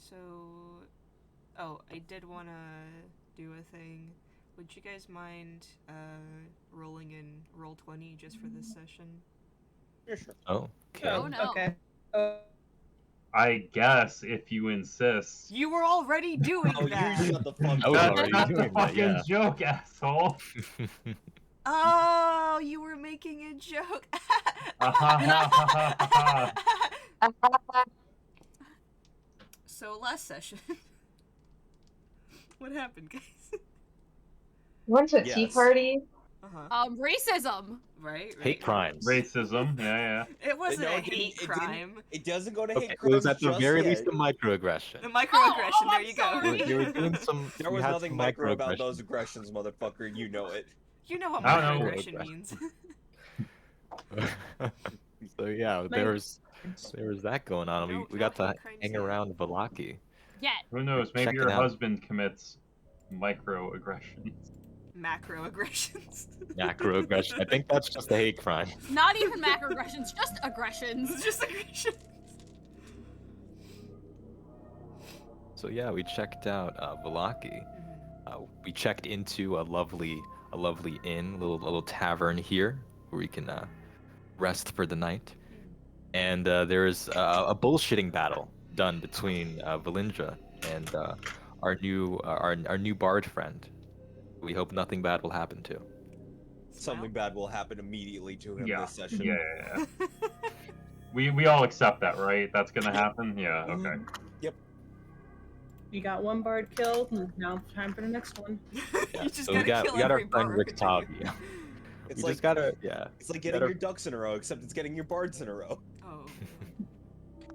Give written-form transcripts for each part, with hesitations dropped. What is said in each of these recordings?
So, oh, I did want to do a thing. Would you guys mind rolling in Roll20 just for this session? Yeah, sure. Oh, okay. Oh, no. Okay. I guess if you insist. You were already doing Oh, that! you shut the fuck I was up. already That's the doing that, fucking yeah. joke, asshole. Oh, you were making a joke. So last session, what happened, guys? You went to a tea Yes. party? Racism. Right. Hate crimes. Racism, yeah. It wasn't No, a it didn't- hate it didn't- crime. It doesn't go to Okay, hate it crimes was at the just very yet. least a microaggression. The microaggression, Oh, there I'm you sorry. go. You were doing some. There you was had nothing some micro about microaggression. those aggressions, motherfucker. You know it. You know what I don't know. microaggression means. So yeah, there was that going on. No, we no got to hate crimes hang yet. around Velaki. Yet. Who knows? Maybe Check your it out. husband commits microaggressions. Macroaggressions. Macroaggression. I think that's just a hate crime. Not even macroaggressions, just aggressions. It's just aggression. So yeah, we checked out Velaki. We checked into a lovely inn, little tavern here where we can rest for the night. And there is a bullshitting battle done between Valindra and our new bard friend. We hope nothing bad will happen to. Something bad will happen immediately to him Yeah. this session. Yeah. We all accept that, right? That's gonna happen? Yeah, okay. Yep. You got one bard killed, and now it's time for the next one. Yeah, You just so we gotta got kill we got our every friend bard. Rictavia. It's We like just gotta it's like getting gotta- your ducks in a row, except it's getting your bards in a row. Oh.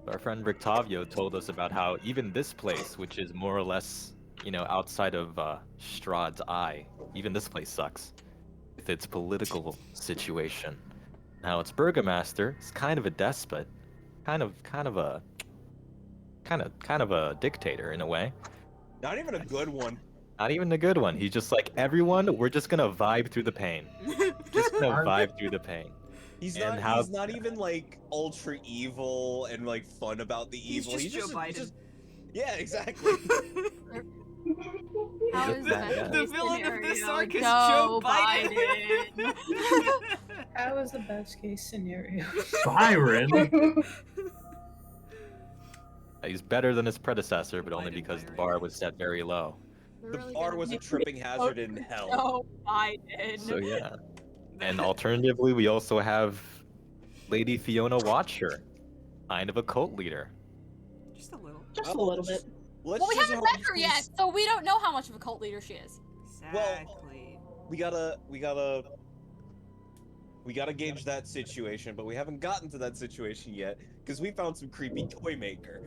Our friend Rictavio told us about how even this place, which is more or less, outside of Strahd's eye, even this place sucks with its political situation. Now its burgomaster is kind of a despot, kind of a dictator in a way. Not even a good one. Not even a good one. He's just like, everyone, we're just gonna vibe through the pain. Just gonna vibe through the pain. He's And not. how- He's not even like ultra evil and like fun about the He's evil. just Joe Biden. Yeah, exactly. How Just is that, that yeah. The villain of this scenario? arc is Joe Biden. That was the best case scenario. Byron! He's better than his predecessor, but only Biden, because the Byron. bar was set very low. The bar was a tripping hazard in hell. Oh, Biden. So yeah. And alternatively, we also have Lady Fiona Watcher, kind of a cult leader. Just a little. Just a Well, little bit. Let's Well, we just haven't hope met her he's- yet, so we don't know how much of a cult leader she is. Exactly. We gotta gauge that situation, but we haven't gotten to that situation yet because we found some creepy toy maker.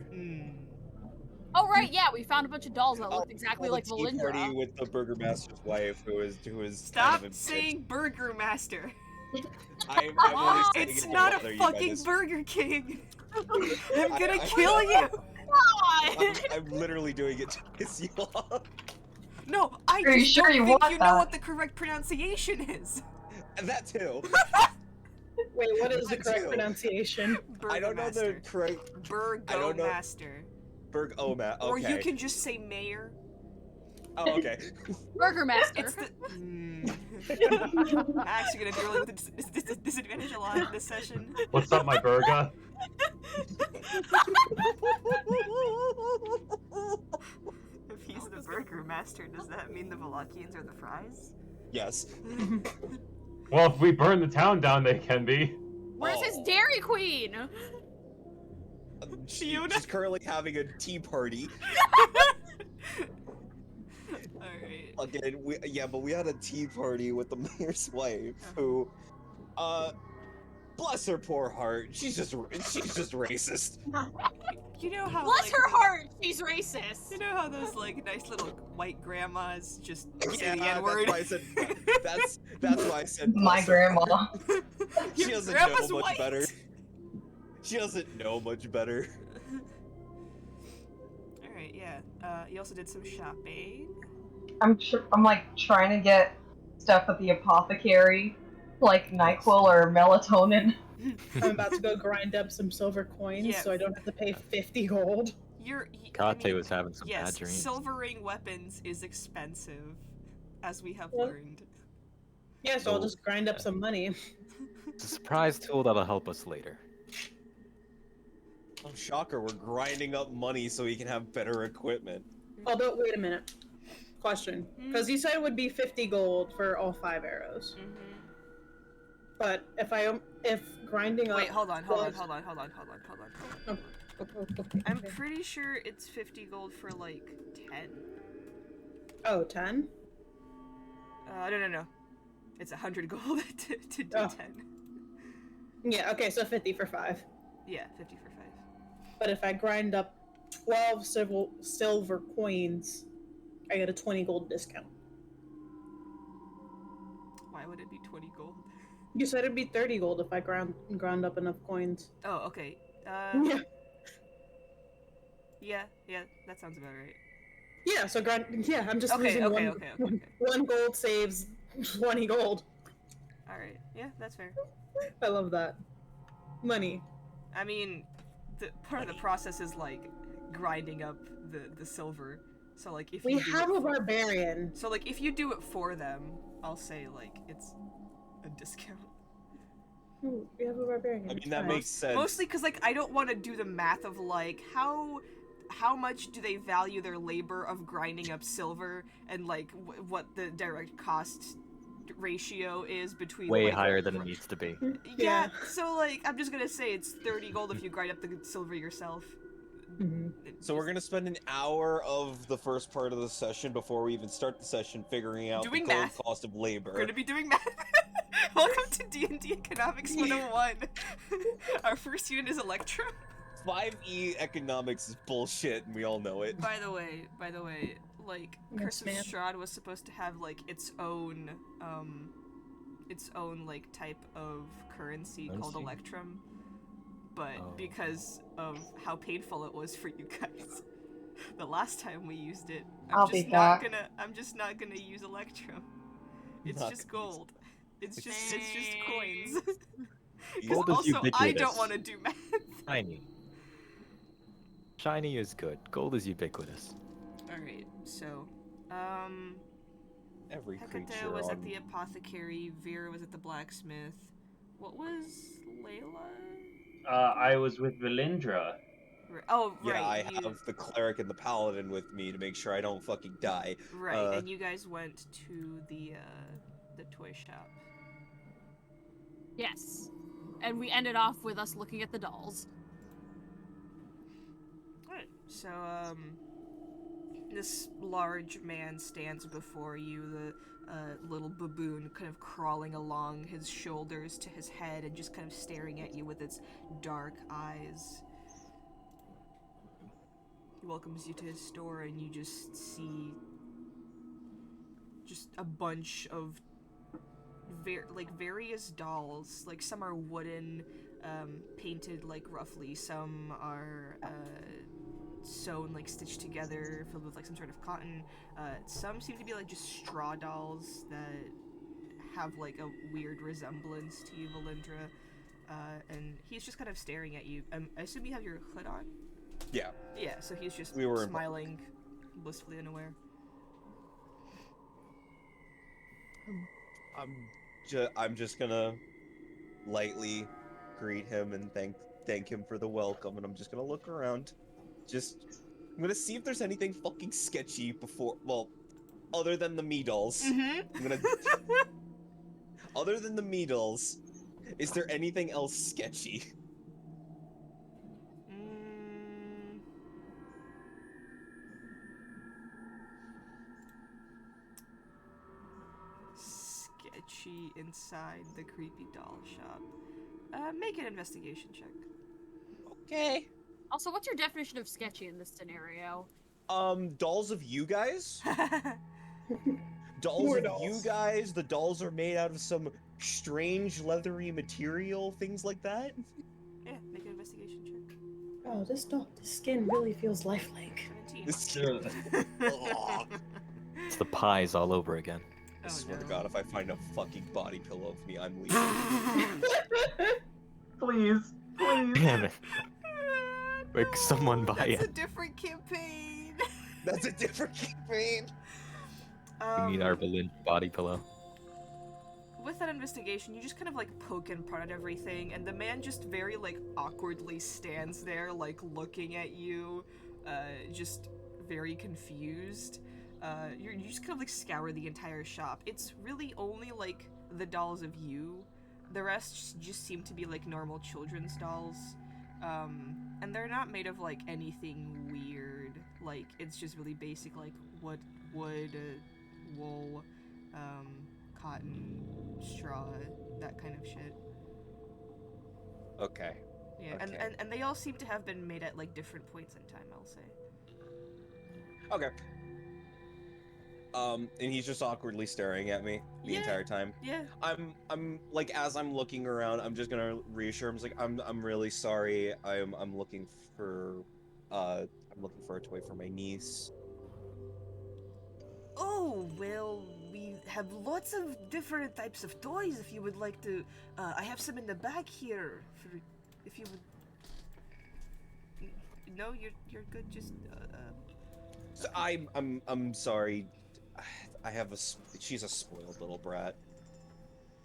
Oh, right, yeah, we found a bunch of dolls that Oh, looked exactly the like tea party Valindra. with the burgermaster's wife, who is Stop kind of a bitch. saying Burger Master. I'm only saying It's it to not bother a you by fucking this- Burger King. I'm I- gonna I- kill you. I'm literally doing it to piss you off. No, I Are you just sure don't you think want you know that? what the correct pronunciation is. And that too. Wait, what is the That correct too. pronunciation? I don't know the Burgermaster. correct I don't know- Burgomaster. Okay. Or you can just say mayor. Oh, okay. Burgermaster. It's the. I'm actually gonna be rolling with a disadvantage a lot this session. What's up, my burger? If he's the Burger Master, does that mean the Valakians are the fries? Yes. Well, if we burn the town down, they can be. Where's his Oh. Dairy Queen? Fiona? She's currently having a tea party. Alright. Again, but we had a tea party with the mayor's wife, who, bless her poor heart, she's just racist. You know how Bless like, her heart, she's racist. You know how those like nice little white grandmas just say Yeah, the that's N-word? why I said. That's why I said. My bless her heart. grandma. She Your doesn't grandma's know much white. better. She doesn't know much better. Alright, yeah. You also did some shopping. I'm like trying to get stuff at the apothecary, like NyQuil or melatonin. I'm about to go grind up some silver coins Yeah. so I don't have to pay 50 gold. Kate was having some yes, bad dreams. silvering weapons is expensive, as we have Well- learned. Yeah, so I'll So, just grind up yeah. some money. It's a surprise tool that'll help us later. Oh, shocker, we're grinding up money so we can have better equipment. Although, wait a minute. Question. Because you said it would be 50 gold for all 5 arrows. But if grinding up... Wait, hold on. was- Okay, I'm okay. pretty sure it's 50 gold for like 10. Oh, 10? No. It's 100 gold to do Oh. 10. Yeah, okay, so 50 for 5. Yeah, 50 for 5. But if I grind up 12 silver coins, I get a 20 gold discount. Why would it be 20 gold? You said it'd be 30 gold if I ground up enough coins. Oh, okay. Yeah. Yeah, that sounds about right. Yeah, so I'm just Okay, losing okay. 1 gold saves 20 gold. Alright, yeah, that's fair. I love that. Money. I mean, part of the process is like grinding up the silver. So like if We you do have it a for- barbarian. So like if you do it for them, I'll say like it's a discount. Ooh, we have a barbarian. I mean, it's that fine. makes sense. Mostly because like I don't want to do the math of like how much do they value their labor of grinding up silver and like what the direct cost ratio is between Way like, higher than it needs to be. Yeah, so like I'm just gonna say it's 30 gold if you grind up the silver yourself. Mhm. So we're gonna spend an hour of the first part of the session before we even start the session figuring out Doing the gold math. cost of labor. We're gonna be doing math. Welcome to D&D Economics 101. Our first unit is Electro. 5e economics is bullshit, and we all know it. By the way, like Yes, Curse of ma'am. Strahd was supposed to have like its own like type of currency called Currency? Electrum, but Oh. because of how painful it was for you guys, the last time we used it, I'll be back. I'm just not gonna use Electrum. It's Not just gonna use- gold. It's just coins. Because Gold is also I ubiquitous. don't want to do math. Shiny. Shiny is good. Gold is ubiquitous. Alright, so, Every Hecate creature was on... at the apothecary, Vera was at the blacksmith. What was Layla? I was with Valindra. Oh, Yeah, right. I you, have the cleric and the paladin with me to make sure I don't fucking die. Right, and you guys went to the toy shop. Yes. And we ended off with us looking at the dolls. Alright, so, this large man stands before you, the little baboon kind of crawling along his shoulders to his head and just kind of staring at you with its dark eyes. He welcomes you to his store and you just see just a bunch of various dolls. Like some are wooden, painted like roughly, some are sewn, like stitched together, filled with like some sort of cotton. Some seem to be like just straw dolls that have like a weird resemblance to you, Valindra. And he's just kind of staring at you. I assume you have your hood on? Yeah. Yeah, so he's just We were smiling, blissfully unaware. I'm just gonna lightly greet him and thank him for the welcome, and I'm just gonna look around. I'm gonna see if there's anything fucking sketchy other than the me dolls. Mm-hmm. I'm gonna other than the me dolls, is there anything else sketchy? Sketchy inside the creepy doll shop. Make an investigation check. Okay. Also, what's your definition of sketchy in this scenario? Dolls of you guys? Dolls More of dolls. you guys? The dolls are made out of some strange leathery material, things like that? Yeah, make an investigation check. Oh, this skin really feels lifelike. 17. This Ugh. It's the pies all over again. I Oh, swear to no. God, if I find a fucking body pillow of me, I'm leaving. Please, please. Damn it. Like someone buy That's a it. different campaign. That's a different campaign. We need our balloon body pillow. With that investigation, you just kind of like poke and prod at everything, and the man just very like awkwardly stands there, like looking at you, just very confused. You just kind of like scour the entire shop. It's really only like the dolls of you. The rest just seem to be like normal children's dolls. And they're not made of like anything weird. Like it's just really basic, like wood, wool, cotton, straw, that kind of shit. Okay. Yeah, Okay. and they all seem to have been made at like different points in time, I'll say. Okay. And he's just awkwardly staring at me the Yeah. entire time. Yeah. I'm like, as I'm looking around, I'm just gonna reassure him. It's like, I'm really sorry. I'm looking for a toy for my niece. Oh, well, we have lots of different types of toys if you would like to. I have some in the back here for if you would. No, you're good. Just So I'm sorry. I have she's a spoiled little brat.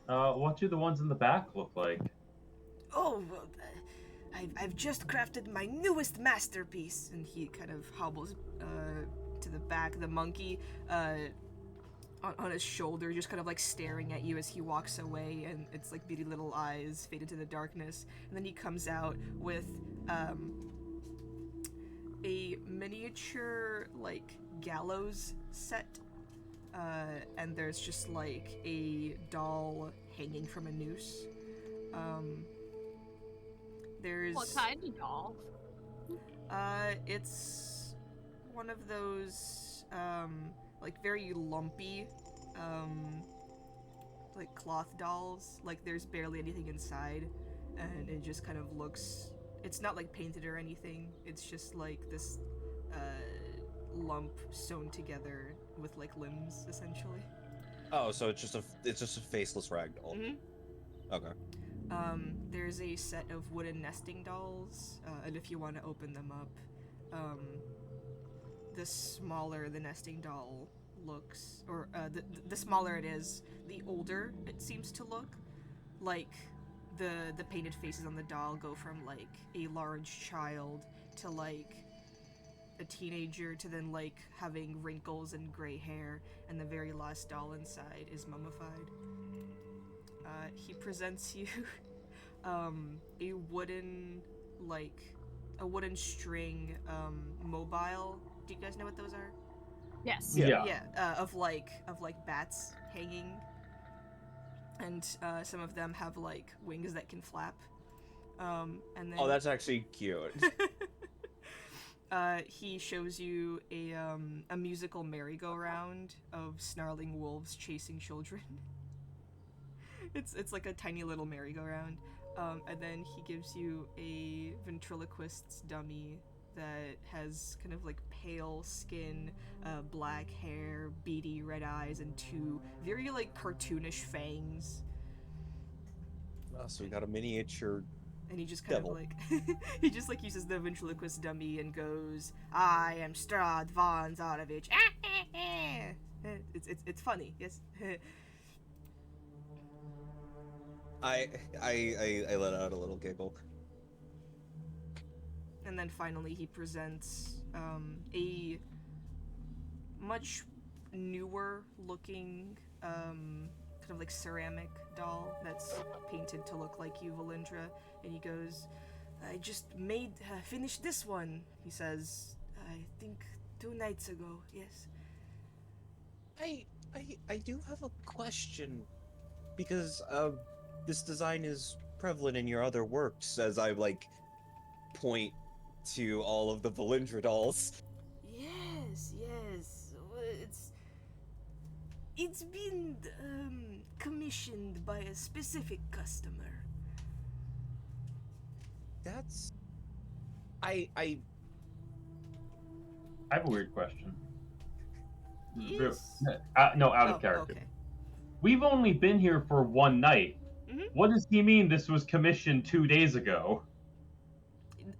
What do the ones in the back look like? Oh, well, I've just crafted my newest masterpiece, and he kind of hobbles to the back. The monkey on his shoulder, just kind of like staring at you as he walks away, and it's like beady little eyes fade into the darkness. And then he comes out with a miniature like gallows set, and there's just like a doll hanging from a noose. There's What kind of doll? it's one of those like very lumpy like cloth dolls. Like there's barely anything inside, and it just kind of looks. It's not like painted or anything. It's just like this lump sewn together with like limbs, essentially. Oh, so it's just a faceless ragdoll. Mm-hmm. Okay. There's a set of wooden nesting dolls, and if you want to open them up, the smaller the nesting doll looks, or the smaller it is, the older it seems to look. Like the painted faces on the doll go from like a large child to like a teenager to then like having wrinkles and gray hair, and the very last doll inside is mummified. He presents you a wooden string mobile. Do you guys know what those are? Yes. Yeah. Yeah, of like bats hanging, and some of them have like wings that can flap. And then Oh, that's actually cute. he shows you a musical merry-go-round of snarling wolves chasing children. It's like a tiny little merry-go-round. And then he gives you a ventriloquist's dummy that has kind of like pale skin, black hair, beady red eyes, and two very like cartoonish fangs. So we got a miniature. And he just kind Devil. of like he just like uses the ventriloquist dummy and goes, "I am Strahd von Zarovich." It's funny, yes. I let out a little giggle. And then finally he presents a much newer looking kind of like ceramic doll that's painted to look like you, Valindra. And he goes, "I just finished this one," he says. "I think 2 nights ago, yes." I do have a question, because this design is prevalent in your other works, as I like point to all of the Valindra dolls. Yes. Well, it's been commissioned by a specific customer. That's I have a weird question. Yes. No, out Oh, of character. okay. We've only been here for 1 night. Mhm. What does he mean this was commissioned 2 days ago?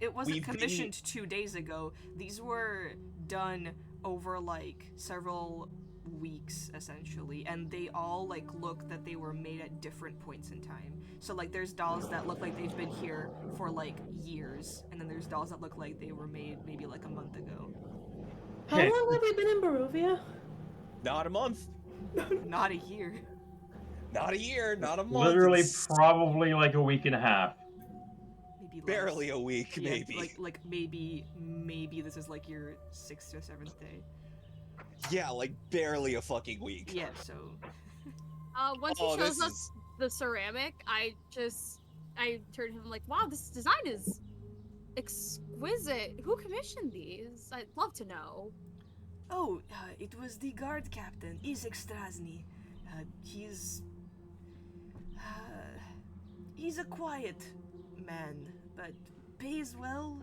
it wasn't We've been- commissioned 2 days ago. These were done over like several weeks essentially, and they all like look that they were made at different points in time. So like there's dolls that look like they've been here for like years, and then there's dolls that look like they were made maybe like a month ago. How Okay. long have we been in Barovia? Not a month. Not a year. Not a year. Not a month. Literally, It's probably like a week and a half. Maybe less. barely a week, Yeah, maybe. like maybe this is like your 6th or 7th day. Yeah, like barely a fucking week. Yeah, so Once Oh, he shows this us is- the ceramic, I turned to him like, wow, this design is exquisite. Who commissioned these? I'd love to know. oh, it was the guard captain, Izek Strasny. He's a quiet man, but pays well.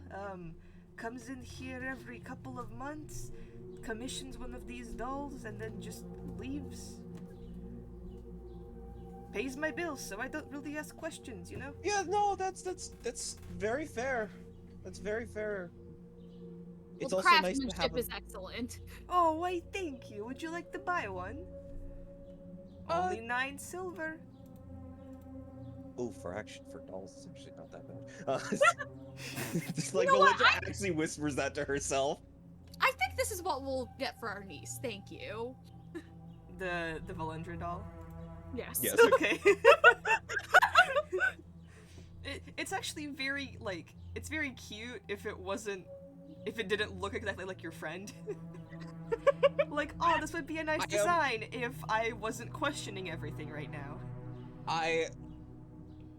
Comes in here every couple of months, commissions one of these dolls, and then just leaves. Pays my bills, so I don't really ask questions, you know? Yeah, no, that's very fair. That's very fair. It's Well, also nice to craftsmanship have a... is excellent. Oh, why, thank you. Would you like to buy one? Only 9 silver. Oh, for dolls, it's actually not that bad. Just You like know what? Belinda actually whispers that to herself. I think this is what we'll get for our niece. Thank you. The Valendra doll. Yes. Yes. Okay. It's actually very, like, it's very cute if it didn't look exactly like your friend. Like, oh, this would be a nice design if I wasn't questioning everything right now.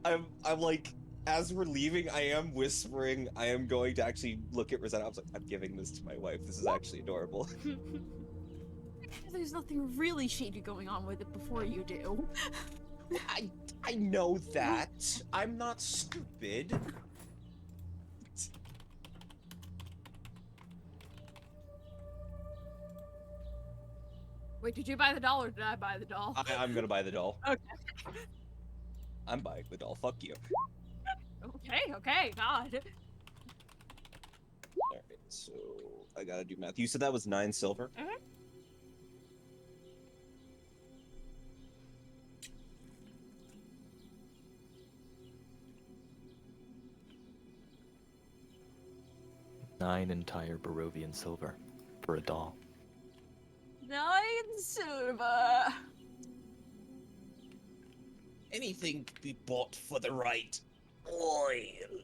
I'm like, as we're leaving, I am whispering, I am going to actually look at Rosetta. I was like, I'm giving this to my wife. This is actually adorable. There's nothing really shady going on with it before you do. I know that. I'm not stupid. Wait, did you buy the doll or did I buy the doll? I'm gonna buy the doll. Okay. I'm buying the doll. Fuck you. Okay, God. Alright, so I gotta do math. You said that was 9 silver? Mhm. Nine entire Barovian silver for a doll. 9 silver. Anything to be bought for the right oil.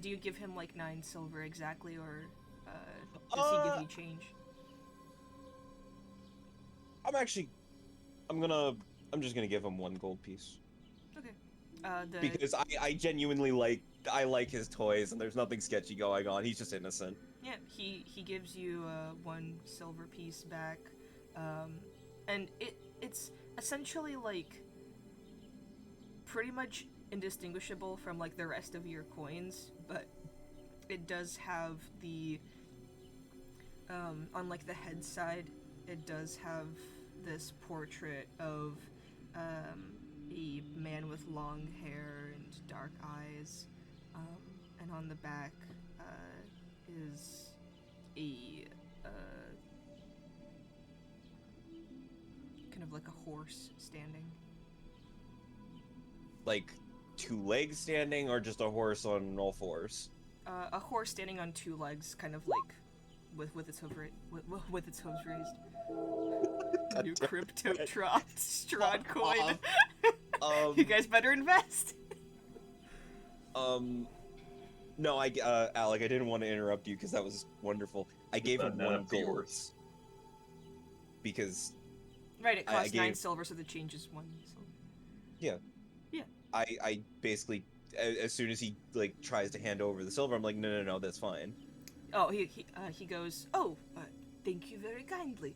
Do you give him like 9 silver exactly, or does he give you change? I'm just gonna give him 1 gold piece. Okay. Because I genuinely like his toys and there's nothing sketchy going on. He's just innocent. Yeah, he gives you 1 silver piece back, and it's essentially like pretty much indistinguishable from like the rest of your coins, but it does have the on like the head side, it does have this portrait of a man with long hair and dark eyes, and on the back is a kind of like a horse standing. Like 2 legs standing or just a horse on all 4s? A horse standing on 2 legs, kind of like with its hooves with its hooves raised. New crypto dropped Strahd coin. You guys better invest. No, Alec, I didn't want to interrupt you because that was wonderful. I gave him 1 gold. Because Right, it costs I 9 gave- silver, so the change is 1 silver. Yeah. Yeah. I basically, as soon as he like tries to hand over the silver, I'm like, no, that's fine. Oh, he goes, oh, thank you very kindly.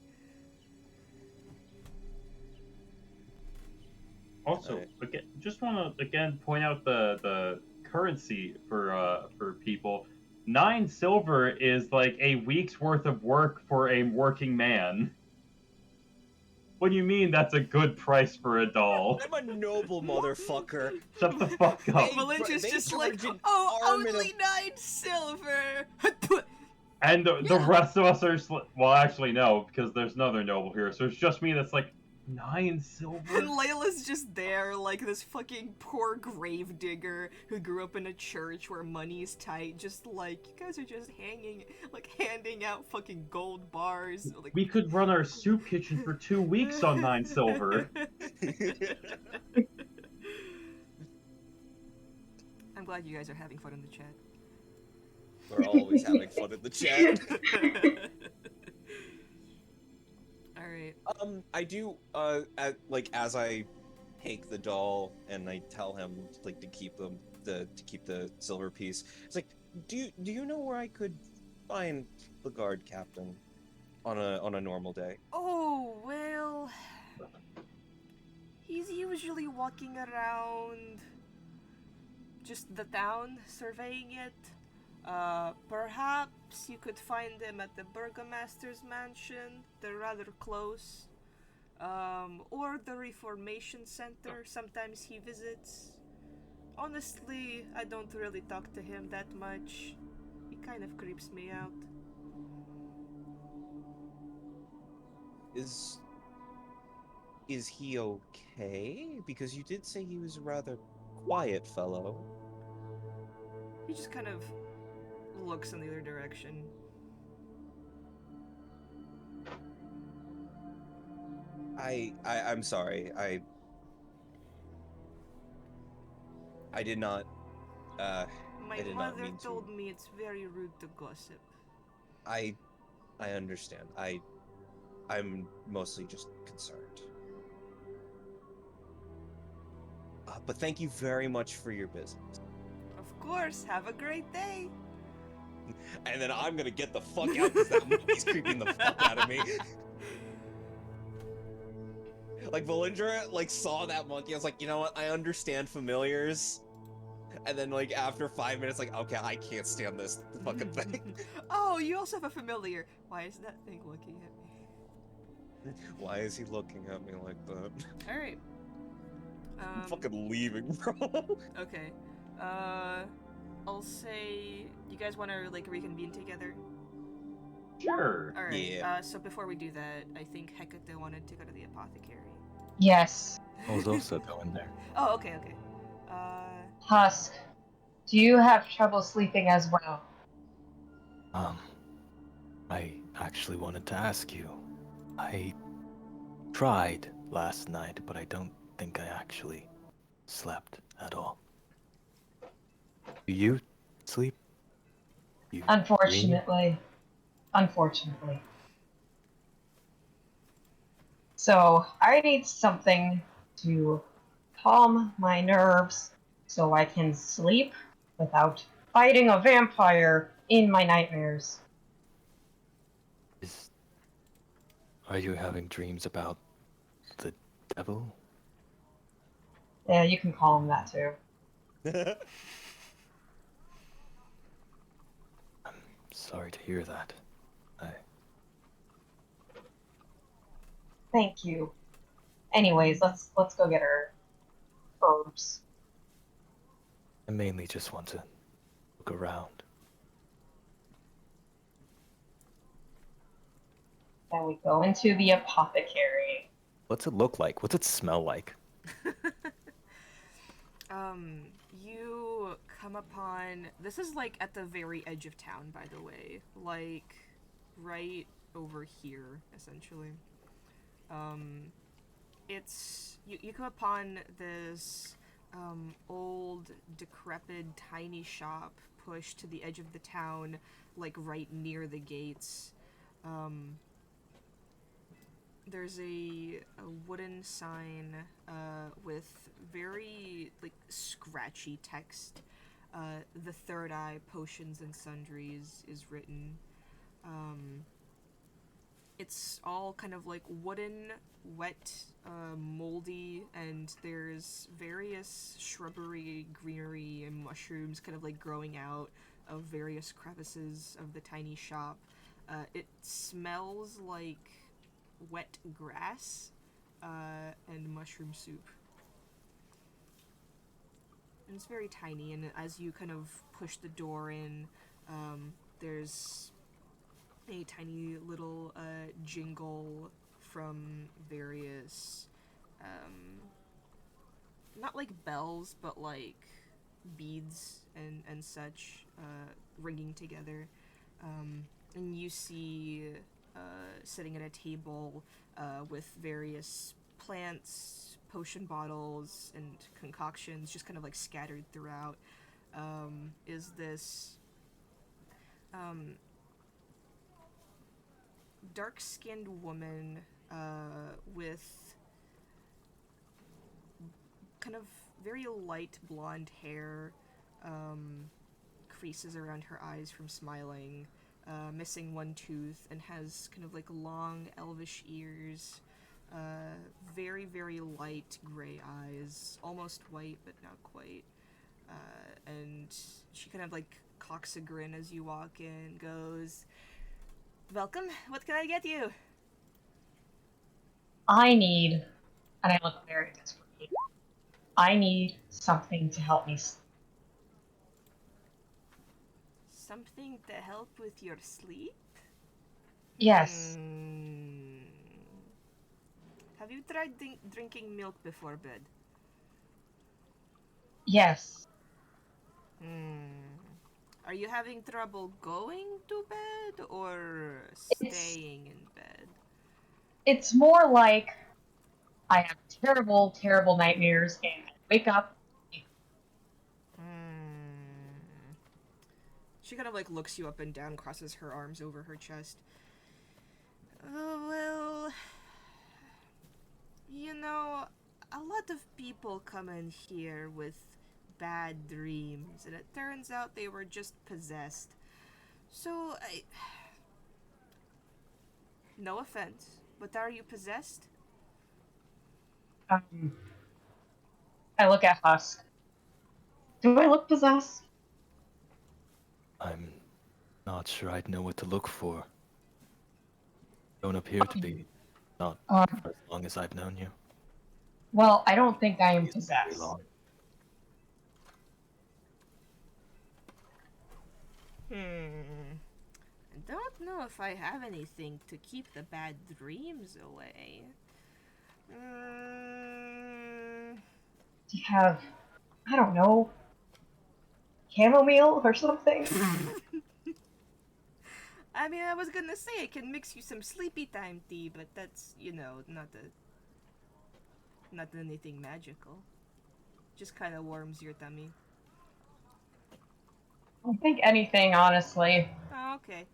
Also, Alright. again, just want to point out the currency for people. 9 silver is like a week's worth of work for a working man. What do you mean that's a good price for a doll? I'm a noble motherfucker. Shut the fuck up. Valendra's they just like, charge an oh, arm and only 9 silver. And the rest of us are well, actually no, because there's another noble here. So it's just me that's like 9 silver. And Layla's just there, like this fucking poor grave digger who grew up in a church where money's tight. Just like, you guys are just handing out fucking gold bars. Like, We could run our soup kitchen for 2 weeks on 9 silver. I'm glad you guys are having fun in the chat. We're always having fun in the chat. Alright. I do, as I take the doll and I tell him, like, to keep the silver piece. It's like, do you know where I could find the guard captain on a normal day? Oh, well... He's usually walking around just the town, surveying it. Perhaps you could find him at the Burgomaster's mansion. They're rather close. Or the Reformation Center. Sometimes he visits. Honestly, I don't really talk to him that much. He kind of creeps me out. Is he okay? Because you did say he was a rather quiet fellow. He just kind of looks in the other direction. I'm sorry. I did not My I did not mother mean to. told me it's very rude to gossip. I understand. I'm mostly just concerned. But thank you very much for your business. Of course, have a great day. And then I'm gonna get the fuck out because that monkey's creeping the fuck out of me. Like, Valindra, like, saw that monkey. I was like, you know what? I understand familiars. And then, like, after 5 minutes, like, okay, I can't stand this fucking thing. Oh, you also have a familiar. Why is that thing looking at me? Why is he looking at me like that? Alright. I'm fucking leaving, bro. Okay. I'll say you guys want to, like, reconvene together? Sure. Alright, Yeah. so before we do that, I think Hecate wanted to go to the apothecary. Yes. I was also going there. Oh, okay. Husk, do you have trouble sleeping as well? I actually wanted to ask you. I tried last night, but I don't think I actually slept at all. Do you sleep? You dream? Unfortunately. So, I need something to calm my nerves so I can sleep without fighting a vampire in my nightmares. Are you having dreams about the devil? Yeah, you can call him that too. I'm sorry to hear that. Thank you. Anyways, let's go get our herbs. I mainly just want to look around. Then we go into the apothecary. What's it look like? What's it smell like? You come upon... This is, like, at the very edge of town, by the way. Like, right over here, essentially. You come upon this, old, decrepit, tiny shop pushed to the edge of the town, like, right near the gates. There's a wooden sign with very, like, scratchy text. The Third Eye Potions and Sundries is written. It's all kind of like wooden, wet, moldy, and there's various shrubbery, greenery, and mushrooms kind of like growing out of various crevices of the tiny shop. It smells like wet grass, and mushroom soup. And it's very tiny, and as you kind of push the door in, there's a tiny little jingle from various, not like bells, but like beads and such, ringing together. And you see, sitting at a table with various plants, potion bottles, and concoctions just kind of like scattered throughout, is this dark-skinned woman with kind of very light blonde hair, creases around her eyes from smiling, missing one tooth, and has kind of like long elvish ears, very, very light gray eyes, almost white but not quite. And she kind of like cocks a grin as you walk in, goes, "Welcome, what can I get you?" I need, and I look very desperate. I need something to help me. Something to help with your sleep? Yes, Hmm. Have you tried drinking milk before bed? yes. Hmm. Are you having trouble going to bed or It's staying in bed? it's more like I have terrible, terrible nightmares, and I wake up. Hmm. She kind of like looks you up and down, crosses her arms over her chest. Oh, well, you know, a lot of people come in here with bad dreams, and it turns out they were just possessed. So, no offense, but are you possessed? Um, I look at Husk. Do I look possessed? I'm not sure I'd know what to look for. Don't appear to be. Not Um, for as long as I've known you. well, I don't think I am It's very possessed. long. I don't know if I have anything to keep the bad dreams away. Mm, Do you have, I don't know, chamomile or something? I mean, I was gonna say I can mix you some sleepy time tea, but that's, not anything magical. Just kind of warms your tummy. I don't think anything, honestly. Oh, okay.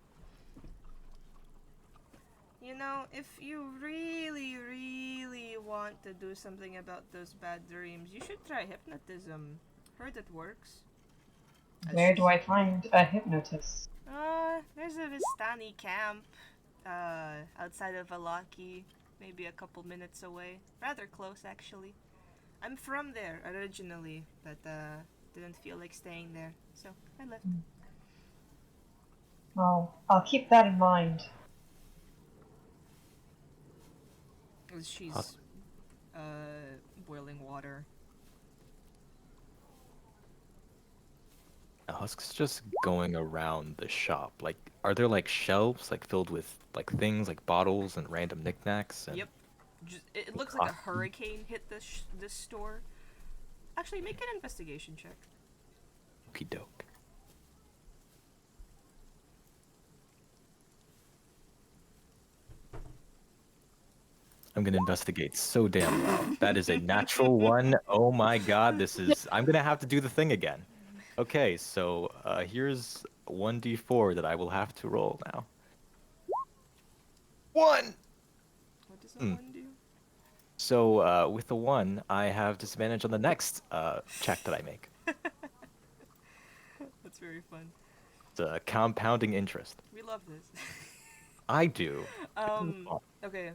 You know, if you really, really want to do something about those bad dreams, you should try hypnotism. Heard it works. Where do I find a hypnotist? There's a Vistani camp, outside of Valaki, maybe a couple minutes away. Rather close, actually. I'm from there originally, but, didn't feel like staying there, so I left. Well, I'll keep that in mind. She's, boiling water. Husk's just going around the shop. Like, are there like shelves like filled with like things like bottles and random knickknacks and Yep. It looks like a costumes? hurricane hit this store. Actually, make an investigation check. Okie doke. I'm gonna investigate so damn well. That is a natural one. Oh my god, this is. I'm gonna have to do the thing again. Okay, so here's 1d4 that I will have to roll now. 1! What does a Hmm. one do? So with the 1, I have disadvantage on the next check that I make. That's very fun. It's compounding interest. We love this. I do. Okay.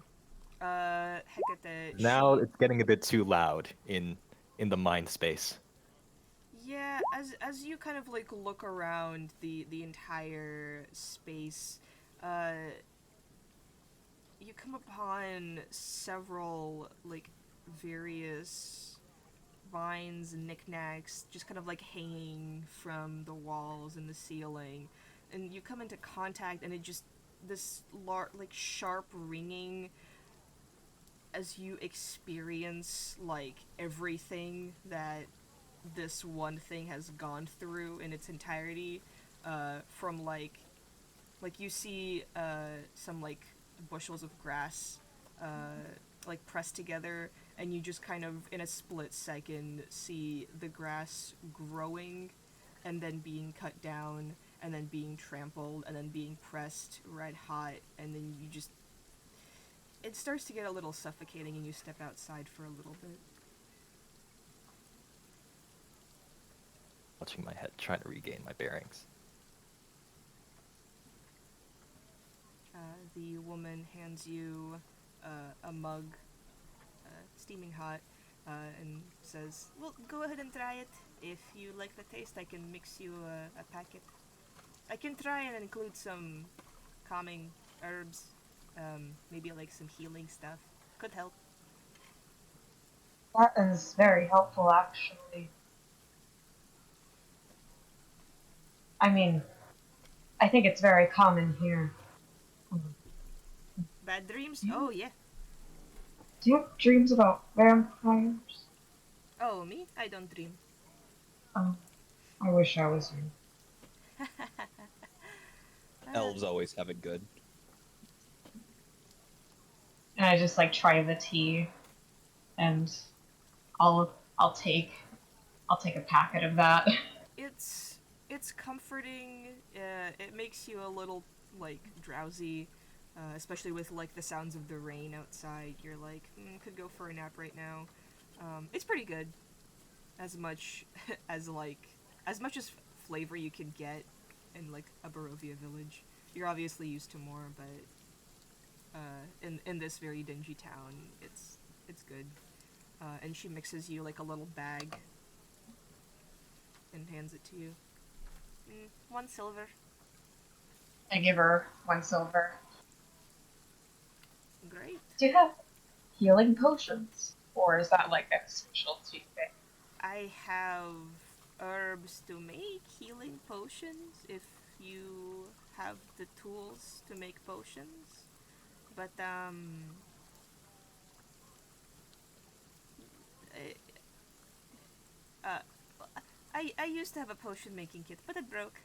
Hecate, Now it's getting a bit too loud in the mind space. yeah, as you kind of like look around the entire space, you come upon several like various vines and knickknacks just kind of like hanging from the walls and the ceiling, and you come into contact and it just this like sharp ringing as you experience like everything that this one thing has gone through in its entirety, from like you see some like bushels of grass uh, like pressed together, and you just kind of in a split second see the grass growing and then being cut down and then being trampled and then being pressed red hot, and then you just it starts to get a little suffocating and you step outside for a little bit. Touching my head, trying to regain my bearings. The woman hands you a mug, steaming hot, and says, "Well, go ahead and try it. If you like the taste, I can mix you a packet. I can try and include some calming herbs, maybe like some healing stuff. Could help." That is very helpful, actually. I mean, I think it's very common here. Bad dreams? Yeah. Oh, yeah. Do you have dreams about vampires? Oh, me? I don't dream. Oh, I wish I was you. Elves always have it good. And I just like try the tea, and I'll I'll take I'll take a packet of that. It's it's comforting. It makes you a little like drowsy, especially with like the sounds of the rain outside. You're like, could go for a nap right now. It's pretty good, as much as much as flavor you could get in like a Barovia village. You're obviously used to more, but in this very dingy town, it's good. And she mixes you like a little bag and hands it to you. 1 silver. I give her 1 silver. Great. Do you have healing potions, or is that like a specialty thing? I have herbs to make healing potions if you have the tools to make potions. But uh, I used to have a potion making kit, but it broke.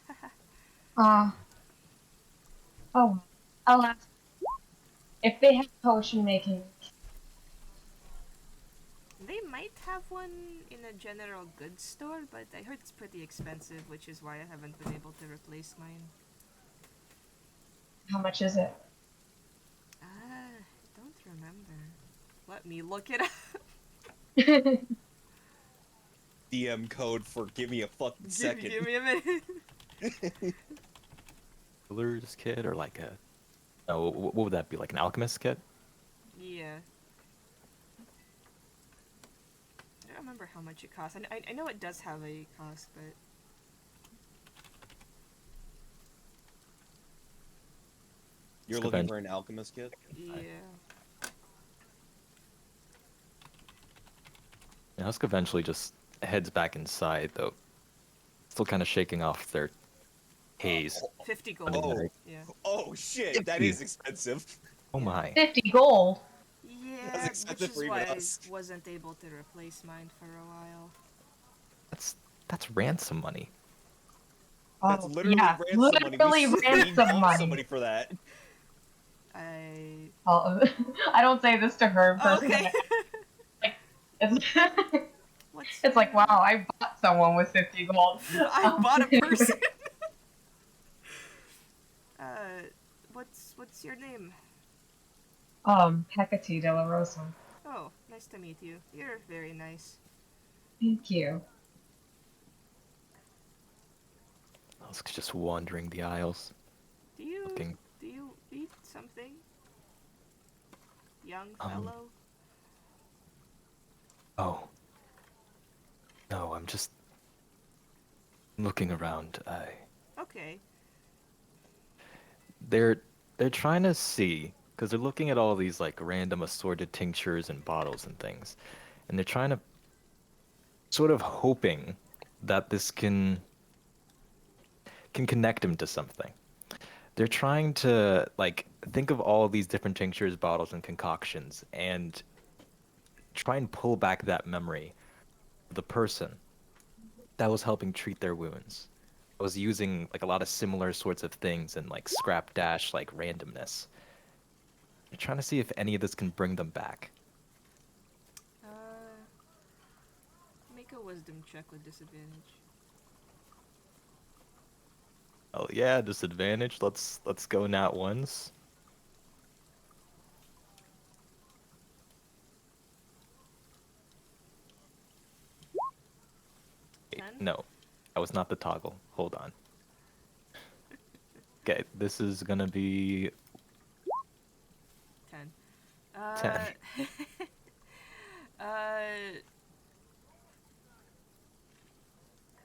Uh, oh, I'll ask if they have potion making. They might have one in a general goods store, but I heard it's pretty expensive, which is why I haven't been able to replace mine. How much is it? I don't remember. Let me look it up. DM code for give me a fucking second. Give me a minute. Healer's kit or like a... Oh, what would that be? Like an alchemist kit? Yeah. I don't remember how much it costs. I know it does have a cost, but... You're looking for an alchemist kit? Yeah. Husk eventually just heads back inside, though. Still kind of shaking off their haze. 50 gold. Oh. Yeah. Oh shit, that is expensive. Oh my. 50 gold. Yeah, That's which expensive is for even why us. I wasn't able to replace mine for a while. That's ransom money. That's Oh, literally yeah, ransom money. literally We ransom owe money. somebody for that. Well, I don't say this to her in person. Okay. It's, What's it's like, wow, I bought someone with 50 gold. I bought a person. What's your name? Hecate de la Rosa. Oh, nice to meet you. You're very nice. Thank you. Husk's just wandering the aisles. Do you Looking. eat something? Young fellow? Oh. No, I'm just looking around. Okay. They're trying to see because they're looking at all these like random assorted tinctures and bottles and things, and they're trying to sort of hoping that this can connect them to something. They're trying to like think of all these different tinctures, bottles, and concoctions, and try and pull back that memory of the person that was helping treat their wounds. I was using like a lot of similar sorts of things and like scrap dash like randomness. You're trying to see if any of this can bring them back. Uh, make a wisdom check with disadvantage. Oh yeah, disadvantage. Let's go nat ones. Wait, 10? no, that was not the toggle. Hold on. Okay, this is gonna be 10. 10. Uh,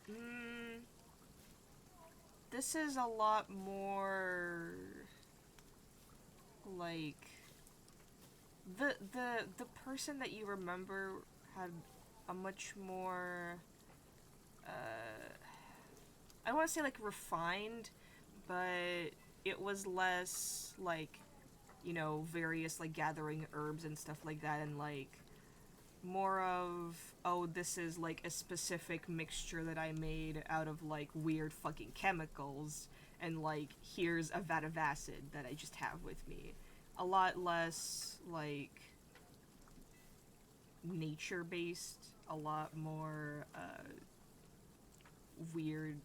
mm, this is a lot more like the person that you remember had a much more I don't want to say like refined, but it was less like, you know, various like gathering herbs and stuff like that, and like more of, oh, this is like a specific mixture that I made out of like weird fucking chemicals, and like here's a vat of acid that I just have with me. A lot less like nature based, a lot more weird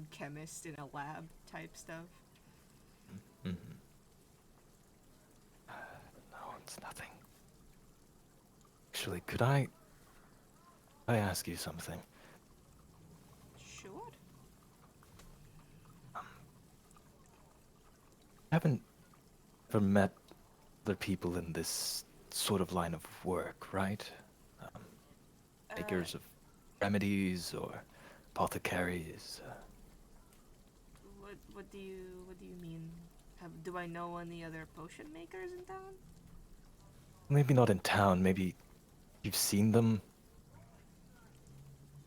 chemist in a lab type stuff. Mhm. No, it's nothing. Actually, could I ask you something? Sure. I haven't ever met other people in this sort of line of work, right? Um, Makers of remedies or apothecaries. What do you mean? Do I know any other potion makers in town? Maybe not in town. Maybe you've seen them.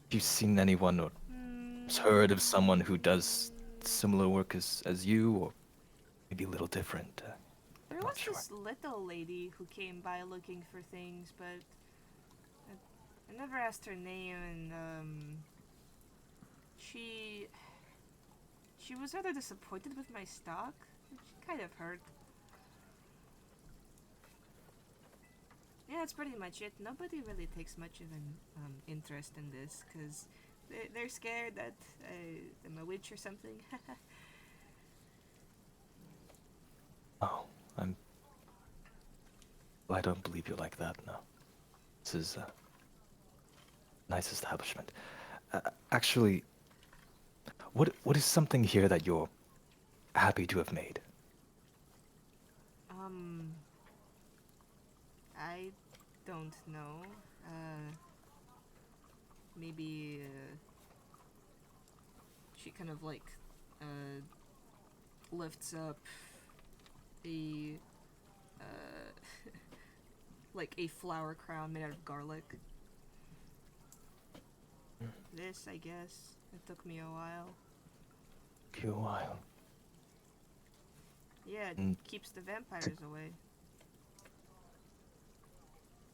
If you've seen anyone or has heard of someone who does similar work as you, or maybe a little different. There I'm was not sure. this little lady who came by looking for things, but I never asked her name, and she she was rather disappointed with my stock, which kind of hurt. Yeah, that's pretty much it. Nobody really takes much of an interest in this, because they're scared that I'm a witch or something. Oh, well, I don't believe you like that, no. This is a nice establishment. Actually, what is something here that you're happy to have made? I don't know. Maybe she kind of like lifts up a like a flower crown made out of garlic. This, I guess. It took me a while. Took you a while. Yeah, it Mm. keeps the vampires away.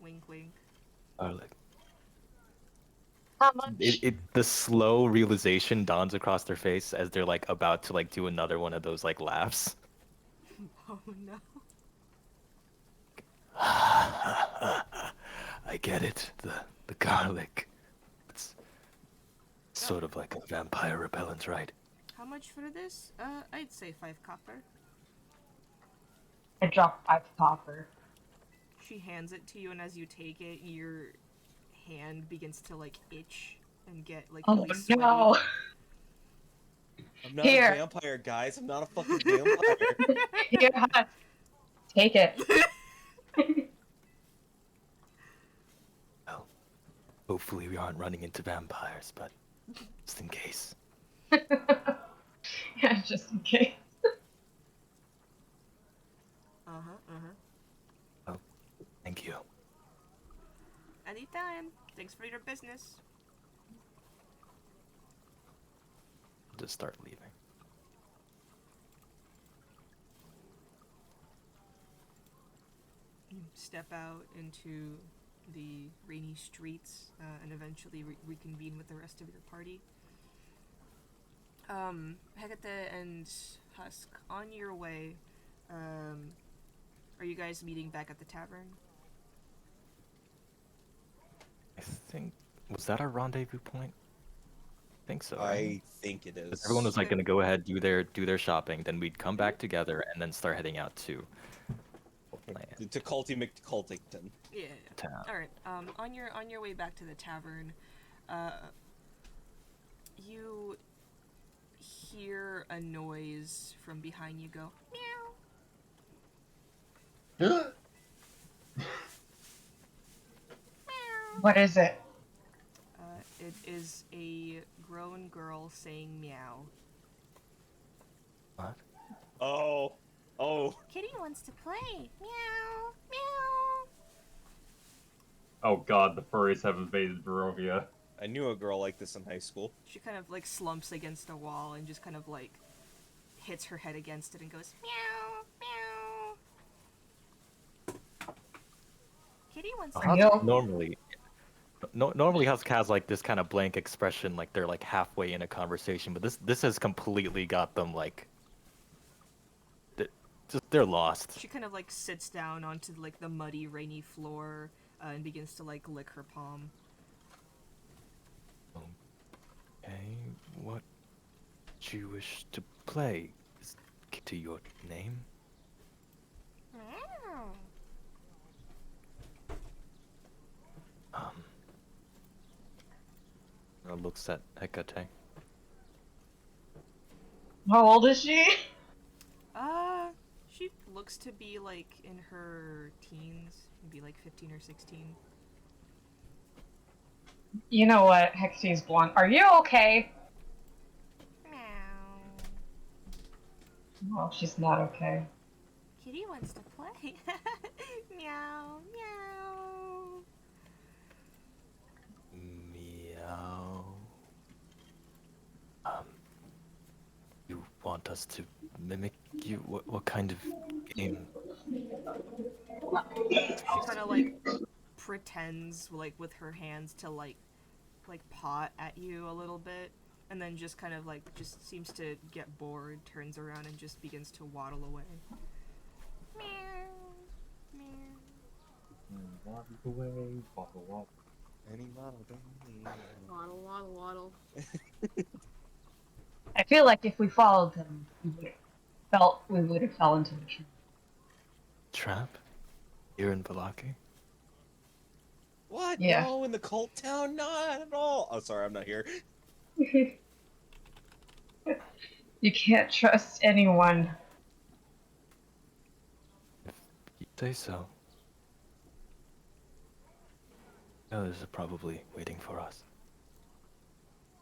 Wink, wink. Garlic. How much? The slow realization dawns across their face as they're like about to like do another one of those like laughs. Oh no. I get it. The garlic. It's sort of like a vampire repellent, right? How much for this? I'd say 5 copper. I dropped 5 copper. She hands it to you, and as you take it, your hand begins to like itch and get like Oh really sweaty. no! I'm not Here. a vampire, guys. I'm not a fucking vampire. Here, take it. Well, hopefully we aren't running into vampires, but just in case. Yeah, just in case. Uh-huh. Uh-huh. Oh, thank you. Anytime. Thanks for your business. Just start leaving. You step out into the rainy streets and eventually reconvene with the rest of your party. Hecate and Husk, on your way, are you guys meeting back at the tavern? I think, was that our rendezvous point? I think so, right? I think it is. Everyone was like gonna go ahead, do their shopping, then we'd come back together and then start heading out to To Culty McCultington. Yeah. town. All right. On your way back to the tavern, you hear a noise from behind you go meow. What is it? It is a grown girl saying meow. What? Oh. Kitty wants to play. Meow, meow. Oh god, the furries have invaded Barovia. I knew a girl like this in high school. She kind of like slumps against a wall and just kind of like hits her head against it and goes meow, meow. Kitty wants to Are you- play. Normally Husk has like this kind of blank expression, like they're like halfway in a conversation, but this has completely got them like, they're lost. She kind of like sits down onto like the muddy, rainy floor and begins to like lick her palm. Okay, what do you wish to play? Is to your name? Meow. Looks at Hecate. How old is she? She looks to be like in her teens, maybe like 15 or 16. You know what? Hexi's blonde. Are you okay? Meow. Well, she's not okay. Kitty wants to play. Meow, meow. Meow. You want us to mimic you? What kind of game? She kind of like pretends like with her hands to like pot at you a little bit, and then just kind of like just seems to get bored, turns around and just begins to waddle away. Meow, meow. Waddle away, waddle, waddle. Any model, baby. Waddle, waddle, waddle. I feel like if we followed them, we would have fell into the trap. Trap? Here in Valaki? What? Yeah. No, in the cult town? Not at all. Oh, sorry, I'm not here. You can't trust anyone. You say so. Others are probably waiting for us.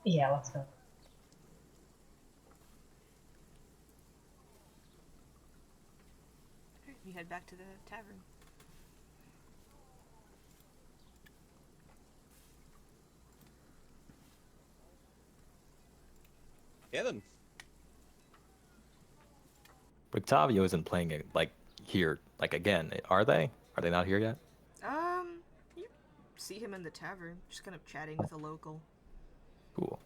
Yeah, let's go. Alright, you head back to the tavern. Yeah, then. Octavio isn't playing it like here, like again. Are they? Are they not here yet? You see him in the tavern, just kind of chatting with a local. Cool.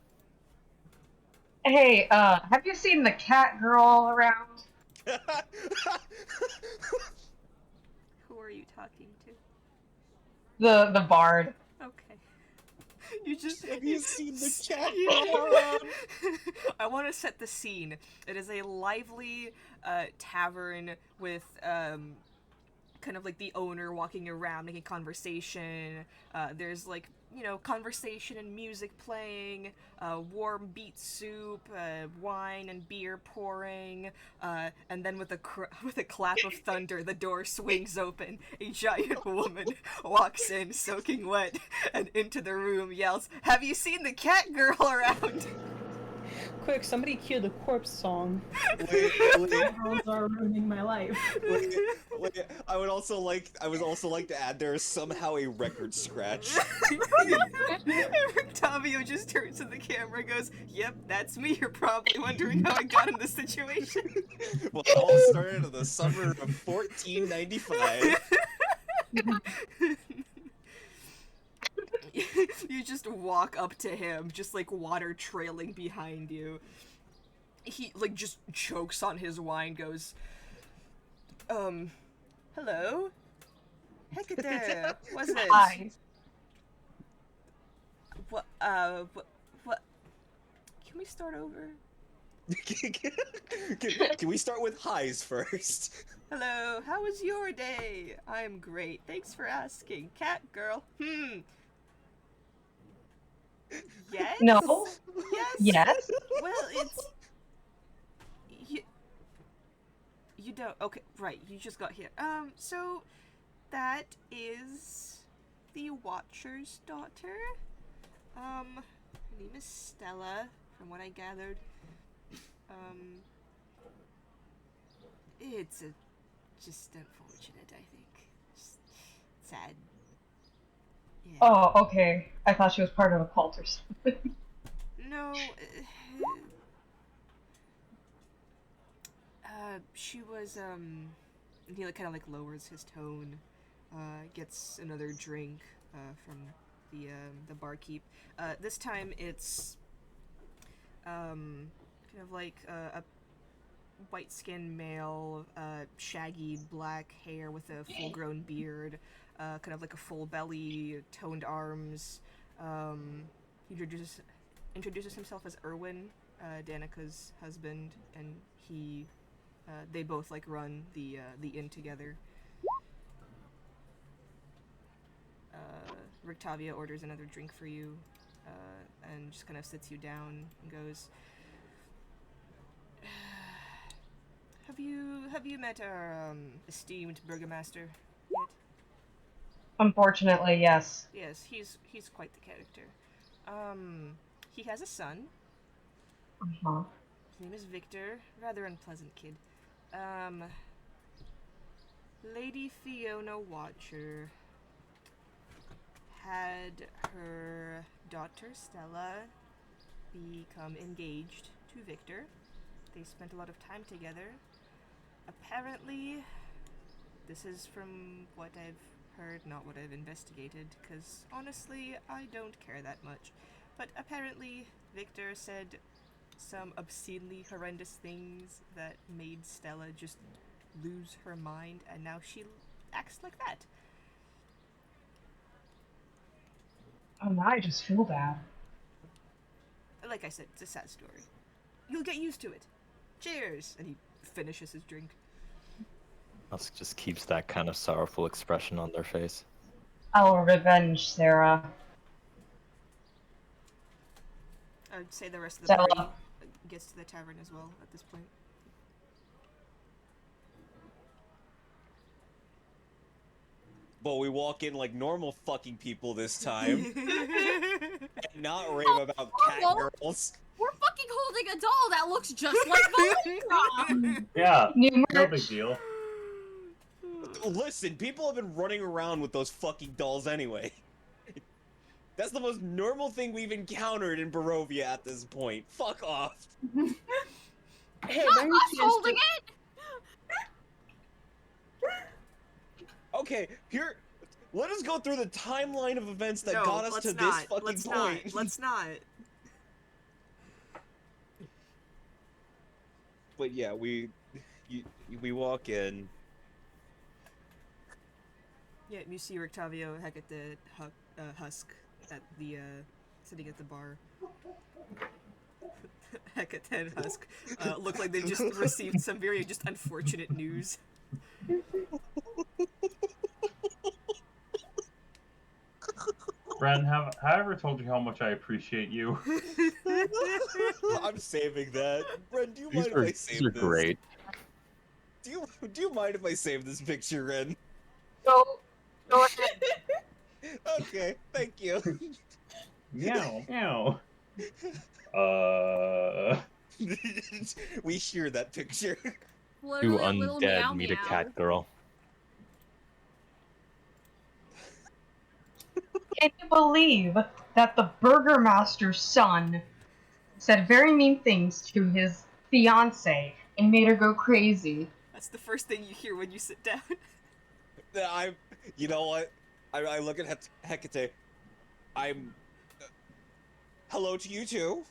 Hey, have you seen the cat girl around? Who are you talking to? The bard. Okay. You just Have you seen the cat you- girl around? I want to set the scene. It is a lively tavern with kind of like the owner walking around making conversation. There's like, you know, conversation and music playing, warm beet soup, wine and beer pouring, and then with a clap of thunder, the door swings open. A giant woman walks in, soaking wet, and into the room yells, "Have you seen the cat girl around?" Quick, somebody cue the corpse song. Wait, Girls are ruining my life. wait. I would also like to add there is somehow a record scratch. Octavio just turns to the camera and goes, "Yep, that's me. You're probably wondering how I got in this situation." Well, it all started in the summer of 1495. You just walk up to him, just like water trailing behind you. He like just chokes on his wine, goes, hello? Hecate, what's this? Hi. What, can we start over? Can we start with highs first? Hello, how was your day? I'm great, thanks for asking. Cat girl, Yes? No. Yes? Yes. Well, it's... You don't... Okay, right, you just got here. So... That is... the Watcher's daughter. Her name is Stella, from what I gathered. It's just unfortunate, I think. Just sad. Yeah. Oh, okay. I thought she was part of a cult or something. No, she was, and he like kind of like lowers his tone, gets another drink, from the barkeep. This time it's, kind of like, a white-skinned male, shaggy black hair with a full-grown beard, kind of like a full belly, toned arms. He introduces himself as Erwin, Danica's husband, and they both like run the inn together. Rictavia orders another drink for you, and just kind of sits you down and goes, Have you met our esteemed burgomaster yet? Unfortunately, yes. Yes, he's quite the character. He has a son. Uh-huh. His name is Victor. Rather unpleasant kid. Lady Fiona Watcher had her daughter Stella become engaged to Victor. They spent a lot of time together. Apparently, this is from what I've heard, not what I've investigated, because honestly, I don't care that much. But apparently, Victor said some obscenely horrendous things that made Stella just lose her mind, and now she acts like that. Oh, now I just feel bad. Like I said, it's a sad story. You'll get used to it. Cheers! And he finishes his drink. Husk just keeps that kind of sorrowful expression on their face. Our revenge, Sarah. I'd say the rest of the Stella. party gets to the tavern as well at this point. But we walk in like normal fucking people this time, and not rave about cat girls. We're fucking holding a doll that looks just like Valindra! Yeah, New no merch. big deal. Listen, people have been running around with those fucking dolls anyway. That's the most normal thing we've encountered in Barovia at this point. Fuck off. Hey, Not by any us chance, holding it! Okay, here, let us go through the timeline of events that No, got us let's to not. this fucking Let's point. not. Let's not. But yeah, we walk in. Yeah, you see Rictavio Hecate Husk at the sitting at the bar. Hecate and Husk look like they just received some very just unfortunate news. Ren, have I ever told you how much I appreciate you? I'm saving that. Ren, do you These mind are, if I save these are this? great. Do you mind if I save this picture, Ren? Go ahead. Okay, thank you. Meow, meow. We share that picture. Two Literally a little undead meow meet a meow. cat girl. Can you believe that the burgermaster's son said very mean things to his fiance and made her go crazy? That's the first thing you hear when you sit down. You know what? I look at Hecate. I'm. Hello to you too.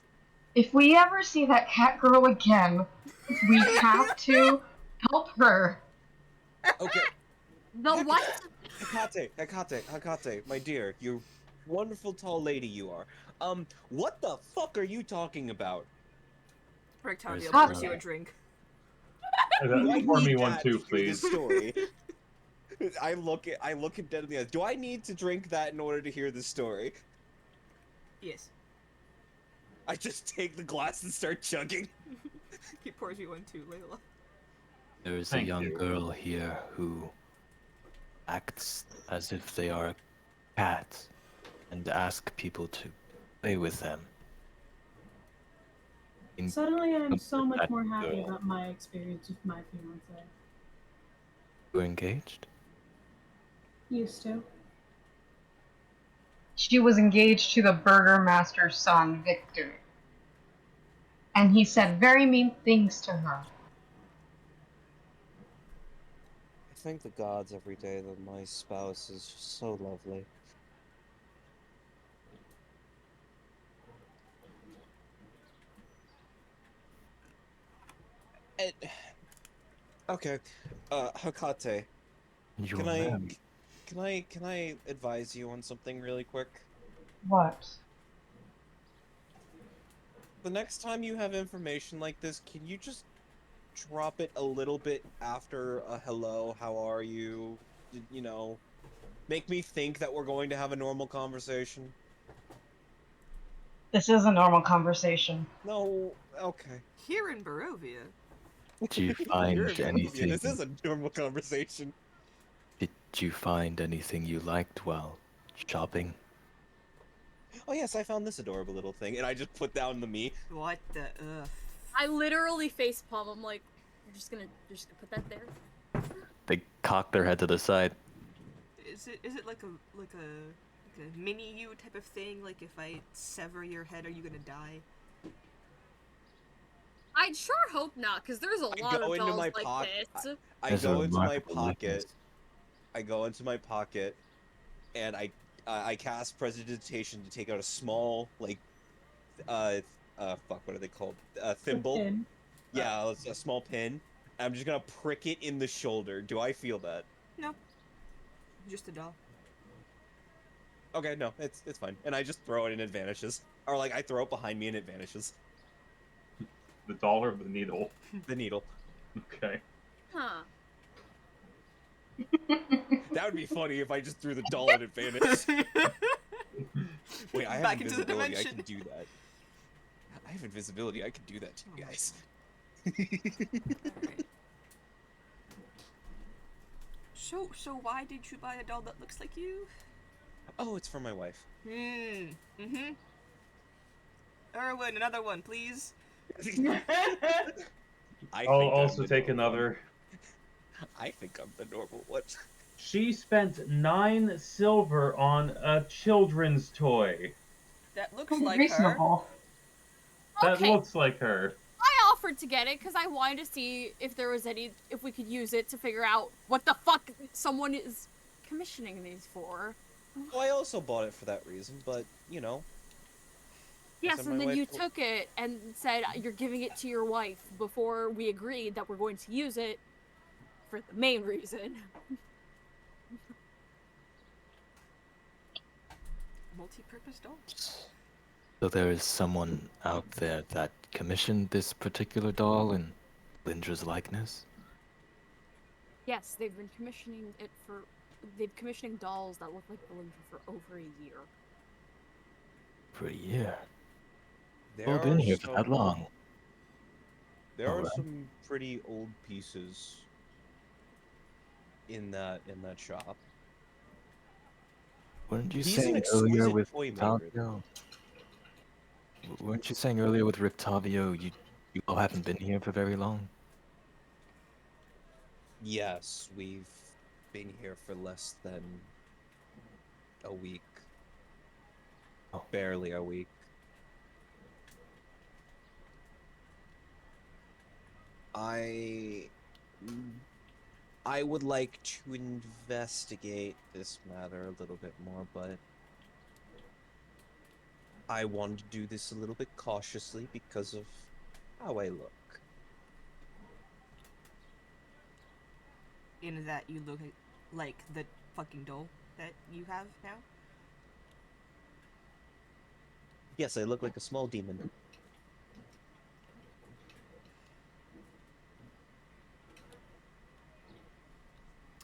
If we ever see that cat girl again, we have to help her. Okay. The what? Hecate, my dear, you wonderful tall lady you are. What the fuck are you talking about? Rectangle Ah. pours you a drink. Do I Pour need me one that too, to hear this please. story? I look him dead in the eyes. Do I need to drink that in order to hear this story? Yes. I just take the glass and start chugging. He pours you one too, Layla. There is a Thank young you. girl here who acts as if they are a cat and ask people to play with them. Suddenly, I'm so Comfort much that more happy girl. about my experience with my fiance. You engaged? Used to. She was engaged to the burgermaster's son, Victor. And he said very mean things to her. I thank the gods every day that my spouse is just so lovely. And, okay, Hecate, You're can I, married. can I advise you on something really quick? What? The next time you have information like this, can you just drop it a little bit after a hello, how are you? You know, make me think that we're going to have a normal conversation. This is a normal conversation. No, okay. Here in Barovia. Did you You're find in Barovia. anything? This is a normal conversation. Did you find anything you liked while shopping? Oh yes, I found this adorable little thing, and I just put down the me. What the ugh. I literally facepalm. I'm like, you're just gonna put that there. They cock their head to the side. Is it like a mini you type of thing? Like if I sever your head, are you gonna die? I'd sure hope not, because there's a lot of dolls like this. I There's a go into my remarkable pocket. likeness. I go into my pocket, and I cast prestidigitation to take out a small fuck, what are they called? Thimble. Pin. Yeah, a small pin. I'm just gonna prick it in the shoulder. Do I feel that? No. Just a doll. Okay, no, it's fine. And I just throw it and it vanishes. Or like I throw it behind me and it vanishes. The doll or the needle? The needle. Okay. Huh. That would be funny if I just threw the doll and it vanished. Wait, I have Back into the invisibility. I dimension. can do that. I have invisibility. I can do that to you guys. Alright. So why did you buy a doll that looks like you? Oh, it's for my wife. Erwin, another one, please. I'll also take another. I think I'm the normal one. She spent 9 silver on a children's toy. That looks like her. Reasonable. That Okay. looks like her. I offered to get it because I wanted to see if there was if we could use it to figure out what the fuck someone is commissioning these for. Well, I also bought it for that reason, but, you know. Yes, So and my then you wife- took it and said you're giving it to your wife before we agreed that we're going to use it for the main reason. Multi-purpose doll. So there is someone out there that commissioned this particular doll in Lindra's likeness? Yes, they've been commissioning it for. They've commissioning dolls that look like Belinda for over a year. For a year. There I've been are here for that some- long. There are Alright. some pretty old pieces in that shop. Weren't you He's an saying earlier exquisite with toy maker. Falco? Weren't you saying earlier with Rictavio you all haven't been here for very long? Yes, we've been here for less than a week. Oh. Barely a week. I would like to investigate this matter a little bit more, but I want to do this a little bit cautiously because of how I look. In that you look like the fucking doll that you have now. Yes, I look like a small demon.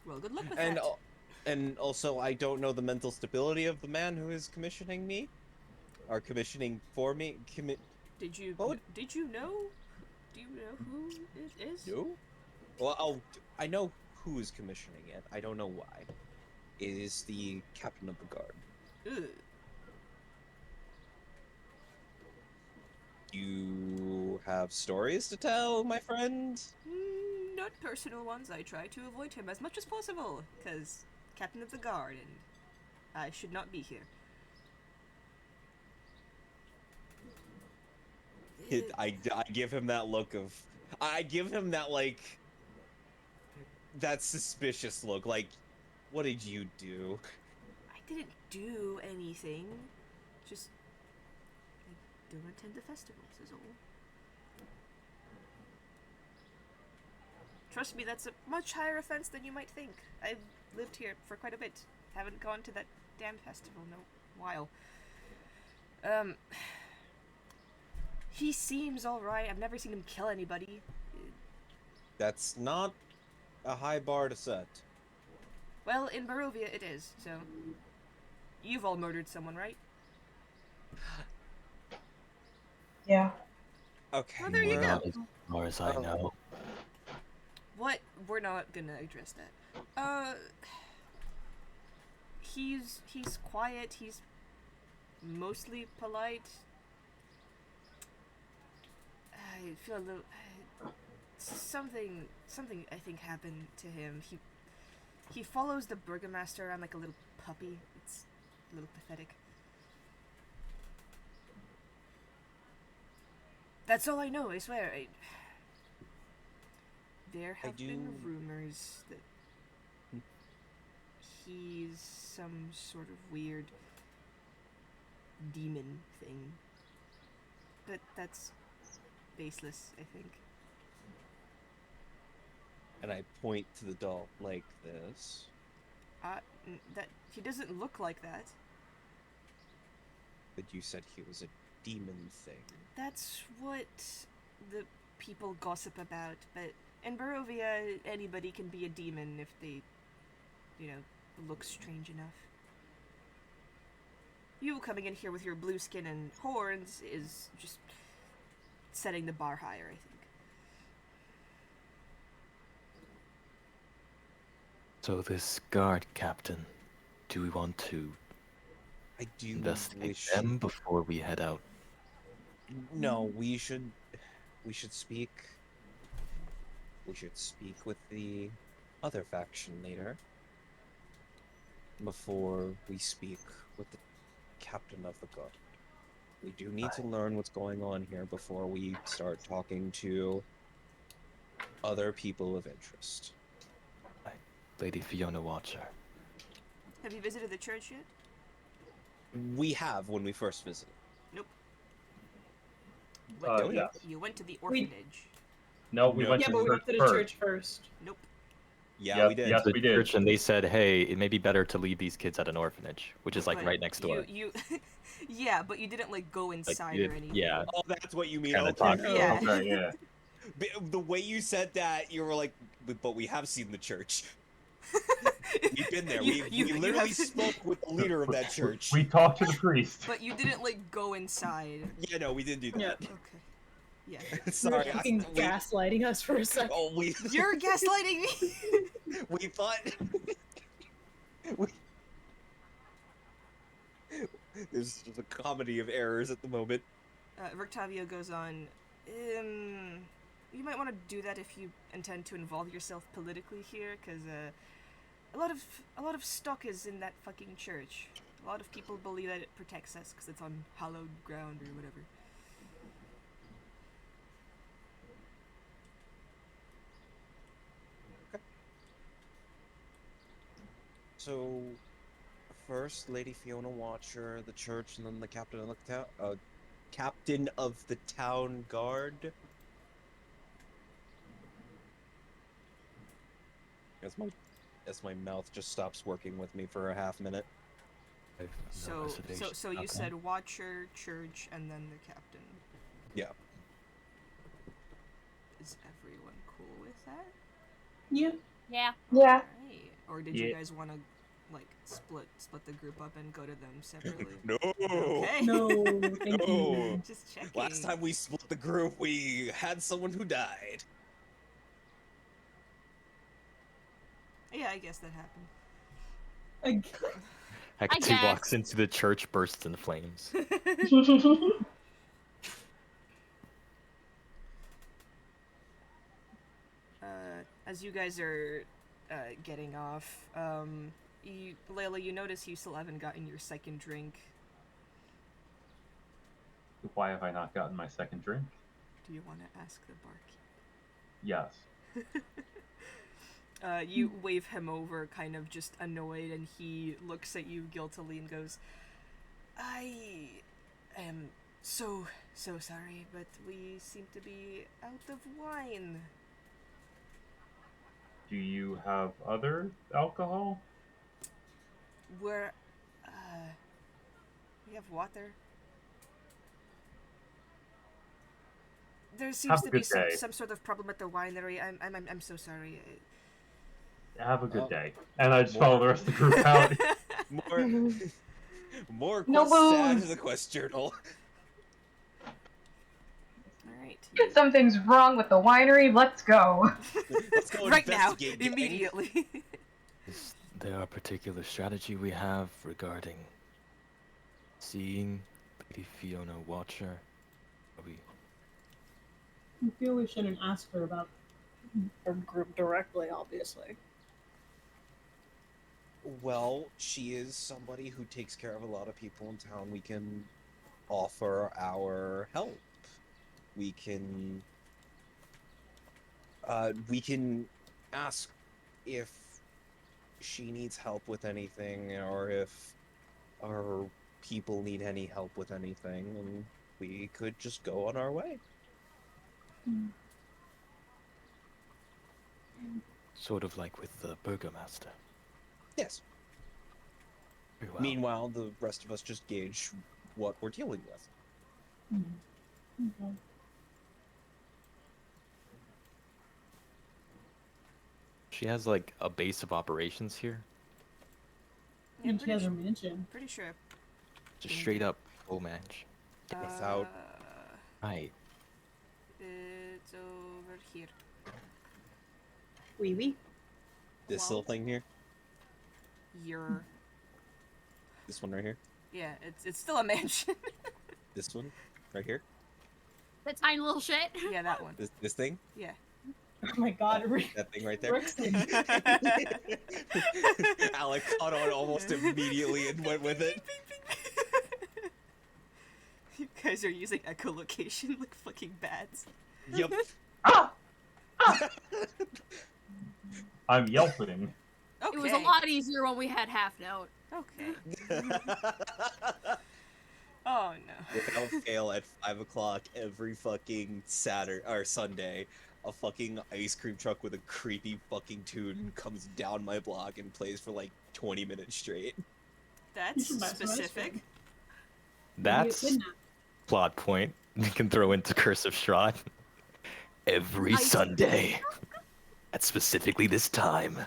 Well, good luck with And that. and also, I don't know the mental stability of the man who is commissioning me, or commissioning for me. Did you What would- did you know? Do you know who it is? No. Well, I know who's commissioning it. I don't know why. It is the captain of the guard. Ugh. You have stories to tell, my friend? Not personal ones. I try to avoid him as much as possible, because Captain of the Guard, and I should not be here. I give him that look of... I give him that, like... That suspicious look, like, what did you do? I didn't do anything. Just, I don't attend the festivals, is all. Trust me, that's a much higher offense than you might think. I've lived here for quite a bit. Haven't gone to that damn festival in a while. He seems alright. I've never seen him kill anybody. That's not a high bar to set. Well, in Barovia it is, so... You've all murdered someone, right? Yeah. Okay. Well, there you go. Not as far as I Oh. know. What? We're not gonna address that. He's quiet, he's mostly polite. I feel a little... something I think happened to him. He follows the burgomaster around like a little puppy. It's a little pathetic. That's all I know, I swear. There have been rumors that he's some sort of weird demon thing. But that's baseless, I think. And I point to the doll like this. That he doesn't look like that. But you said he was a demon thing. That's what the people gossip about, but in Barovia, anybody can be a demon if they, look strange enough. You coming in here with your blue skin and horns is just setting the bar higher, I think. So this guard captain, do we want to I do investigate wish... them before we head out? No, we should speak. We should speak with the other faction later. Before we speak with the captain of the guard. We do need to learn what's going on here before we start talking to other people of interest. Lady Fiona Watcher. Have you visited the church yet? We have when we first visited. Nope. Yes. You went to the orphanage. No, we went Yeah, to but we church went to the first. church first. Nope. Yeah, Yes, we did. yes. The we did. church, and they said, hey, it may be better to leave these kids at an orphanage, which is like But right next door. You yeah, but you didn't go inside you- or anything. yeah. Oh, that's what you mean. Kinda Okay. talk- Yeah. Okay, yeah. The way you said that, you were like, but we have seen the church. We've been there. We literally have- spoke with the leader of that church. We talked to the priest. But you didn't go inside. Yeah, no, we didn't do that. Yeah. Okay. Yeah. Sorry. You're fucking gaslighting us for a second. Oh, You're gaslighting me. we thought. There's a comedy of errors at the moment. Rictavio goes on. You might want to do that if you intend to involve yourself politically here, because a lot of stock is in that fucking church. A lot of people believe that it protects us because it's on hallowed ground or whatever. So, first, Lady Fiona Watcher, the church, and then the captain of the town. Captain of the town guard. As my mouth just stops working with me for a half minute. I've no reservation So you about said that. Watcher, church, and then the captain. Yeah. Is everyone cool with that? Yeah. Yeah. Yeah. Right. Or did you Yeah. guys want to like split the group up and go to them separately? No. Okay. No, thank No. you. Just checking. Last time we split the group, we had someone who died. Yeah, I guess that happened. Hecate guess. walks into the church, bursts in flames. As you guys are getting off, Layla, you notice you still haven't gotten your second drink. Why have I not gotten my second drink? Do you want to ask the barkeep? Yes. You wave him over, kind of just annoyed, and he looks at you guiltily and goes, I am so sorry, but we seem to be out of wine. Do you have other alcohol? We're, we have water. There seems Have a to be good day. some sort of problem at the winery. I'm so sorry. Have a good Oh. day. And I just follow the rest of the group out. More No quests to add booze. to the quest journal. Alright. Something's wrong with the winery. Let's go. Let's go Right now, investigate, gang. immediately. Is there a particular strategy we have regarding seeing Lady Fiona Watcher? Are we... I feel we shouldn't ask her about her group directly, obviously. Well, she is somebody who takes care of a lot of people in town. We can offer our help. We can ask if she needs help with anything, or if our people need any help with anything, and we could just go on our way. Sort of like with the Burgomaster. Yes. Very well. Meanwhile, the rest of us just gauge what we're dealing with. Okay. She has like a base of operations here. Yeah, And she has her mansion. pretty sure. Just straight up full match. Without- Right. It's over here. Wee wee. This Wow. little thing here, Your this one right here, yeah, it's still a mansion. this one right here, That tiny little shit. Yeah, that one. this thing, Yeah. Oh my god, that thing right there. Brookston. Alec caught on almost immediately and went with it. You guys are using echolocation like fucking bats. Yep. Ah! I'm yelping. Okay. It was a lot easier when we had half note. Okay. Oh no. Without fail, at 5 o'clock every fucking Saturday or Sunday, a fucking ice cream truck with a creepy fucking tune comes down my block and plays for like 20 minutes straight. That's should buy some ice specific. cream. That's Maybe a kidnap. plot point we can throw into Curse of Strahd. Every Ice- Sunday. At specifically this time.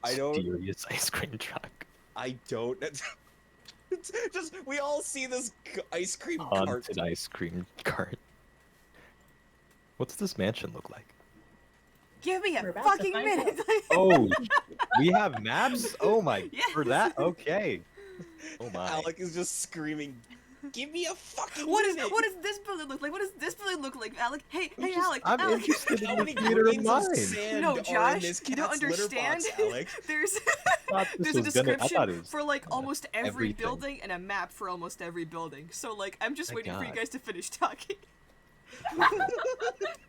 I don't. Mysterious ice cream truck. I don't. It's just we all see this ice cream cart. Haunted ice cream cart. What's this mansion look like? Give me a We're about to fucking find minute. Oh, we have maps? Oh my, Yes. for that? Okay. Oh my. Alec is just screaming, Give me a fucking What minute. does this building look like? What does this building look like, Alec? Hey, Alec, I'm Alec. interested How in many the theater of grains of mind. sand No, are in Josh, this you don't cat's litter understand. box, Alec? There's Thought this there's a was gonna- I description thought it was for like almost every everything. building and a map for almost every building. So like I'm just My waiting for you God. guys to finish talking.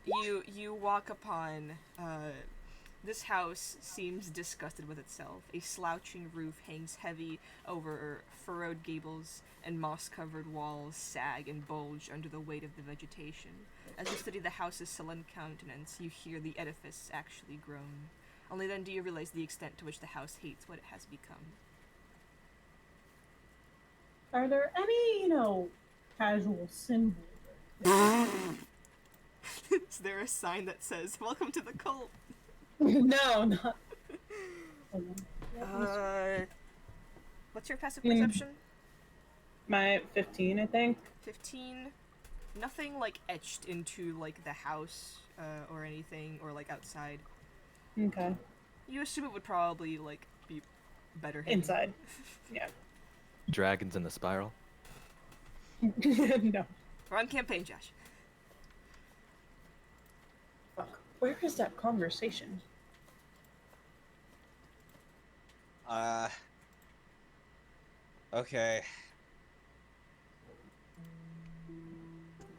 You walk upon this house seems disgusted with itself. A slouching roof hangs heavy over furrowed gables, and moss-covered walls sag and bulge under the weight of the vegetation. As you study the house's sullen countenance, you hear the edifice actually groan. Only then do you realize the extent to which the house hates what it has become. Are there any, casual symbols? Is there a sign that says, "Welcome to the cult"? No, not. What's your passive Mm. perception? My 15, I think. 15. Nothing like etched into like the house or anything, or like outside. Okay. You assume it would probably like be better hidden. Inside. Yeah. Dragons in the spiral. No. We're on campaign, Josh. Fuck. Where is that conversation? Okay.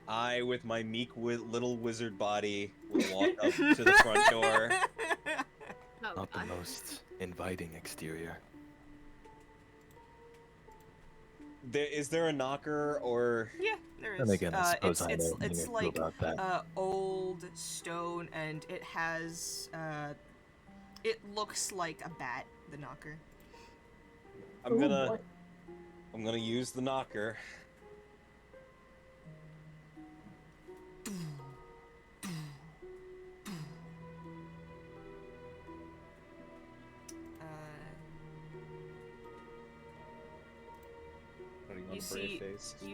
I, with my meek little wizard body, will walk up to the front door. Oh, Not the God. most inviting exterior. Is there a knocker or? Yeah, there is. Then again, I suppose I know it's anything like about that. old stone, and it has it looks like a bat. The knocker. I'm gonna use the knocker. You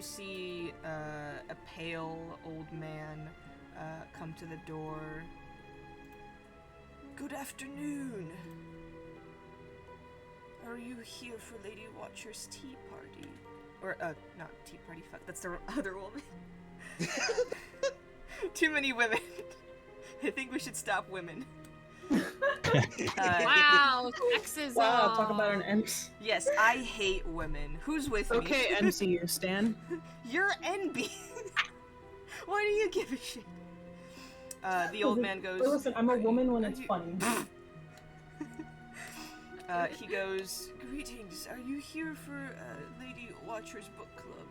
see a pale old man come to the door. Good afternoon. Are you here for Lady Watcher's tea party? Or, not tea party, fuck, that's the other woman. Too many women. I think we should stop women. Wow, sexism. Wow, talk about an MC. Yes, I hate women. Who's with me? Okay, MCU, Stan. You're NB. Why do you give a shit? The old man goes... But listen, I'm a woman when it's funny. He goes, "Greetings, are you here for Lady Watcher's book club?"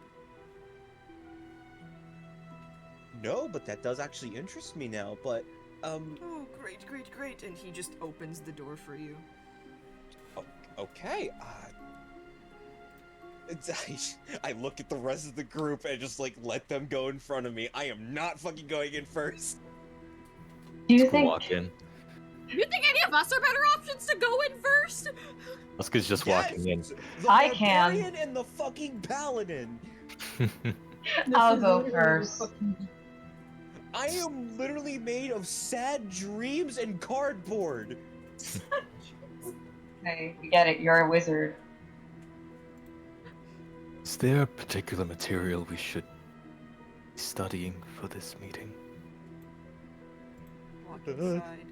No, but that does actually interest me now, but, Oh, great. And he just opens the door for you. Okay, I look at the rest of the group and just, like, let them go in front of me. I am not fucking going in first. Do you We'll think walk in. You think any of us are better options to go in first? Oscar's just walking in. The I can. Barbarian and the fucking Paladin. I'll go first? I am literally made of sad dreams and cardboard. Hey, we get it, you're a wizard. Is there a particular material we should be studying for this meeting? Walk inside.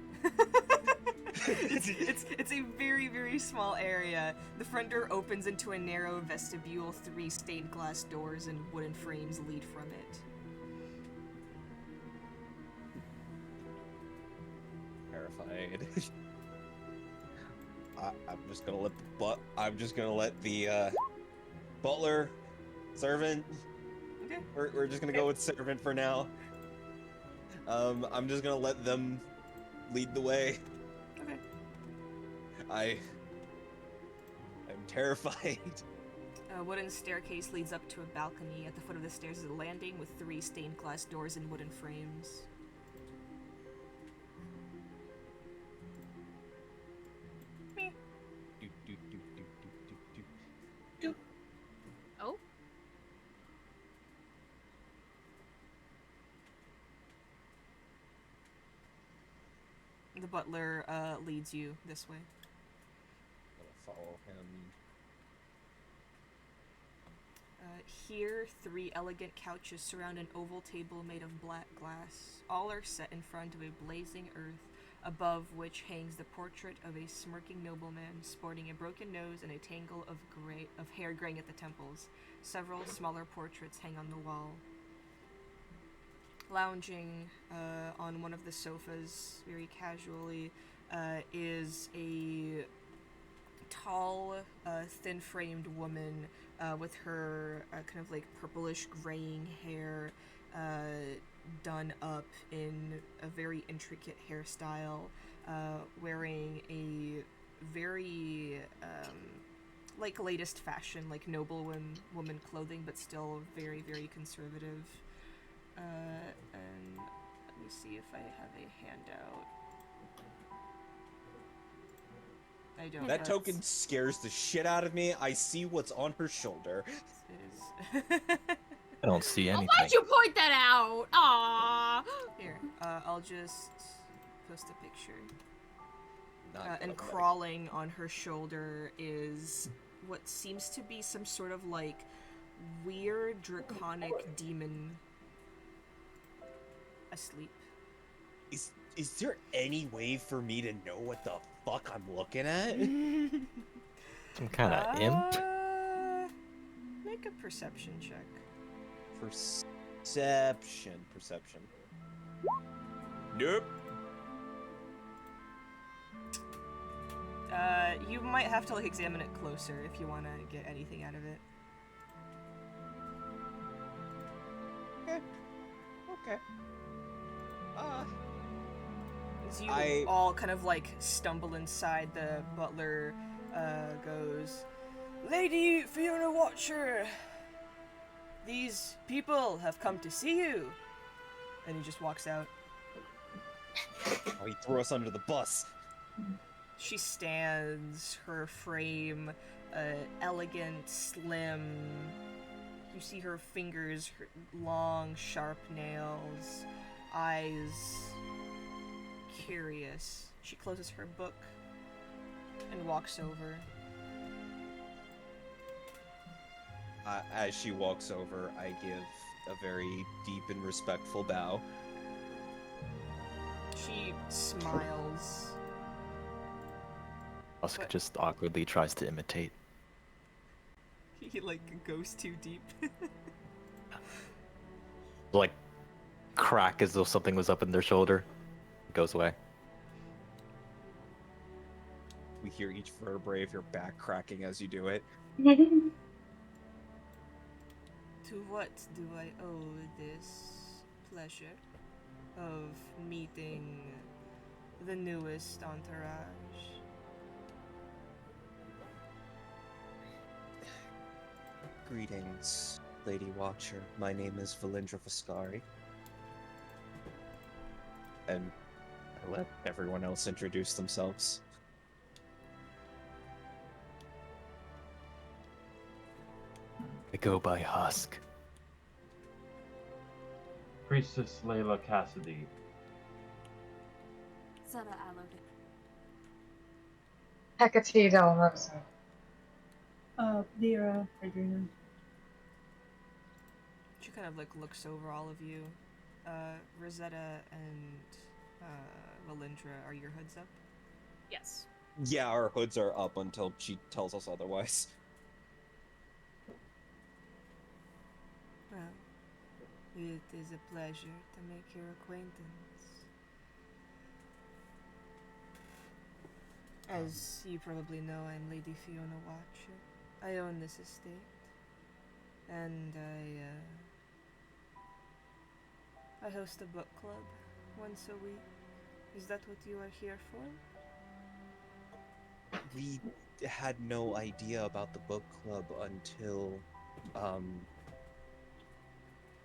it's a very, very small area. The front door opens into a narrow vestibule. 3 stained glass doors and wooden frames lead from it. Terrified. I'm just gonna let the butler, servant. Okay. We're just gonna go with servant for now. I'm just gonna let them lead the way. Okay. I'm terrified. A wooden staircase leads up to a balcony. At the foot of the stairs is a landing with 3 stained glass doors and wooden frames. Oh? The butler leads you this way. I'm gonna follow him. Here, 3 elegant couches surround an oval table made of black glass. All are set in front of a blazing earth, above which hangs the portrait of a smirking nobleman sporting a broken nose and a tangle of hair graying at the temples. Several smaller portraits hang on the wall. Lounging on one of the sofas, very casually, is a tall, thin-framed woman with her kind of like purplish graying hair done up in a very intricate hairstyle, wearing a very like latest fashion, like woman clothing, but still very, very conservative. And let me see if I have a handout. I don't. That token scares the shit out of me. I see what's on her shoulder. I don't see Oh, anything. why'd you point that out? Aww. Here, I'll just post a picture. Not And gonna crawling on her shoulder is what seems to be some sort of like weird draconic demon asleep. Is there any way for me to know what the fuck I'm looking at? Some kind of imp? Make a perception check. Perception. Nope. You might have to like examine it closer if you want to get anything out of it. Okay. As you all kind of like stumble inside, the butler goes, "Lady Fiona Watcher, these people have come to see you." And he just walks out. Oh, he threw us under the bus. She stands, her frame, elegant, slim. You see her fingers, her long, sharp nails, eyes curious. She closes her book and walks over. As she walks over, I give a very deep and respectful bow. She smiles. Husk just awkwardly tries to imitate. He like goes too deep. Like, crack as though something was up in their shoulder. It goes away. We hear each vertebrae of your back cracking as you do it. To what do I owe this pleasure of meeting the newest entourage? Greetings, Lady Watcher. My name is Valindra Vascari. And I let everyone else introduce themselves. I go by Husk. Priestess Layla Cassidy. Zara Alode. Hecate Del Rosa. Lyra, Adrena. She kind of like looks over all of you. Rosetta and Valindra, are your hoods up? Yes. Yeah, our hoods are up until she tells us otherwise. Well, it is a pleasure to make your acquaintance. As you probably know, I'm Lady Fiona Watcher. I own this estate, and I host a book club once a week. Is that what you are here for? We had no idea about the book club until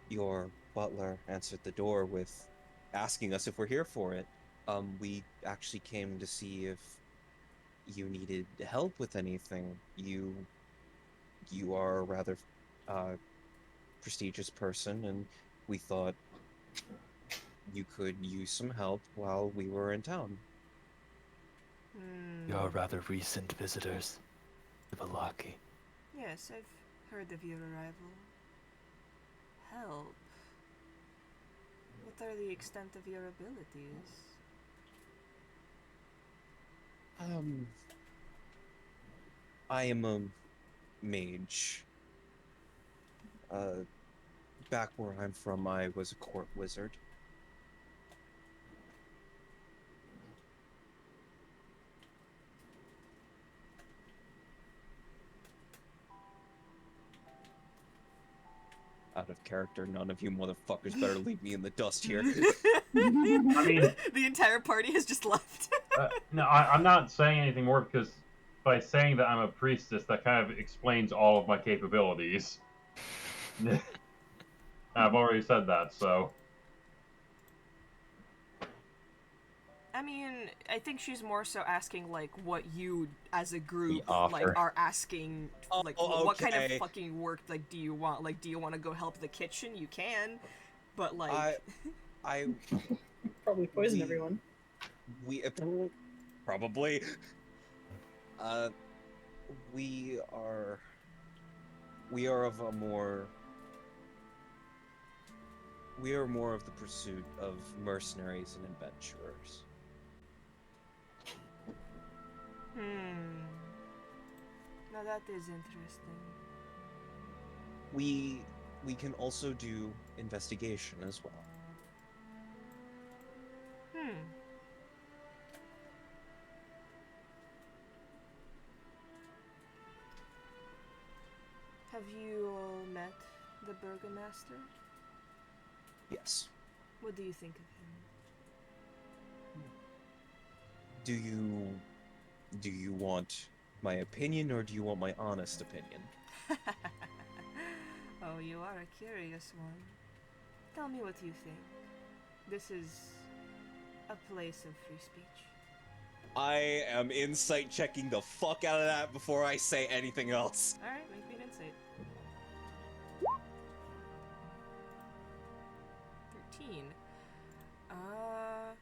your butler answered the door with asking us if we're here for it. We actually came to see if you needed help with anything. You are a rather prestigious person, and we thought you could use some help while we were in town. You're rather recent visitors to Vallaki. Yes, I've Heard of your arrival. Help. What are the extent of your abilities? I am a mage. Back where I'm from, I was a court wizard. Out of character, none of you motherfuckers better leave me in the dust here. I mean, the entire party has just left. no, I'm not saying anything more because by saying that I'm a priestess, that kind of explains all of my capabilities. I've already said that, so. I mean, I think she's more so asking like what you as a group offer. like are asking like Oh, what kind of okay. fucking work like do you want? Like do you want to go help the kitchen? You can. But like I Probably poison We- everyone. we probably we are of a more we are more of the pursuit of mercenaries and adventurers. Now that is interesting. We can also do investigation as well. Have you all met the Burgomaster? Yes. What do you think of him? Do you want my opinion or do you want my honest opinion? Oh, you are a curious one. Tell me what you think. This is a place of free speech. I am insight checking the fuck out of that before I say anything else. Alright, make me an insight. 13.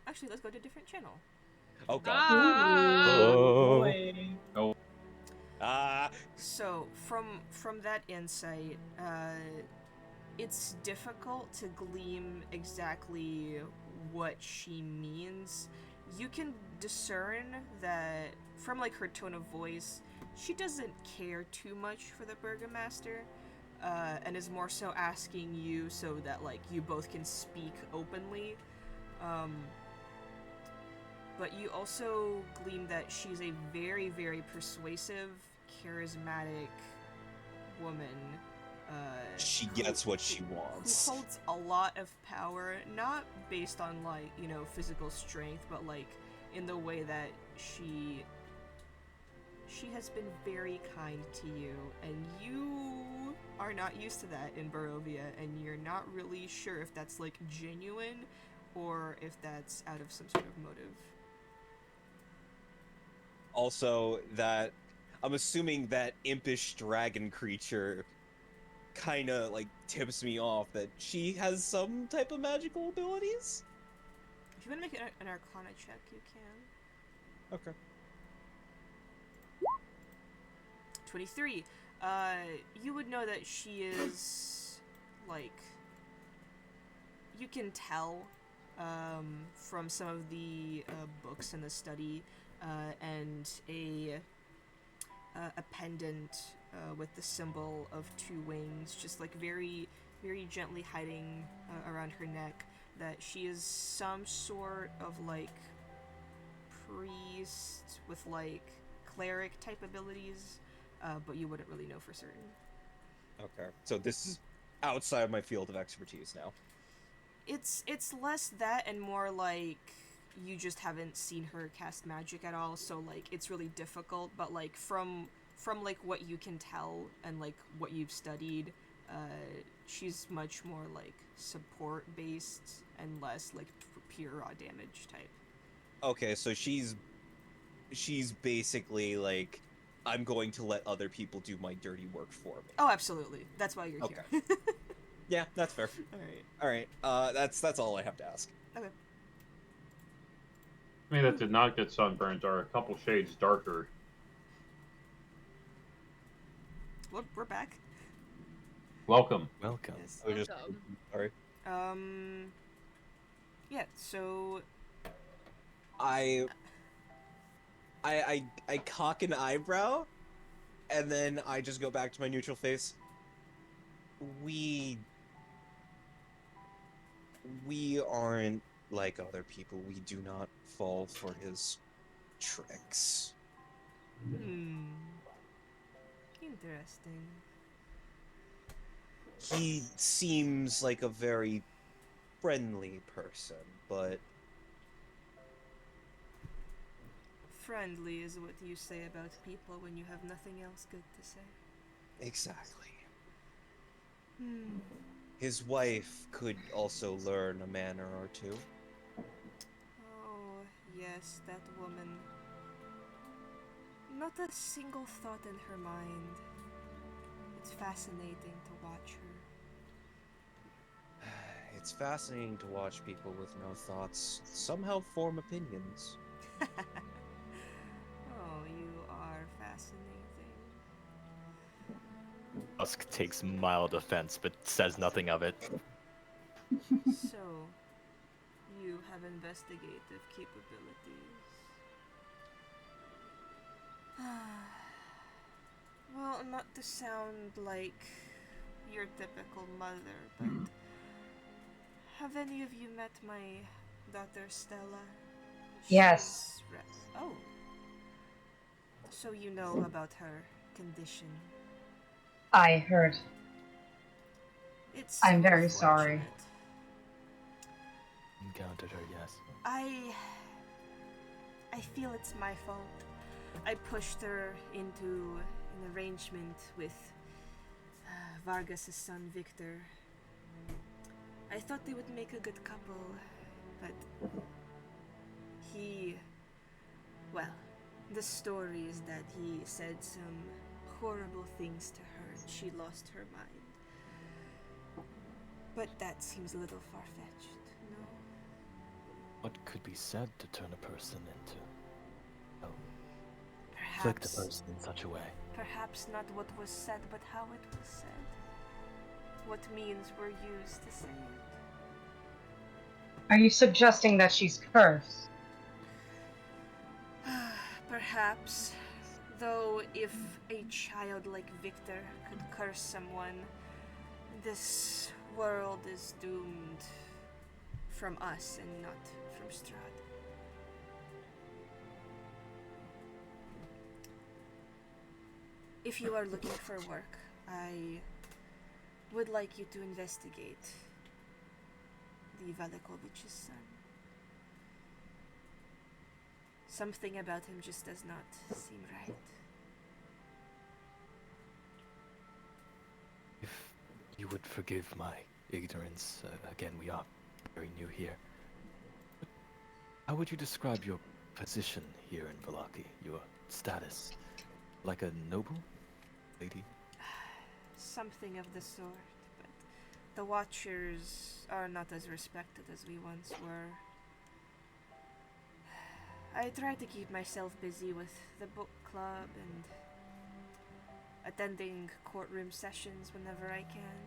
Actually, let's go to a different channel. Oh god. Oh. Boy. So, from that insight, it's difficult to glean exactly what she means. You can discern that from like her tone of voice, she doesn't care too much for the Burgomaster, and is more so asking you so that like you both can speak openly. But you also glean that she's a very, very persuasive, charismatic woman. She gets what she Who wants. holds a lot of power, not based on like, you know, physical strength, but like in the way that she has been very kind to you, and you are not used to that in Barovia, and you're not really sure if that's like genuine or if that's out of some sort of motive. Also, that I'm assuming that impish dragon creature kind of like tips me off that she has some type of magical abilities. If you want to make an Arcana check, you can. Okay. 23. You would know that she is, like, you can tell from some of the books in the study, and a pendant with the symbol of two wings, just like very, very gently hiding around her neck, that she is some sort of like priest with like cleric type abilities, but you wouldn't really know for certain. Okay. So this is outside my field of expertise now. It's less that and more like you just haven't seen her cast magic at all, so like it's really difficult, but like from like what you can tell and like what you've studied, she's much more like support based and less like pure raw damage type. Okay, so she's basically like, I'm going to let other people do my dirty work for me. Oh, absolutely. That's why you're Okay. here. Yeah, that's fair. All right. All right. That's all I have to ask. Okay. I mean, that did not get sunburnt are a couple shades darker. Well, we're back. Welcome. Welcome. Yes. I was just Welcome. sorry. Yeah. So I cock an eyebrow, and then I just go back to my neutral face. We aren't like other people. We do not fall for his tricks. Interesting. He seems like a very friendly person, but Friendly is what you say about people when you have nothing else good to say. exactly. Hmm. His wife could also learn a manner or two. Oh, yes, that woman. Not a single thought in her mind. It's fascinating to watch her. It's fascinating to watch people with no thoughts somehow form opinions. Oh, you are fascinating. Tusk takes mild offense, but says nothing of it. So, you have investigative capabilities. Well, not to sound like your typical mother, but have any of you met my daughter Stella? Yes. She's oh. So you know about her condition. I heard. It's I'm so very sorry. unfortunate. Encountered her, yes. I feel it's my fault. I pushed her into an arrangement with Vargas' son Victor. I thought they would make a good couple, but well, the story is that he said some horrible things to her and she lost her mind. But that seems a little far-fetched, no? What could be said to turn a person into... afflict a person in such a way? Perhaps not what was said, but how it was said. What means were used to say it. Are you suggesting that she's cursed? Perhaps. Though if a child like Victor could curse someone, this world is doomed from us and not from Strahd. If you are looking for work, I would like you to investigate the Valikovich's son. Something about him just does not seem right. If you would forgive my ignorance, again, we are very new here. How would you describe your position here in Vallaki? Your status? Like a noble? Lady? Something of the sort, but the Watchers are not as respected as we once were. I try to keep myself busy with the book club and attending courtroom sessions whenever I can.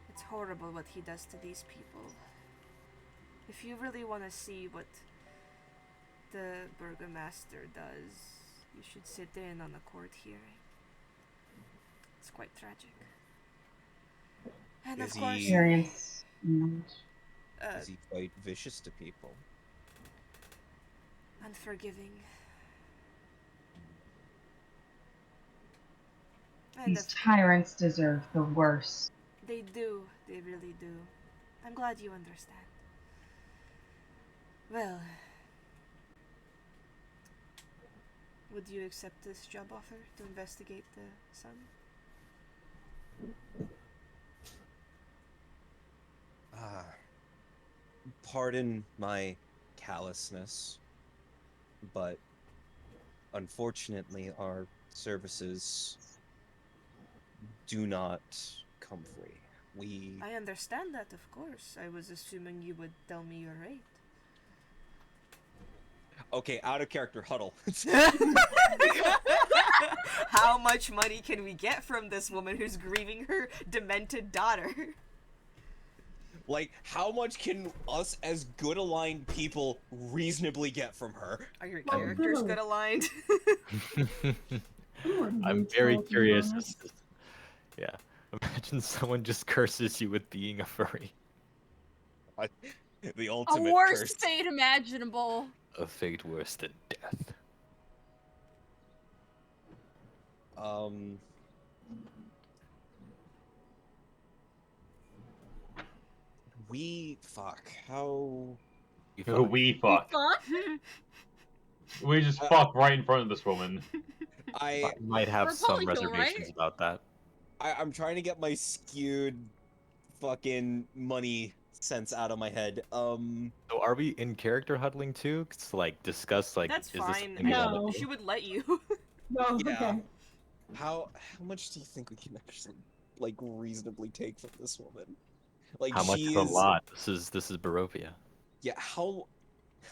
It's horrible what he does to these people. If you really want to see what the burgomaster does, you should sit in on a court hearing. It's quite tragic. And Is of course, he- Experience. Is he quite vicious to people? unforgiving. And These tyrants deserve the worst. they do, they really do. I'm glad you understand. Well, would you accept this job offer to investigate the son? Pardon my callousness, but unfortunately our services do not come free. I understand that, of course. I was assuming you would tell me your rate. Okay, out of character, huddle. How much money can we get from this woman who's grieving her demented daughter? Like, how much can us as good aligned people reasonably get from her? Are your Well, characters good. good aligned? I'm very curious. Yeah. Imagine someone just curses you with being a furry. The A ultimate worse curse. fate imaginable. A fate worse than death. How... You Who fuck. we fuck. We just fuck right in front of this woman. I might have We're some polykill, reservations right? about that. I'm trying to get my skewed fucking money sense out of my head. So are we in character huddling too? To like discuss like That's is this fine. something we wanna No. do? She would let you. No, Yeah. okay. How much do you think we can actually, like, reasonably take from this woman? Like, How much she is a is... lot? This is Barovia. Yeah, how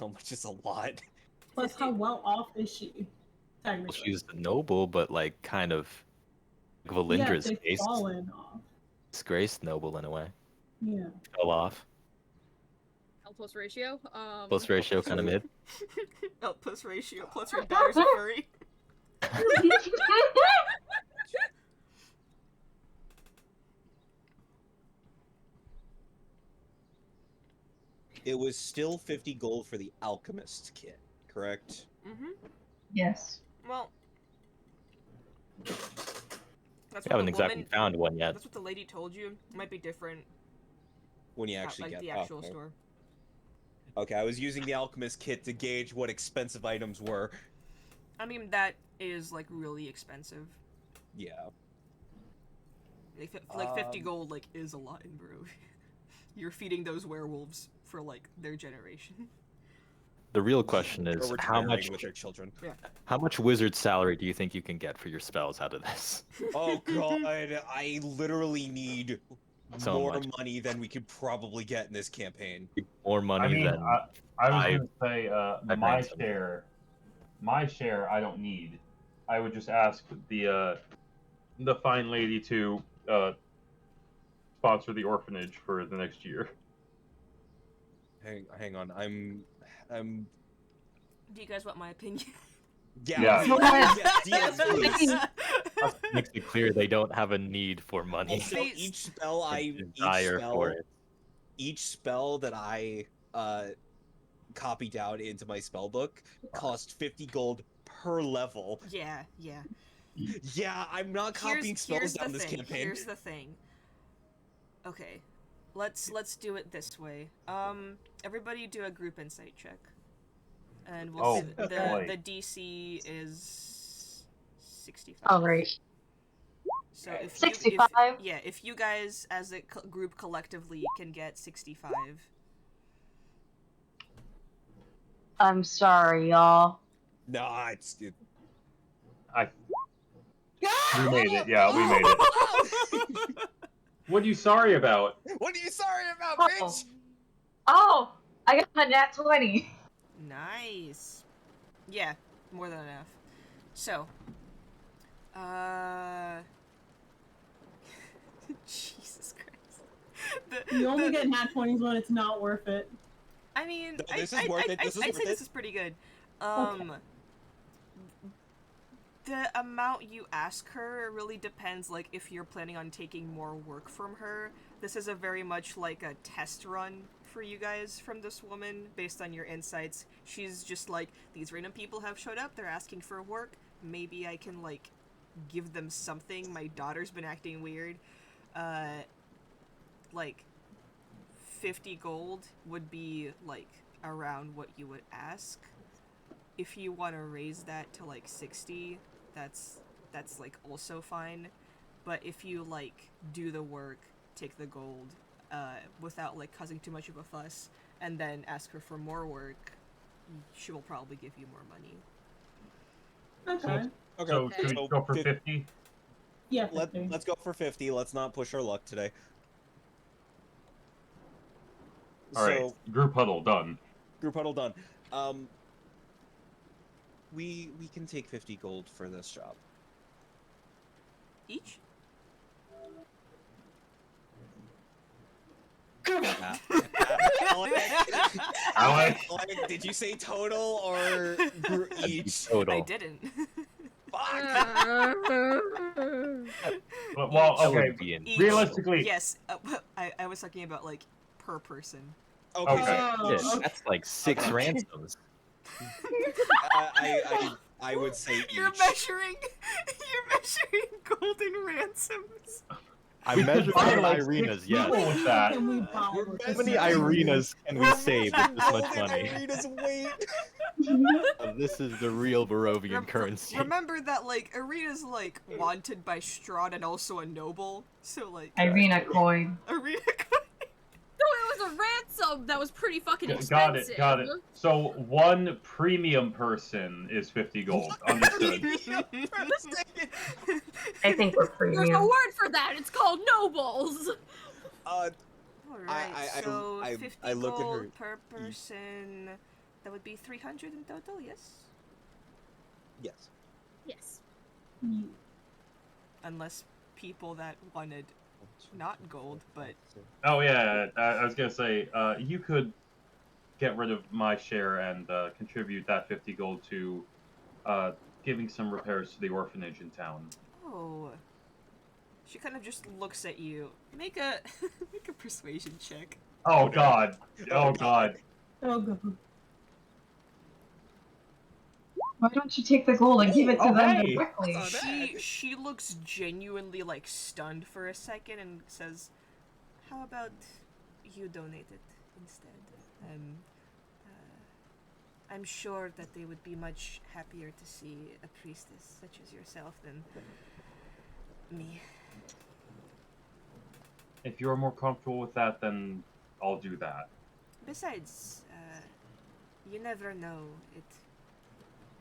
much is a lot? Plus, how well off is she? Well, Technically. she's noble, but like kind of like Valindra's they've case. fallen off. Disgraced noble in a way. Yeah. Fell off. L plus ratio. Plus ratio kind of mid. L plus ratio plus your daughter's a furry. It was still 50 gold for the alchemist kit, correct? Mm-hmm. Yes. Well, that's We haven't the exactly woman, found one yet. That's what the lady told you. It might be different When you at actually like get the actual okay. store. Okay, I was using the alchemist kit to gauge what expensive items were. I mean, that is like really expensive. Yeah. Like 50 gold like is a lot in Barovia. You're feeding those werewolves for like their generation. The real question Or is retiring with their children. how much wizard salary do you think you can get for your spells out of this? Oh god, I literally need So more much. money than we could probably get in this campaign. More money I mean, than I was I- gonna say I my ransom. share I don't need. I would just ask the fine lady to sponsor the orphanage for the next year. Hang on, I'm Do you guys want my opinion? Yeah. Yes, please. makes it clear they don't have a need for money. Also, Desire for it. each spell that I copied out into my spell book cost 50 gold per level. Yeah. Yeah, I'm not copying spells down this campaign. Here's the thing. Okay, let's do it this way. Everybody do a group insight check, and we'll see. The DC is 65. All right. So if 65? if you guys as a group collectively can get 65. I'm sorry, y'all. Nah, We made it. Yeah, we made it. What are you sorry about? What are you sorry about, Oh. bitch? Oh, I got a nat 20. Nice. Yeah, more than enough. So, Jesus Christ. You only get nat 20s when it's not worth it. I mean, No, this is worth it. This is I'd worth say this it. is pretty good. Okay. The amount you ask her really depends, like, if you're planning on taking more work from her. This is a very much like a test run for you guys from this woman, based on your insights. She's just like, these random people have showed up, they're asking for work, maybe I can, like, give them something. My daughter's been acting weird. Like, 50 gold would be, like, around what you would ask. If you want to raise that to, like, 60, that's like, also fine. But if you, like, do the work, take the gold, without, like, causing too much of a fuss, and then ask her for more work, she will probably give you more money. Okay. Okay, So should we go for 50? Yeah, 50. Let's go for 50. Let's not push our luck today. All right, group huddle done. Group huddle done. We can take 50 gold for this job. Each? Alex, Alec, did you say total or each? Total. I didn't. Fuck! well, That okay. would be in Each. Realistically, Yes, I was talking about like per person. Okay. Okay. Shit, Oh, that's like 6 Okay. ransoms. I would say each. You're measuring golden ransoms. I we could measured buy in like Irenas, 6 yes. people with that. Can we buy We're with How this many measuring- now? Irenas can we save with this much Golden money? Arena's weight. This is the real Barovian currency. Remember that like Arena's like wanted by Strahd and also a noble, so like Irina coin. Arena. No, it was a ransom that was pretty fucking Got expensive. it, got it. So one premium person is 50 gold. Understood. I think we're There's a premium. word for that. It's called nobles. Alright, I- so I 50 look at gold her- per person. That would be 300 in total, yes? Yes. Yes. Unless people that wanted not gold, but Oh yeah, I was gonna say, you could get rid of my share and contribute that 50 gold to giving some repairs to the orphanage in town. oh. She kind of just looks at you. Make a make a persuasion check. Oh god. Oh god. Oh, God. Why don't you take the gold and give it to Oh, them hey! directly? Not bad. She looks genuinely like stunned for a second and says, "How about you donate it instead? I'm sure that they would be much happier to see a priestess such as yourself than me." If you're more comfortable with that, then I'll do that. Besides, you never know. It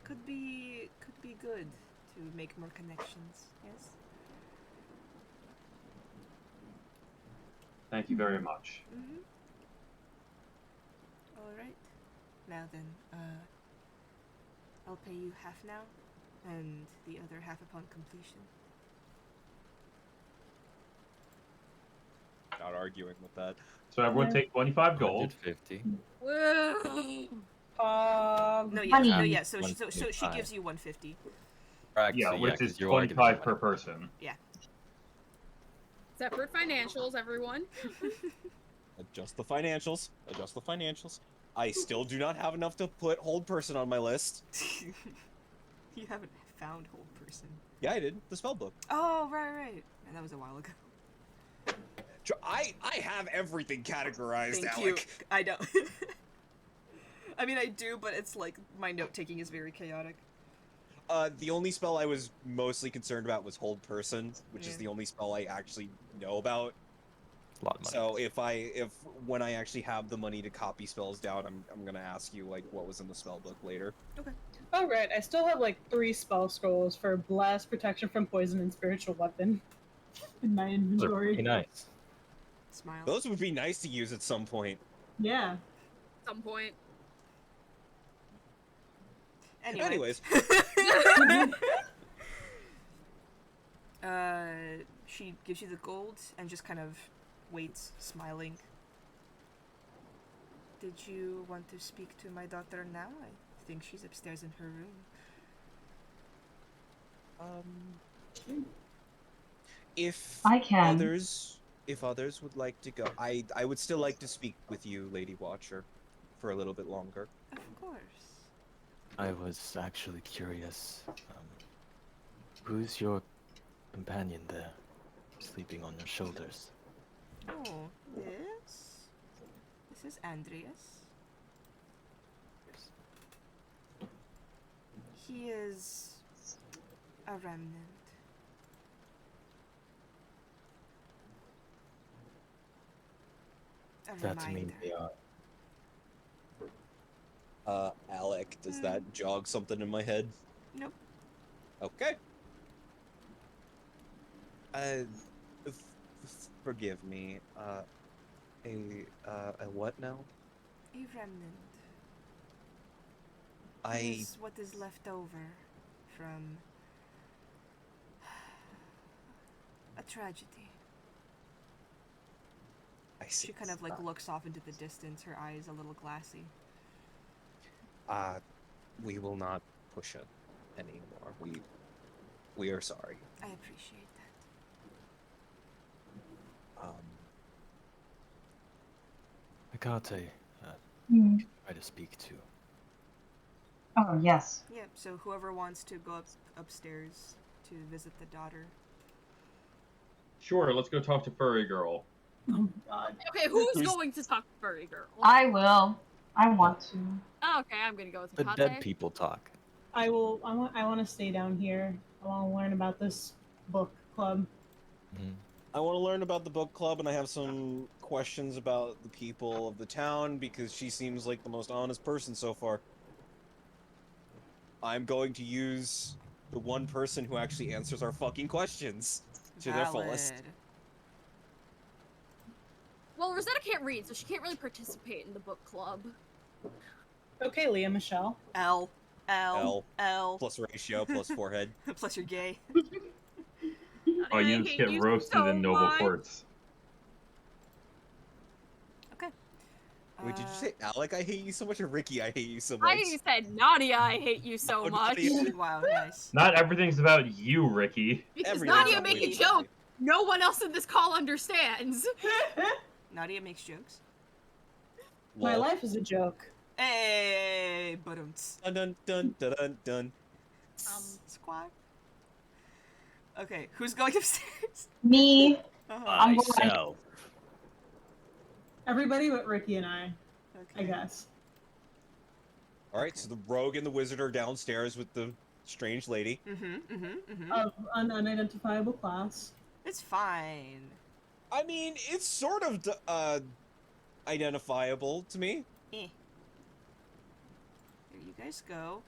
could be good to make more connections. Yes. Thank you very much. Mm-hmm. All right. Now then, I'll pay you half now, and the other half upon completion. Not arguing with that. So everyone Yeah. take 25 gold. 150. Whoa. No, yeah, Honey. no, yeah. So she 125. gives you 150. Correct, Yeah, so which 'cause is you are giving 25 me per money. person. Separate financials, everyone. Adjust the financials. Adjust the financials. I still do not have enough to put hold person on my list. You haven't found hold person. Yeah, I did. The spell book. Oh, right. And that was a while ago. I have everything categorized, Thank Alec. you. I don't. I mean, I do, but it's like my note taking is very chaotic. The only spell I was mostly concerned about was hold person, which is Yeah. the only spell I actually know about. A lot of money. So when I actually have the money to copy spells down, I'm gonna ask you like what was in the spell book later. Oh, right. I still have like 3 spell scrolls for blast, protection from poison, and spiritual weapon. In my Those are inventory. pretty nice. Smile. Those would be nice to use at some point. Yeah. Some point. Anyways. She gives you the gold and just kind of waits, smiling. Did you want to speak to my daughter now? I think she's upstairs in her room. If I can. if others would like to go, I would still like to speak with you, Lady Watcher, for a little bit longer. Of course. I was actually curious. Who's your companion there, sleeping on your shoulders? Oh, this is Andreas. He is a remnant. A That to mean reminder. they are. Alec, does that jog something in my head? Nope. Okay. Forgive me. A what now? A remnant. I Is what is left over from A tragedy. I see. She kind of like looks off into the distance, her eyes a little glassy. We will not push it anymore. We are sorry. I appreciate that. Agate, Hmm. try to speak to. Oh, yes. Yep, so whoever wants to go upstairs to visit the daughter. Sure, let's go talk to Furry Girl. Oh my god. Okay, who's going to talk to Furry Girl? I will. I want to. Oh, okay, I'm gonna go with The Hikate. dead people talk. I will. I want to stay down here. I want to learn about this book club. I want to learn about the book club, and I have some questions about the people of the town because she seems like the most honest person so far. I'm going to use the one person who actually answers our fucking questions to their fullest. Valid. Well, Rosetta can't read, so she can't really participate in the book club. Okay, Leah Michelle. L. Plus ratio, plus forehead. Plus you're gay. Oh, you just get roasted in noble courts. Okay. Wait, did you say Alec, I hate you so much, or Ricky, I hate you so much? I said Nadia, I hate you so Oh, much. Nadia. Wow, nice. Not everything's about you, Ricky. Because Everything's Nadia about made me. a joke no one else in this call understands. Nadia makes jokes. My Lol. life is a joke. Hey, but Dun dun dun dun dun dun. squawk. Okay, who's going upstairs? Me. Uh-huh. Myself. Everybody but Ricky and I Okay. guess. Alright, so the rogue and the wizard are downstairs with the strange lady. Of an unidentifiable class. It's fine. I mean, it's sort of identifiable to me. Eh. There you guys go.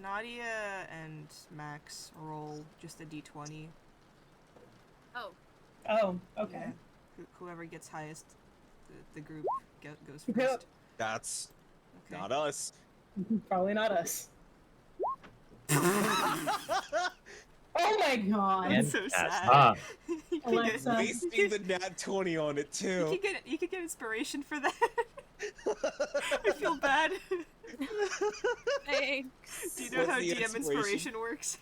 Nadia and Max roll just a d20. Oh. Oh, okay. Yeah. Whoever gets highest, the group goes Yep. first. That's Okay. not us. Probably not us. Oh my god. That's so sad. Ah, You could Alexa. get- Wasting the nat 20 on it, too. You could get inspiration for that. I feel bad. Thanks. Do you know What's how the DM inspiration? inspiration works?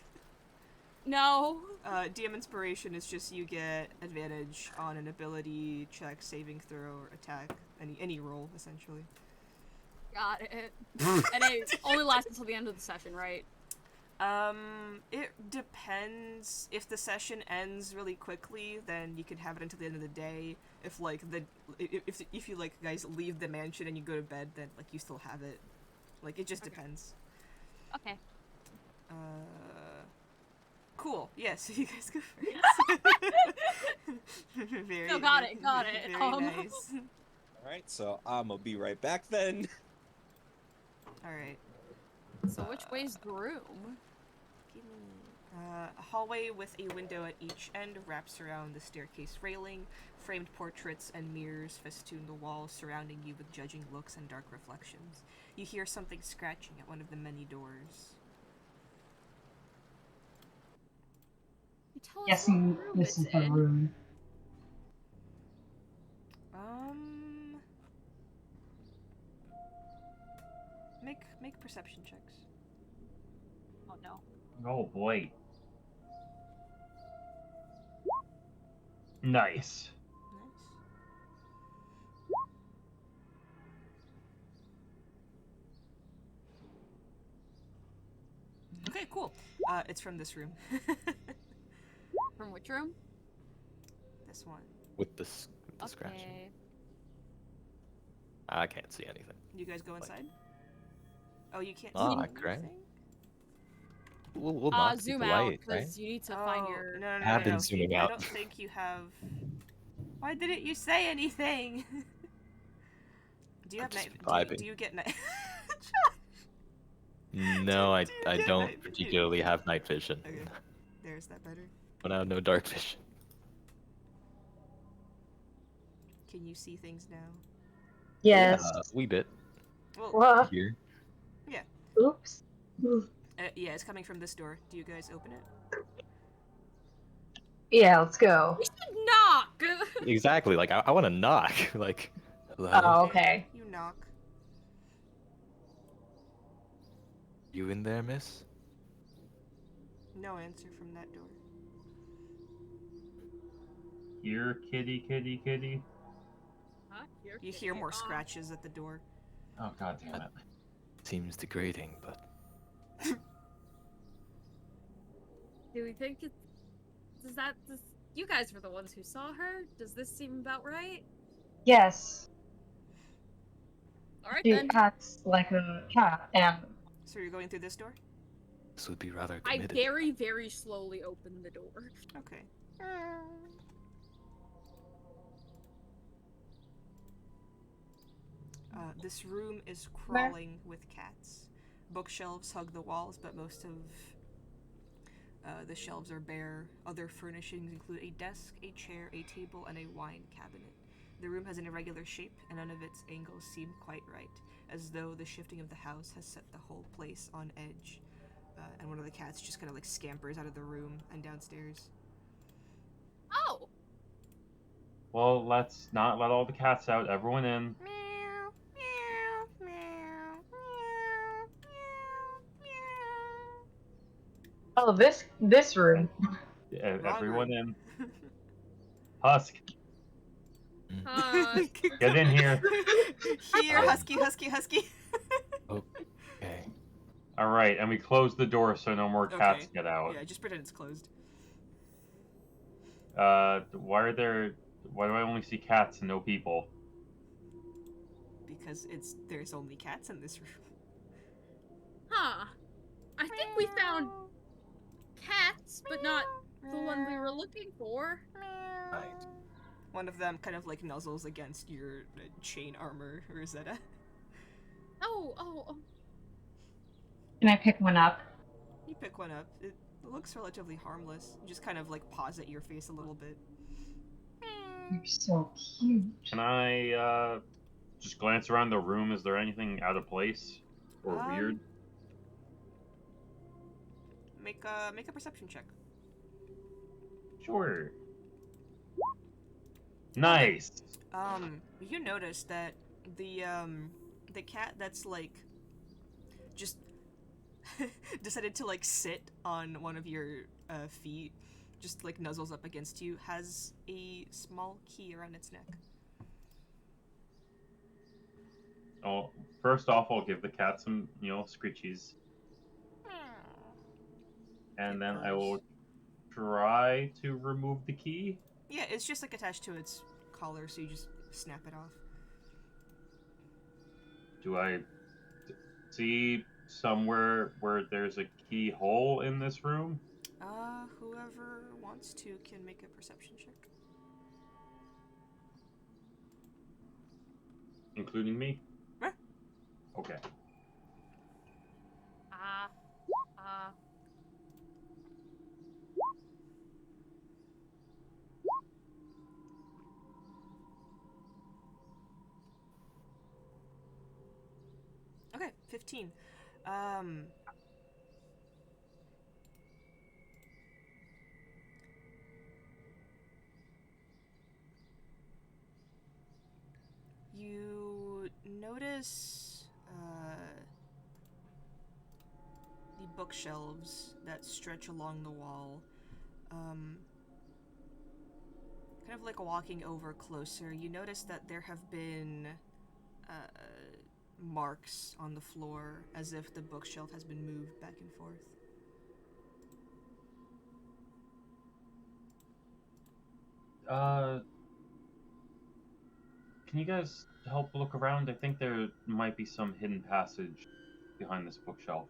No. DM inspiration is just you get advantage on an ability check, saving throw, or attack, any roll essentially. Got it. And it only lasts until the end of the session, right? It depends. If the session ends really quickly, then you can have it until the end of the day. If like if you like guys leave the mansion and you go to bed, then like you still have it. Like it just Okay. depends. Okay. Cool. Yes, you guys go first. Very. No, got it. Very nice. Alright, so I'm gonna be right back then. All right. So which way's the room? Give me a hallway with a window at each end wraps around the staircase railing. Framed portraits and mirrors festoon the walls, surrounding you with judging looks and dark reflections. You hear something scratching at one of the many doors. You tell us Guessing what room this it's is the in. room. Make perception checks. Oh no. oh boy. Nice. Nice. Okay, cool. It's from this room. From which room? This one. With the scratching. Okay. I can't see anything. You guys go inside? Oh, you can't Ah, see great. anything? We'll not keep Zoom the out light, right? because you need to find your. No, I have been no. zooming I out. don't think you have. Why didn't you say anything? Do you I'm have just night? vibing. Do you get night? No, I Do you get don't night vision? particularly have night vision. Okay, there's that better. But I have no dark vision. Can you see things now? Yes. Wee bit Well, What? here. Oops. Yeah, it's coming from this door. Do you guys open it? Yeah, let's go. We should knock. Exactly. Like I want to knock. Like, hello. Oh, okay. You knock. You in there, miss? No answer from that door. Here, kitty, kitty, kitty. Huh? You're You kidding hear me. more scratches at the door. Oh god damn it. Seems degrading, but Do we think it's... Does you guys were the ones who saw her? Does this seem about right? Yes, Alright she then. acts like a cat, and So you're going through this door? this would be rather I committed. very, very slowly open the door. Okay. This room is crawling with cats. Bookshelves hug the walls, but most of the shelves are bare. Other furnishings include a desk, a chair, a table, and a wine cabinet. The room has an irregular shape, and none of its angles seem quite right, as though the shifting of the house has set the whole place on edge. And one of the cats just kind of like scampers out of the room and downstairs. Oh! Well, let's not let all the cats out. Everyone in. Meow, meow, meow, meow, meow, oh, this room. meow. Everyone room. in. Husk, get in here. Here, husky, husky, husky. Okay. All right, and we close the door so no more cats Okay. get out. Yeah, just pretend it's closed. Why do I only see cats and no people? Because there's only cats in this room. Huh. I think we found cats, but not the one we were looking for. Right. One of them kind of like nuzzles against your chain armor, Rosetta. Oh. Can I pick one up? You pick one up. It looks relatively harmless. You just kind of like paws at your face a little bit. You're so cute. Can I just glance around the room? Is there anything out of place or weird? Make a perception check. Sure. Nice. You notice that the cat that's like just decided to like sit on one of your feet, just like nuzzles up against you, has a small key around its neck. Oh, first off, I'll give the cat some, scritchies, and then I will try to remove the key. Yeah, it's just like attached to its collar, so you just snap it off. Do I see somewhere where there's a keyhole in this room? Whoever wants to can make a perception check. Including me? Huh? Okay. Okay, 15. You notice the bookshelves that stretch along the wall. Kind of like walking over closer, you notice that there have been marks on the floor as if the bookshelf has been moved back and forth. Can you guys help look around? I think there might be some hidden passage behind this bookshelf.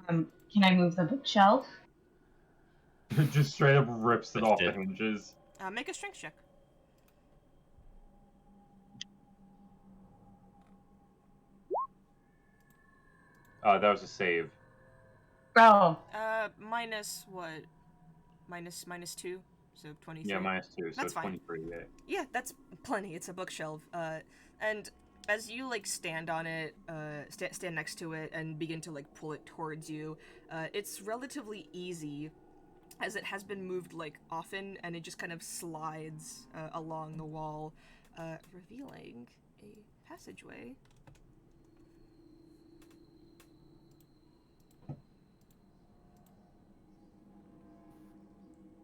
Can I move the bookshelf? Just straight up rips it off the Did. hinges. Make a strength check. That was a save. Oh, Minus what? Minus 2, so 23. Yeah, -2, so That's fine. 23. Yeah. Yeah, that's plenty. It's a bookshelf. And as you like stand on it, stand next to it and begin to like pull it towards you, it's relatively easy, as it has been moved like often, and it just kind of slides along the wall, revealing a passageway.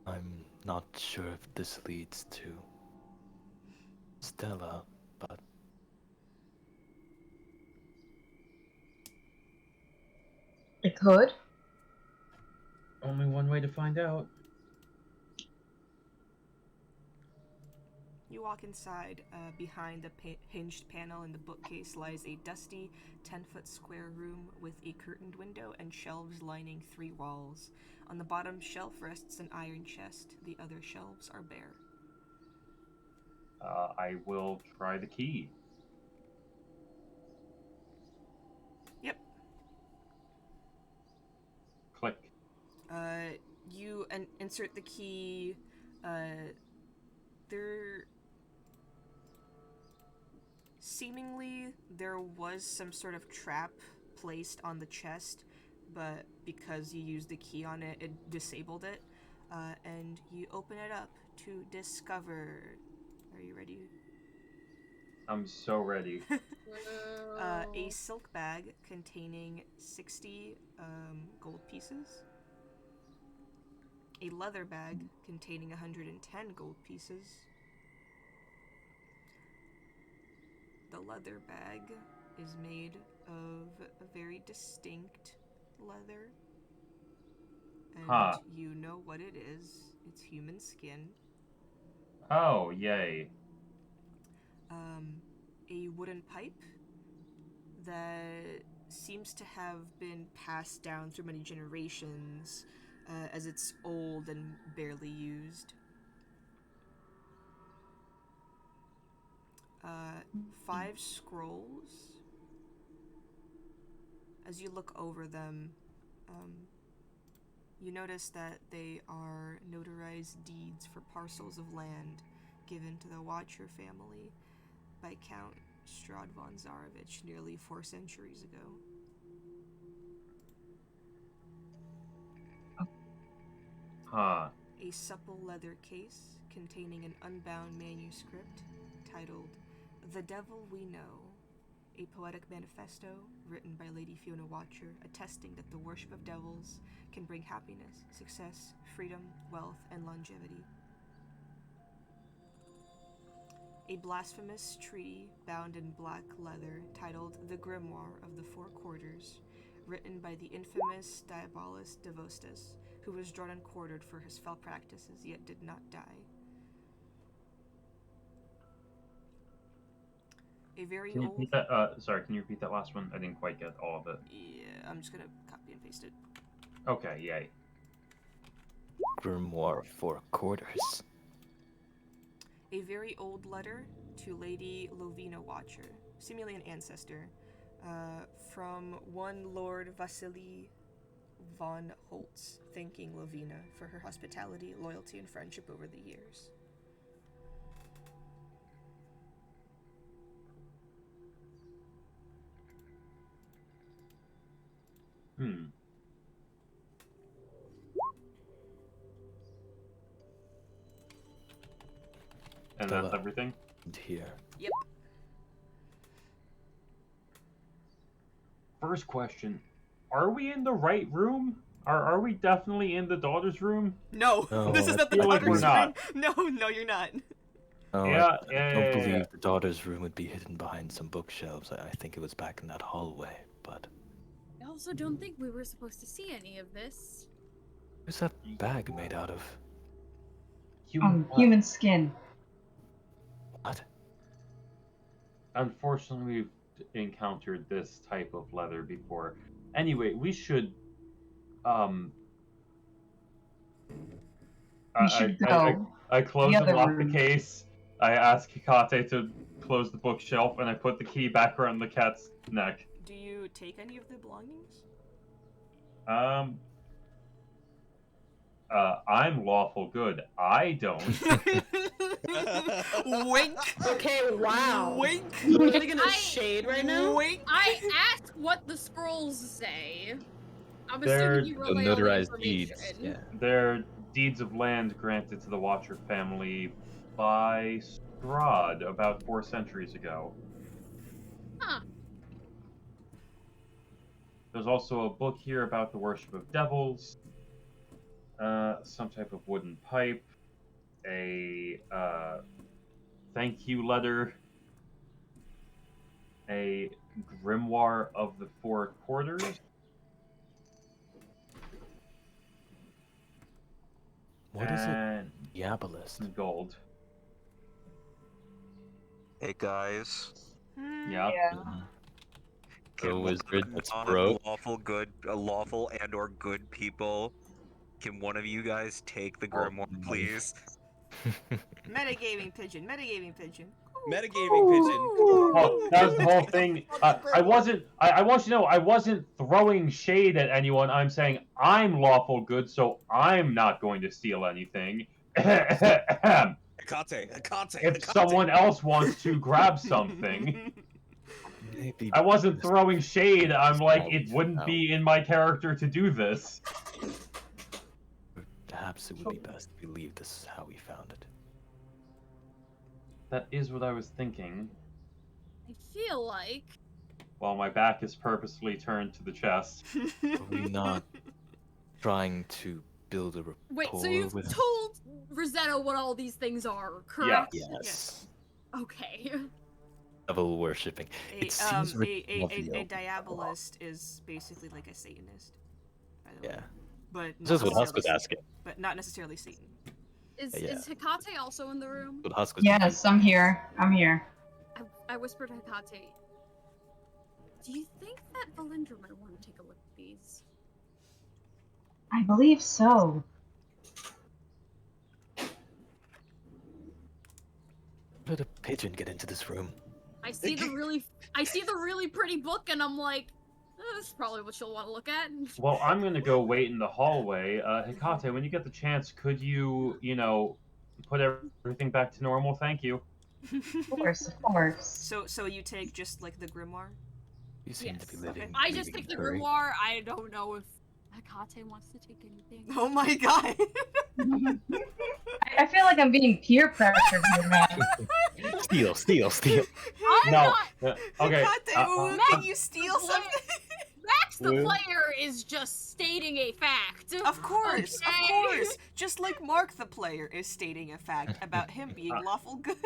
I'm not sure if this leads to Stella, but It could. Only one way to find out. You walk inside. Behind the hinged panel in the bookcase lies a dusty, 10-foot square room with a curtained window and shelves lining 3 walls. On the bottom shelf rests an iron chest. The other shelves are bare. I will try the key. Yep. Click. You insert the key. There... Seemingly, there was some sort of trap placed on the chest, but because you used the key on it, it disabled it. And you open it up to discover... Are you ready? I'm so ready. A silk bag containing 60 gold pieces. A leather bag containing 110 gold pieces. The leather bag is made of a very distinct leather. And you know what it is. It's human skin. Oh, yay. A wooden pipe that seems to have been passed down through many generations, as it's old and barely used. 5 scrolls. As you look over them, you notice that they are notarized deeds for parcels of land given to the Watcher family by Count Strahd von Zarovich nearly 4 centuries ago. A supple leather case containing an unbound manuscript titled The Devil We Know, a poetic manifesto written by Lady Fiona Watcher attesting that the worship of devils can bring happiness, success, freedom, wealth, and longevity. A blasphemous treaty bound in black leather titled The Grimoire of the Four Quarters, written by the infamous Diabolus Devostus, who was drawn and quartered for his foul practices yet did not die. A very Can you old... repeat that? Sorry, can you repeat that last one? I didn't quite get all of it. Yeah, I'm just gonna copy and paste it. Okay, yay. Grimoire 4 Quarters. A very old letter to Lady Lovina Watcher, seemingly an ancestor, from one Lord Vasily von Holtz, thanking Lovina for her hospitality, loyalty, and friendship over the years. And that's everything? And here. Yep. First question. Are we in the right room? Are we definitely in the daughter's room? No, No, this is I not the feel like daughter's we're not. room. No, you're not. Oh, Yeah, I don't believe the daughter's room would be hidden behind some bookshelves. I think it was back in that hallway, but... I also don't think we were supposed to see any of this. What's that bag made out of? Human skin. What? Unfortunately, we've encountered this type of leather before. Anyway, we should... We should go. I close The and other lock room. the case. I ask Hikate to close the bookshelf, and I put the key back around the cat's neck. Do you take any of the belongings? I'm lawful good. I don't. Wink. Okay, wow. Wink. We're really gonna I- shade right now? Wink. I asked what the scrolls say. I'm They're assuming you The relay all the notarized information. deeds. Yeah. They're deeds of land granted to the Watcher family by Strahd about 4 centuries ago. Huh. There's also a book here about the worship of devils, some type of wooden pipe, a thank you letter, a grimoire of the Four Quarters. What is it? And Diabolist. some gold. Hey guys, Yeah. Pro can wizard that's non broke. lawful and or good people, can one of you guys take the grimoire, please? Metagaming pigeon. Metagaming pigeon. Metagaming pigeon. Well, that was the whole thing. I want you to know, I wasn't throwing shade at anyone. I'm saying I'm lawful good, so I'm not going to steal anything. Hecate. If someone else wants to grab something, Maybe I wasn't throwing shade. I'm like, Oh, it wouldn't no. be in my character to do this. perhaps it would be best if we leave this how we found it. That is what I was thinking. I feel like While my back is purposefully turned to the chest. Are we not trying to build a rapport wait. So you've with told Rosetta what all these things are, correct? Yes. Okay. Devil worshipping. It seems a real. diabolist is basically like a Satanist. By the way. Yeah. But This is what not Husk was necessarily- asking. But not necessarily Satan. Is Yeah. is Hecate also in the room? What Husk was Yes, I'm here. I'm here. I whispered to Hecate. Do you think that Valindra might want to take a look at these? I believe so. How did a pigeon get into this room? I see the really pretty book, and I'm like, this is probably what she'll want to look at. Well, I'm gonna go wait in the hallway. Hecate, when you get the chance, could you, put everything back to normal? Thank you. Of course, of course. So you take just like the grimoire? You seem to be Yes. living. I just breathing take the curry. grimoire. I don't know if Hecate wants to take anything. Oh my god! I feel like I'm being peer pressured here, man. Steal. I'm No. not. Okay. Hecate, can you steal something? Max the Yeah. player is just stating a fact. Of course, Okay. of course. Just like Mark the player is stating a fact about him being lawful good.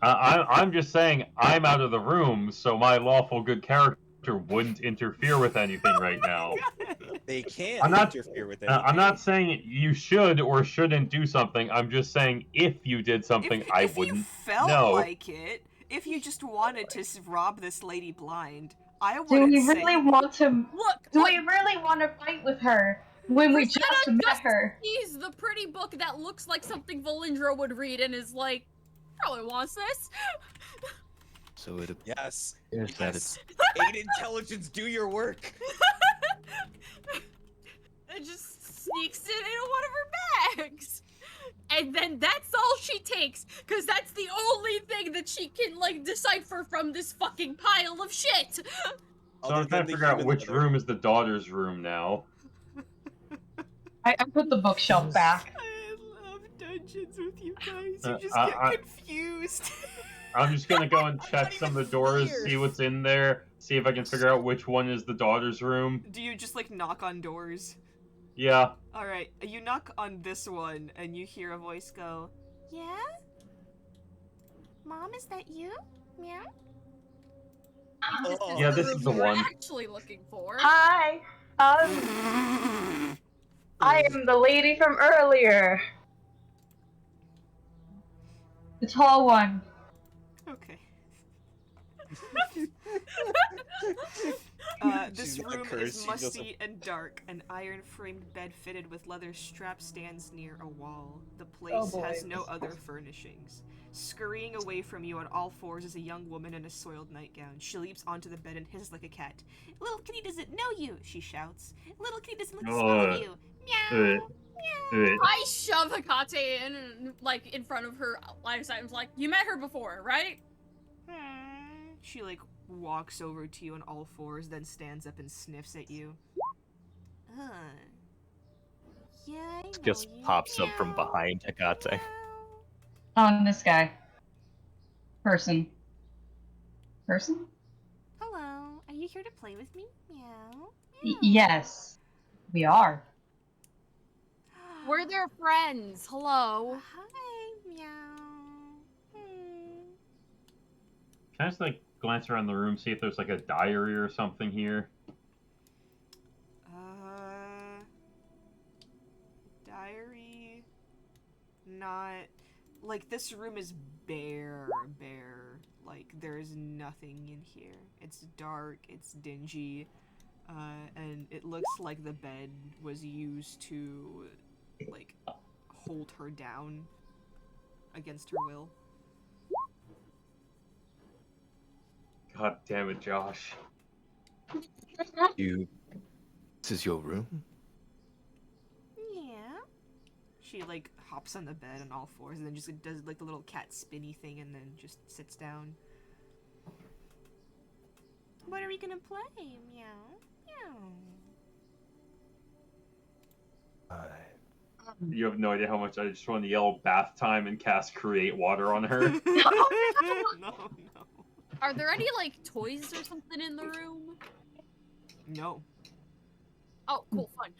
I'm just saying I'm out of the room, so my lawful good character wouldn't interfere with anything right now. They can't I'm not- interfere with anything. I'm not saying you should or shouldn't do something. I'm just saying if you did something, I if wouldn't. you felt know. like it, if you just wanted to rob this lady blind, I Do wouldn't we say. really want to? Look, Do we really want to fight with her when we Rosetta just met her? sees the pretty book that looks like something Valindra would read and is like, probably wants this. So it Yes. appears that it's Aid intelligence, do your work. It just sneaks it in one of her bags. And then that's all she takes, because that's the only thing that she can, like, decipher from this fucking pile of shit. So Other I'm than trying to the figure out human which leather. room is the daughter's room now. I put the bookshelf back. I love dungeons with you guys. Uh, You just I- get confused. I'm just gonna go and check Not some of even the doors, clear. see what's in there, see if I can figure out which one is the daughter's room. Do you just like knock on doors? Yeah. Alright, you knock on this one and you hear a voice go, "Yeah? Mom, is that you? Meow?" Yeah, this is the room we're one. actually looking for. Hi. I am the lady from earlier. The tall one. Okay. This She's got a room curse, is she doesn't- musty and dark. An iron-framed bed fitted with leather straps stands near a wall. The place boy. has no other furnishings. Scurrying away from you on all fours is a young woman in a soiled nightgown. She leaps onto the bed and hisses like a cat. "Little kitty doesn't know you," she shouts. "Little kitty doesn't like the smell of you. Meow, I shove Hekate in, like, in front of her line of sight. I was like, you met her before, right? She, like, walks over to you on all fours, then stands up and sniffs at you. Yeah, I know Just you. pops up from Meow. behind Hekate. Meow. On this guy. Person. Person? Hello, are you here to play with me? Meow. Yes, we are. We're their friends. Hello. Hi, meow. Can I just like glance around the room, see if there's like a diary or something here? Diary. Not. Like, this room is bare. Like, there's nothing in here. It's dark, it's dingy, and it looks like the bed was used to, like, hold her down against her will. God damn it, Josh. This is your room? Yeah. She, like, hops on the bed on all fours and then just does, like, the little cat spinny thing and then just sits down. What are we gonna play? Meow. Meow. You have no idea how much I just want to yell bath time and cast create water on her. No. Are there any, like, toys or something in the room? No. Oh, cool, fun.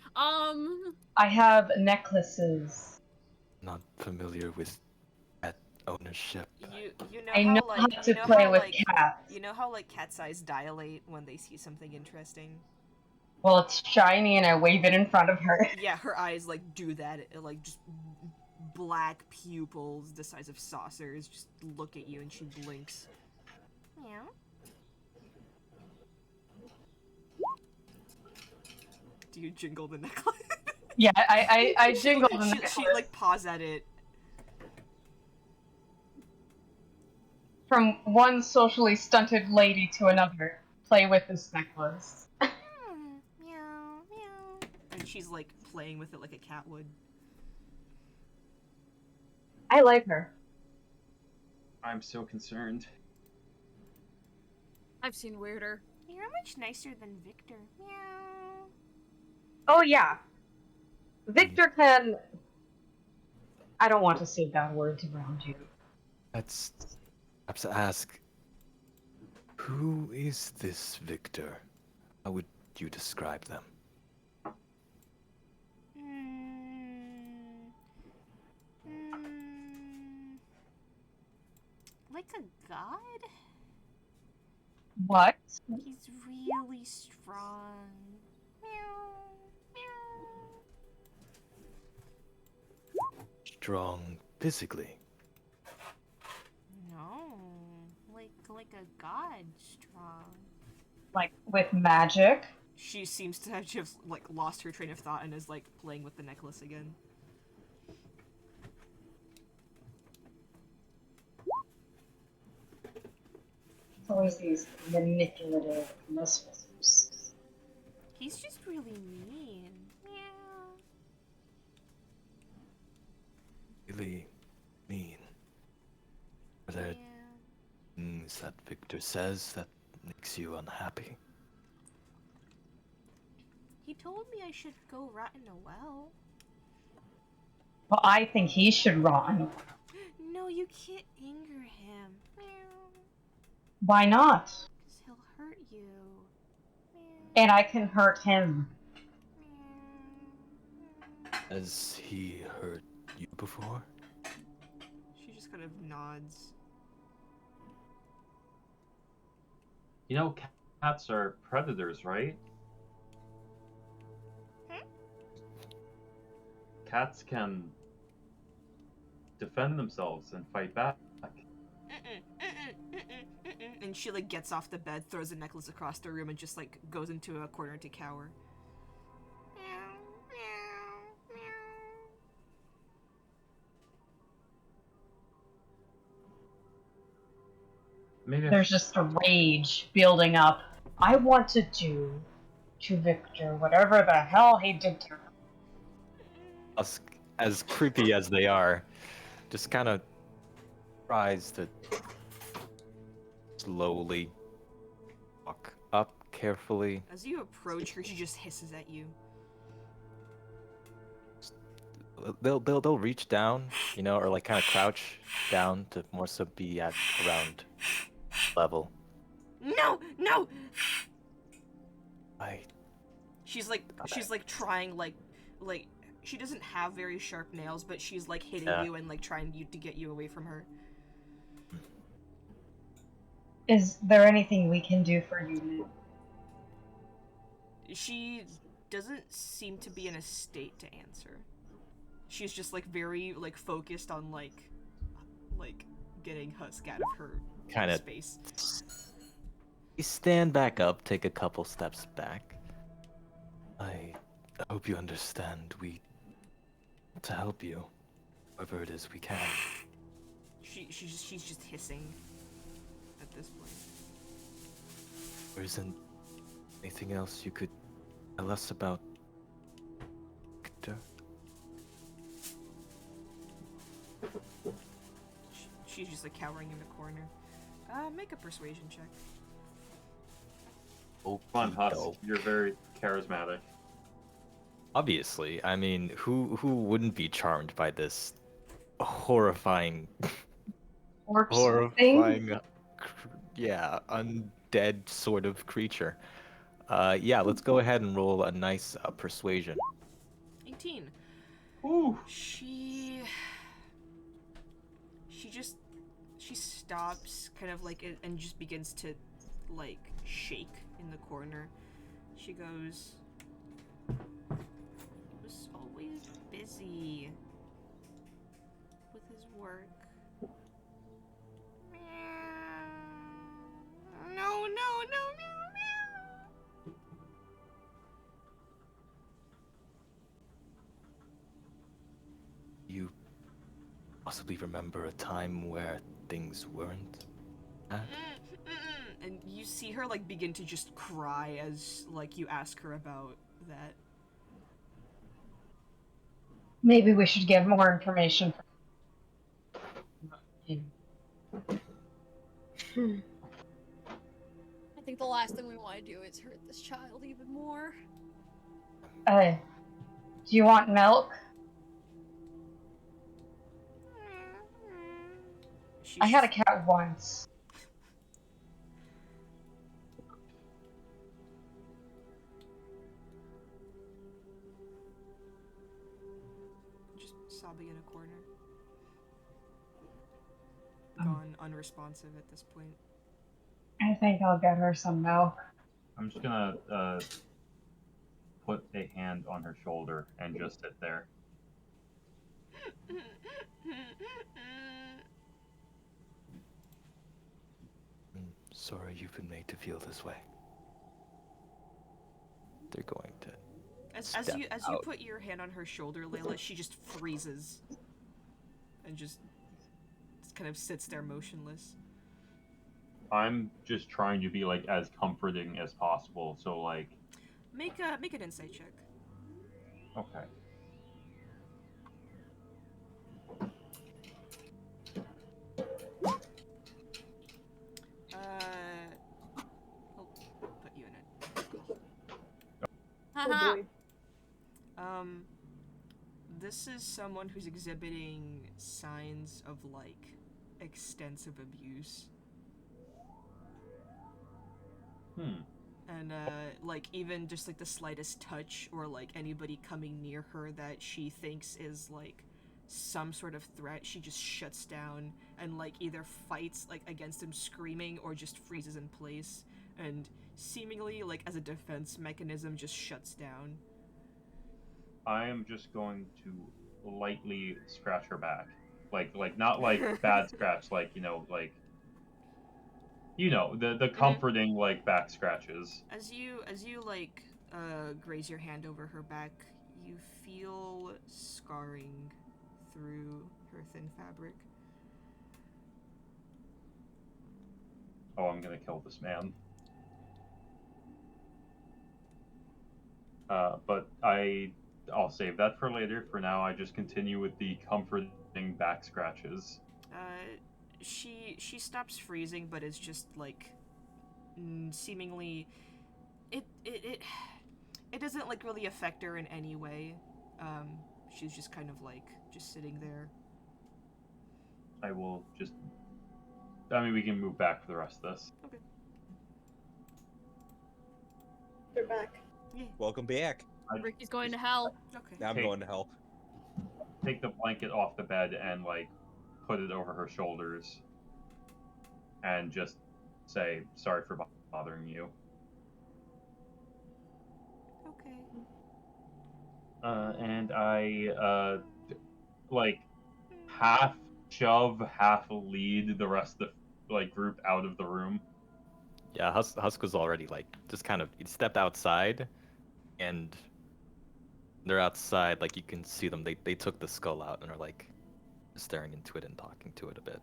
I have necklaces. Not familiar with pet ownership. You know I how know like how you to know play how with like cats. you know how like cat's eyes dilate when they see something interesting? Well, it's shiny and I wave it in front of her. Yeah, her eyes like do that. Like just black pupils the size of saucers just look at you and she blinks. Meow. Do you jingle the necklace? Yeah, I jingle the necklace. She like paws at it. From one socially stunted lady to another. Play with this necklace. Meow, meow. And she's like playing with it like a cat would. I like her. I'm so concerned. I've seen weirder. You're much nicer than Victor. Meow. Oh yeah. Victor can... I don't want to say bad words around you. Let's perhaps ask, who is this Victor? How would you describe them? Like a god? What? He's really strong. Meow. Meow. Strong physically. No. Like a god strong. Like, with magic? She seems to have just like lost her train of thought and is like playing with the necklace again. It's always these manipulative misfits. He's just really mean. Meow. Really mean. Are there things that Victor says that makes you unhappy? He told me I should go rot in a well. Well, I think he should run. No, you can't anger him. Meow. Why not? 'Cause he'll hurt you. Meow. And I can hurt him. Meow. Has he hurt you before? She just kind of nods. You know, cats are predators, right? Cats can defend themselves and fight back. And she like gets off the bed, throws the necklace across the room, and just like goes into a corner to cower. Meow, meow, meow. Maybe There's just a rage building up. I want to do to Victor whatever the hell he did to her. Husk, as creepy as they are, just kind of tries to slowly walk up carefully. As you approach her, she just hisses at you. They'll reach down, you know, or like kind of crouch down to more so be at around level. No, no. I She's like trying like she doesn't have very sharp nails, but she's like hitting Yeah. you and like trying to get you away from her. Is there anything we can do for you? She doesn't seem to be in a state to answer. She's just like very like focused on like getting Husk out of her kind of space. you stand back up, take a couple steps back. I hope you understand. We want to help you, whoever it is we can. She's just hissing at this point. There isn't anything else you could tell us about Victor? She's just like cowering in the corner. Make a persuasion check. Oh, Come on, Husk. You're very charismatic. Obviously, I mean, who wouldn't be charmed by this horrifying, Corpse thing? horrifying, yeah, undead sort of creature? Yeah, let's go ahead and roll a nice persuasion. 18. Ooh. She stops kind of like and just begins to like shake in the corner. She goes, "I was always busy with his work. No, no, no, no, no." You possibly remember a time where things weren't? And you see her like begin to just cry as like you ask her about that. Maybe we should get more information from him. I think the last thing we want to do is hurt this child even more. Do you want milk? I had a cat once. Just sobbing in a corner. Gone unresponsive at this point. I think I'll get her some milk. I'm just gonna put a hand on her shoulder and just sit there. Sorry you've been made to feel this way. They're going to As you put your hand on her shoulder, Layla, she just freezes and just kind of sits there motionless. I'm just trying to be like as comforting as possible. So like, make an insight check. Okay. I'll put you in it. Haha. This is someone who's exhibiting signs of like extensive abuse. And like even just like the slightest touch or like anybody coming near her that she thinks is like some sort of threat, she just shuts down and like either fights like against him screaming or just freezes in place and seemingly like as a defense mechanism just shuts down. I am just going to lightly scratch her back, like not like bad scratch, like like the comforting like back scratches. As you like graze your hand over her back, you feel scarring through her thin fabric. Oh, I'm gonna kill this man. But I I'll save that for later. For now, I just continue with the comforting back scratches. She stops freezing, but is just like seemingly it doesn't like really affect her in any way. She's just kind of like just sitting there. I will just. I mean, we can move back for the rest of this. Okay. They're back. Yeah. Welcome back. Ricky's going to hell. Okay. Now I'm Hey. going to hell. Take the blanket off the bed and like put it over her shoulders, and just say sorry for bothering you. Okay. And I like half shove, half lead the rest of the like group out of the room. Yeah, Husk was already like just kind of he stepped outside, and they're outside. Like you can see them. They took the skull out and are like staring into it and talking to it a bit.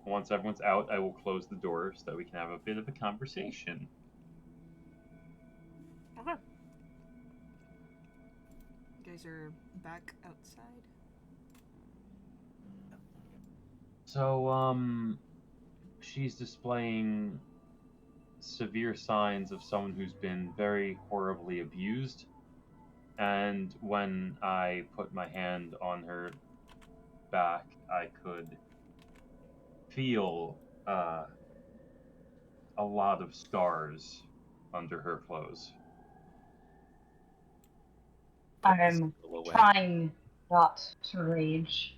Once everyone's out, I will close the door so that we can have a bit of a conversation. Okay. You guys are back outside. So, she's displaying severe signs of someone who's been very horribly abused. And when I put my hand on her back, I could feel a lot of scars under her clothes. Put the I'm skull away. trying not to rage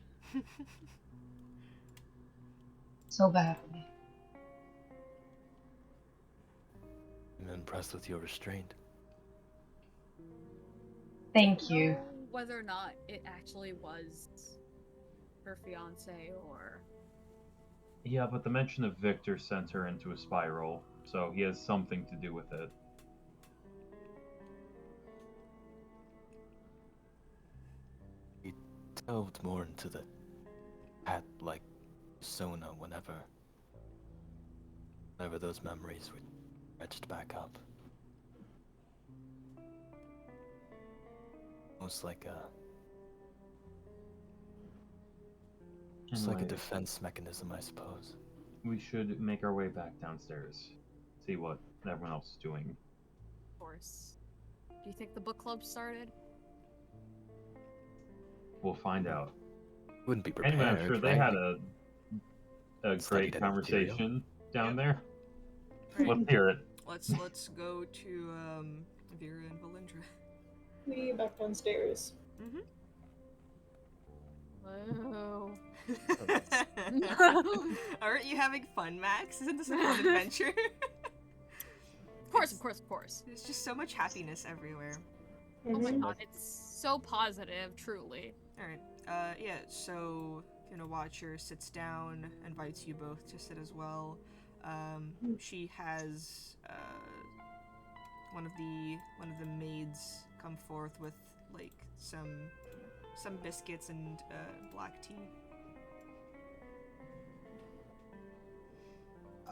so badly. I'm impressed with your restraint. Thank you. Whether or not it actually was her fiance or. Yeah, but the mention of Victor sent her into a spiral, so he has something to do with it. He delved more into the cat-like persona whenever those memories were etched back up. Almost like a Anyway, defense mechanism, I suppose. we should make our way back downstairs, see what everyone else is doing. Of course. Do you think the book club started? We'll find out. Wouldn't be prepared. Anyway, I'm sure they right? had a Studied great any material. conversation down Yep. there. Right. Let's hear it. Let's go to Vera and Valindra. We back downstairs. Mm-hmm. Whoa. Aren't you having fun, Max? Isn't this a fun adventure? Of course. There's just so much happiness everywhere. Oh my Mhm. god, it's so positive, truly. Alright, yeah, so Fiona Watcher sits down, invites you both to sit as well. She has one of the maids come forth with like some biscuits and black tea.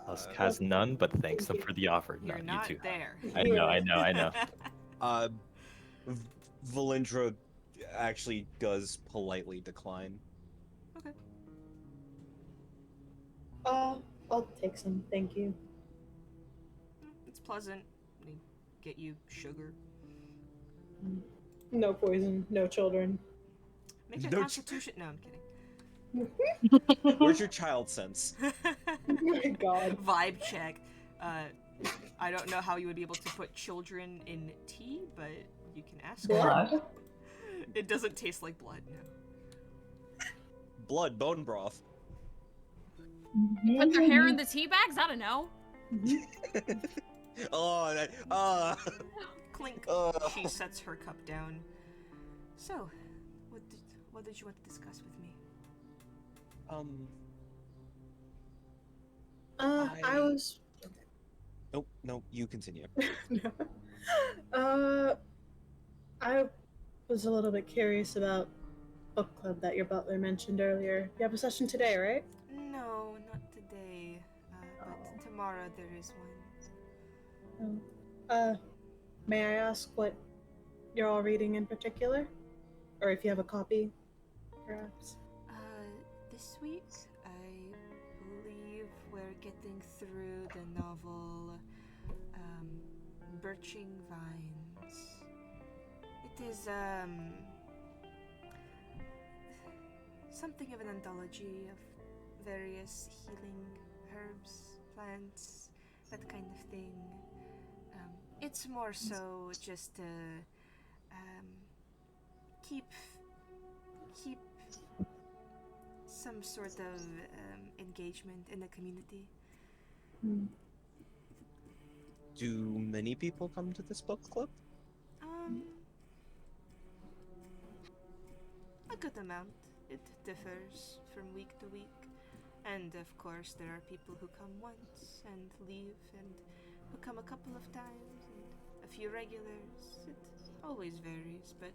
Husk has none, but thanks them for the offer. You're No, not you too. there. I know. Valindra actually does politely decline. Okay. I'll take some, thank you. It's pleasant. They get you sugar. No poison, no children. Make a No constitution. No, I'm kidding. Where's your child sense? Oh my god. Vibe check. I don't know how you would be able to put children in tea, but you can ask. Blood. It doesn't taste like blood, no. Blood, bone broth. Put their hair in the tea bags? I don't know. Oh, that. Clink. She sets her cup down. So, what did you want to discuss with me? I was. Nope, no, you continue. I was a little bit curious about book club that your butler mentioned earlier. You have a session today, right? No, not today. But tomorrow there is one. May I ask what you're all reading in particular? Or if you have a copy, perhaps? This week, I believe we're getting through the novel Birching Vines. It is, something of an anthology of various healing herbs, plants, that kind of thing. It's more so just to keep some sort of engagement in the community. Do many people come to this book club? A good amount. It differs from week to week. And of course, there are people who come once and leave, and who come a couple of times, and a few regulars. It always varies, but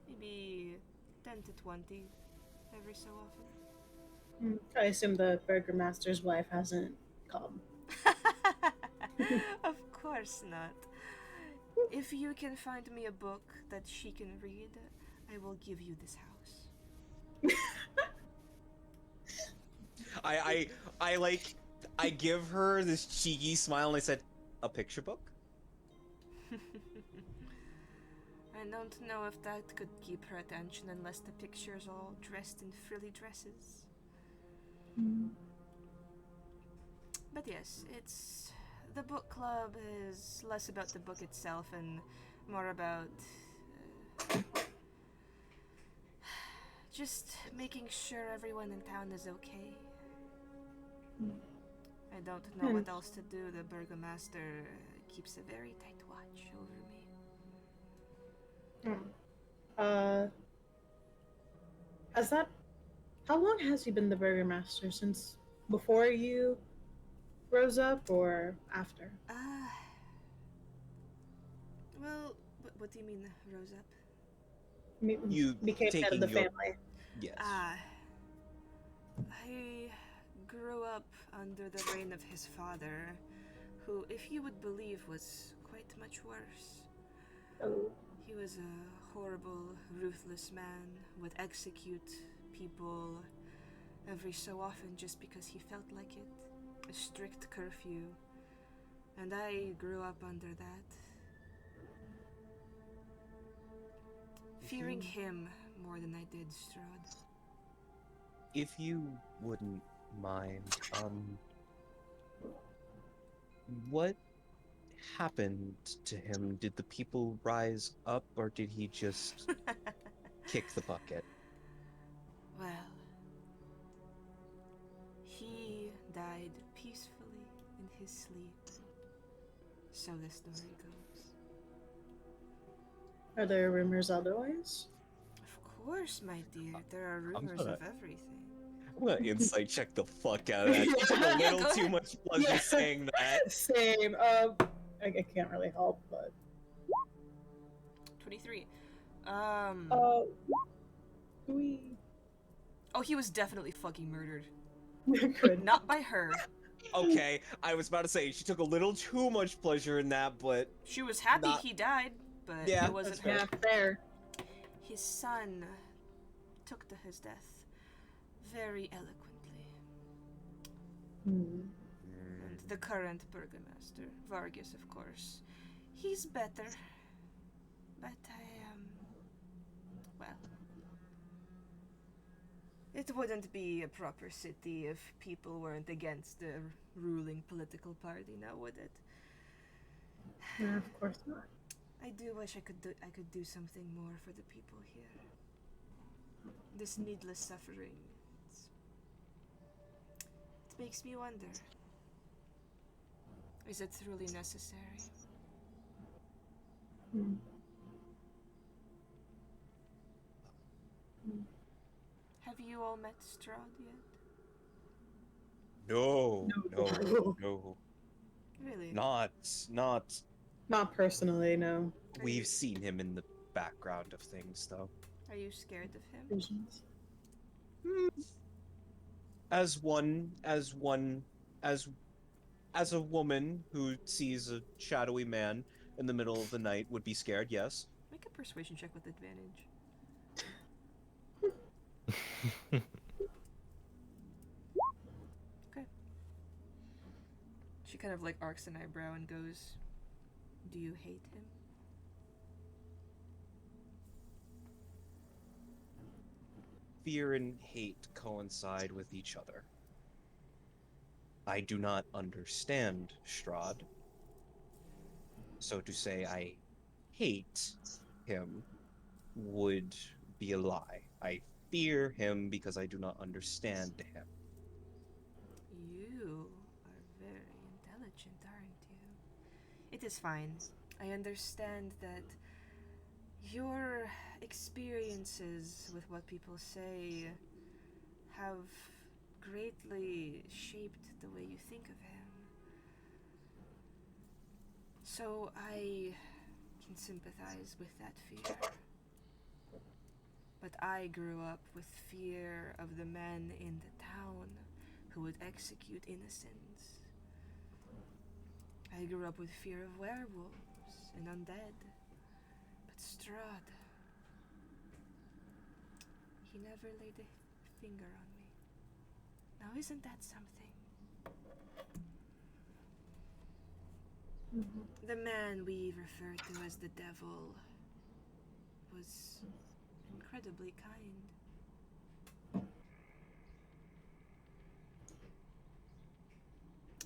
maybe 10 to 20 every so often. I assume the Burgermaster's wife hasn't come. Of course not. If you can find me a book that she can read, I will give you this house. I give her this cheeky smile and I said, a picture book? I don't know if that could keep her attention unless the picture's all dressed in frilly dresses. But yes, the book club is less about the book itself and more about just making sure everyone in town is okay. I don't know what else to do. The Burgomaster keeps a very tight watch over me. How long has he been the Burgermaster? Since before you rose up or after? Well, what do you mean, rose up? You became head of the taking your- family. Yes. I grew up under the reign of his father, who, if you would believe, was quite much worse. Oh. He was a horrible, ruthless man, would execute people every so often just because he felt like it. A strict curfew. And I grew up under that. Fearing him more than I did Strahd. If you wouldn't mind, what happened to him? Did the people rise up, or did he just kick the bucket? Well, he died peacefully in his sleep. So the story goes. Are there rumors otherwise? Of course, my dear. There are rumors of everything. I'm gonna insight check the fuck out of that. You took a little too much pleasure saying that. Same. I can't really help, but 23. Oh, he was definitely fucking murdered. Good. Not by her. Okay, I was about to say she took a little too much pleasure in that, but She was happy he died, but Yeah, it wasn't that's her. Yeah, fair. His son took to his death very eloquently. And the current burgomaster, Vargas, of course, he's better. But well, it wouldn't be a proper city if people weren't against the ruling political party, now would it? No, of course not. I do wish I could do something more for the people here. This needless suffering. It makes me wonder. Is it truly necessary? Have you all met Strahd yet? no. Really? Not personally, no. We've seen him in the background of things, though. Are you scared of him? Visions. As a woman who sees a shadowy man in the middle of the night would be scared, yes. Make a persuasion check with advantage. Okay. She kind of like arcs an eyebrow and goes, "Do you hate him?" Fear and hate coincide with each other. I do not understand Strahd. So to say I hate him would be a lie. I fear him because I do not understand him. You are very intelligent, aren't you? It is fine. I understand that your experiences with what people say have greatly shaped the way you think of him. So I can sympathize with that fear. But I grew up with fear of the men in the town who would execute innocents. I grew up with fear of werewolves and undead. But Strahd, he never laid a finger on me. Now isn't that something? The man we refer to as the devil was incredibly kind.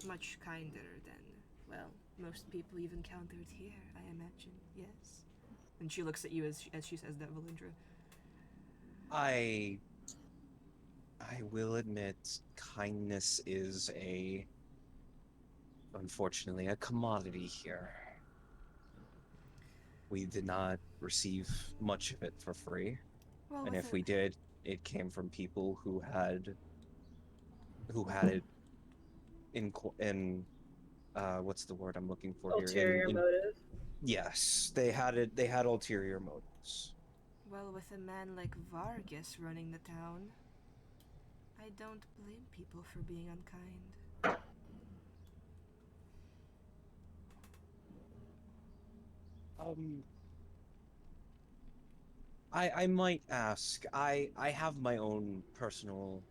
Much kinder than, well, most people you've encountered here, I imagine, yes? And she looks at you as she says that, Valindra. I will admit kindness is unfortunately a commodity here. We did not receive much of it for free. Well, And with if we did, it came from people who had it in what's the word I'm looking for here? Ulterior motive. Yes, they had ulterior motives. Well, with a man like Vargas running the town, I don't blame people for being unkind. I might ask, I have my own personal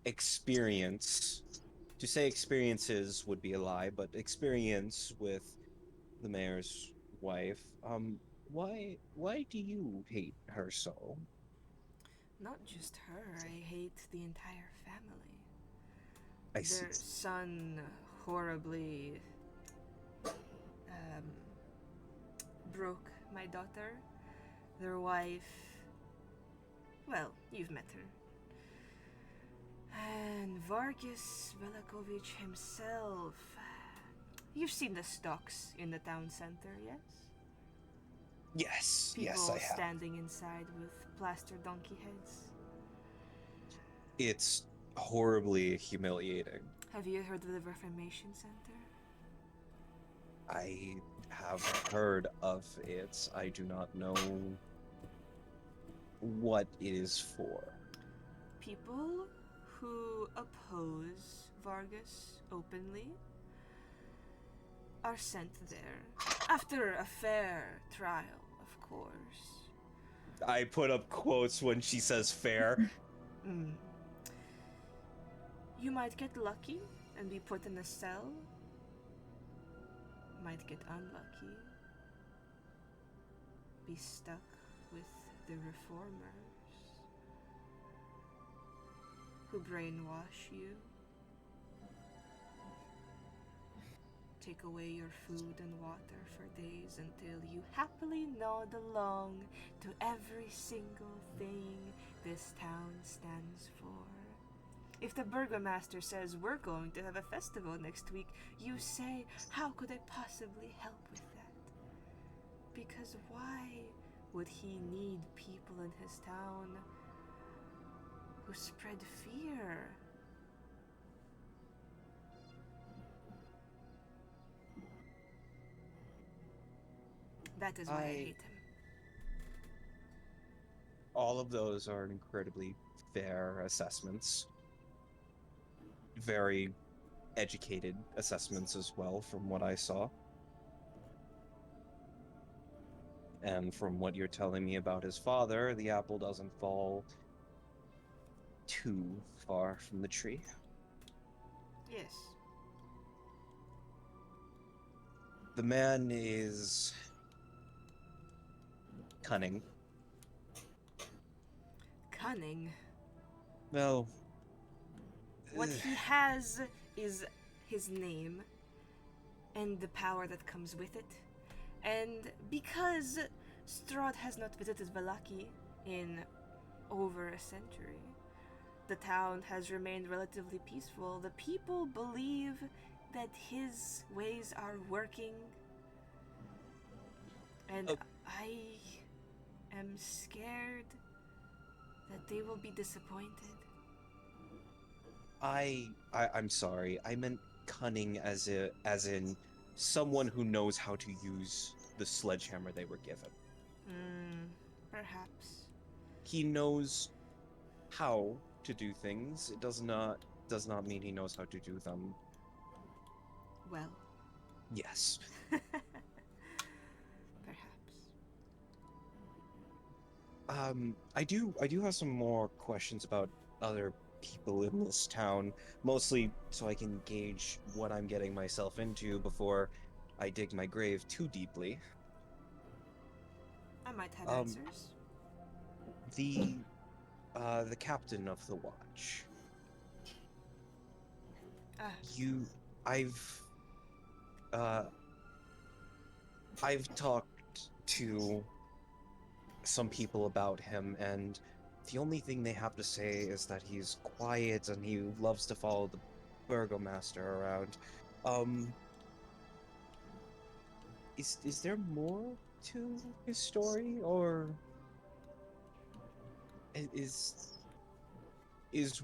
experience. To say experiences would be a lie, but experience with the mayor's wife. Why do you hate her so? Not just her, I hate the entire family. I see. Their son horribly um, broke my daughter. Their wife, well, you've met her. And Vargas Velakovich himself. You've seen the stocks in the town center, yes? Yes, People yes, I have. standing inside with plaster donkey heads. It's horribly humiliating. Have you heard of the Reformation Center? I have heard of it. I do not know what it is for. People who oppose Vargas openly are sent there after a fair trial, of course. I put up quotes when she says fair. You might get lucky and be put in a cell. Might get unlucky. Be stuck with the reformers who brainwash you. Take away your food and water for days until you happily nod along to every single thing this town stands for. If the burgomaster says we're going to have a festival next week, you say, how could I possibly help with that? Because why would he need people in his town who spread fear? That is why I hate him. All of those are incredibly fair assessments. Very educated assessments as well, from what I saw. And from what you're telling me about his father, the apple doesn't fall too far from the tree. Yes. The man is cunning. Cunning. Well, What he has is his name and the power that comes with it. And because Strahd has not visited Valaki in over a century, the town has remained relatively peaceful. The people believe that his ways are working. And Oh. I am scared that they will be disappointed. I'm sorry. I meant cunning as in someone who knows how to use the sledgehammer they were given. Perhaps. He knows how to do things. It does not mean he knows how to do them. Well. Yes. Perhaps. I do have some more questions about other people in this town, mostly so I can gauge what I'm getting myself into before I dig my grave too deeply. I might have Um, answers. The captain of the watch. Ah. I've talked to some people about him, and the only thing they have to say is that he's quiet and he loves to follow the burgomaster around. Is there more to his story, or is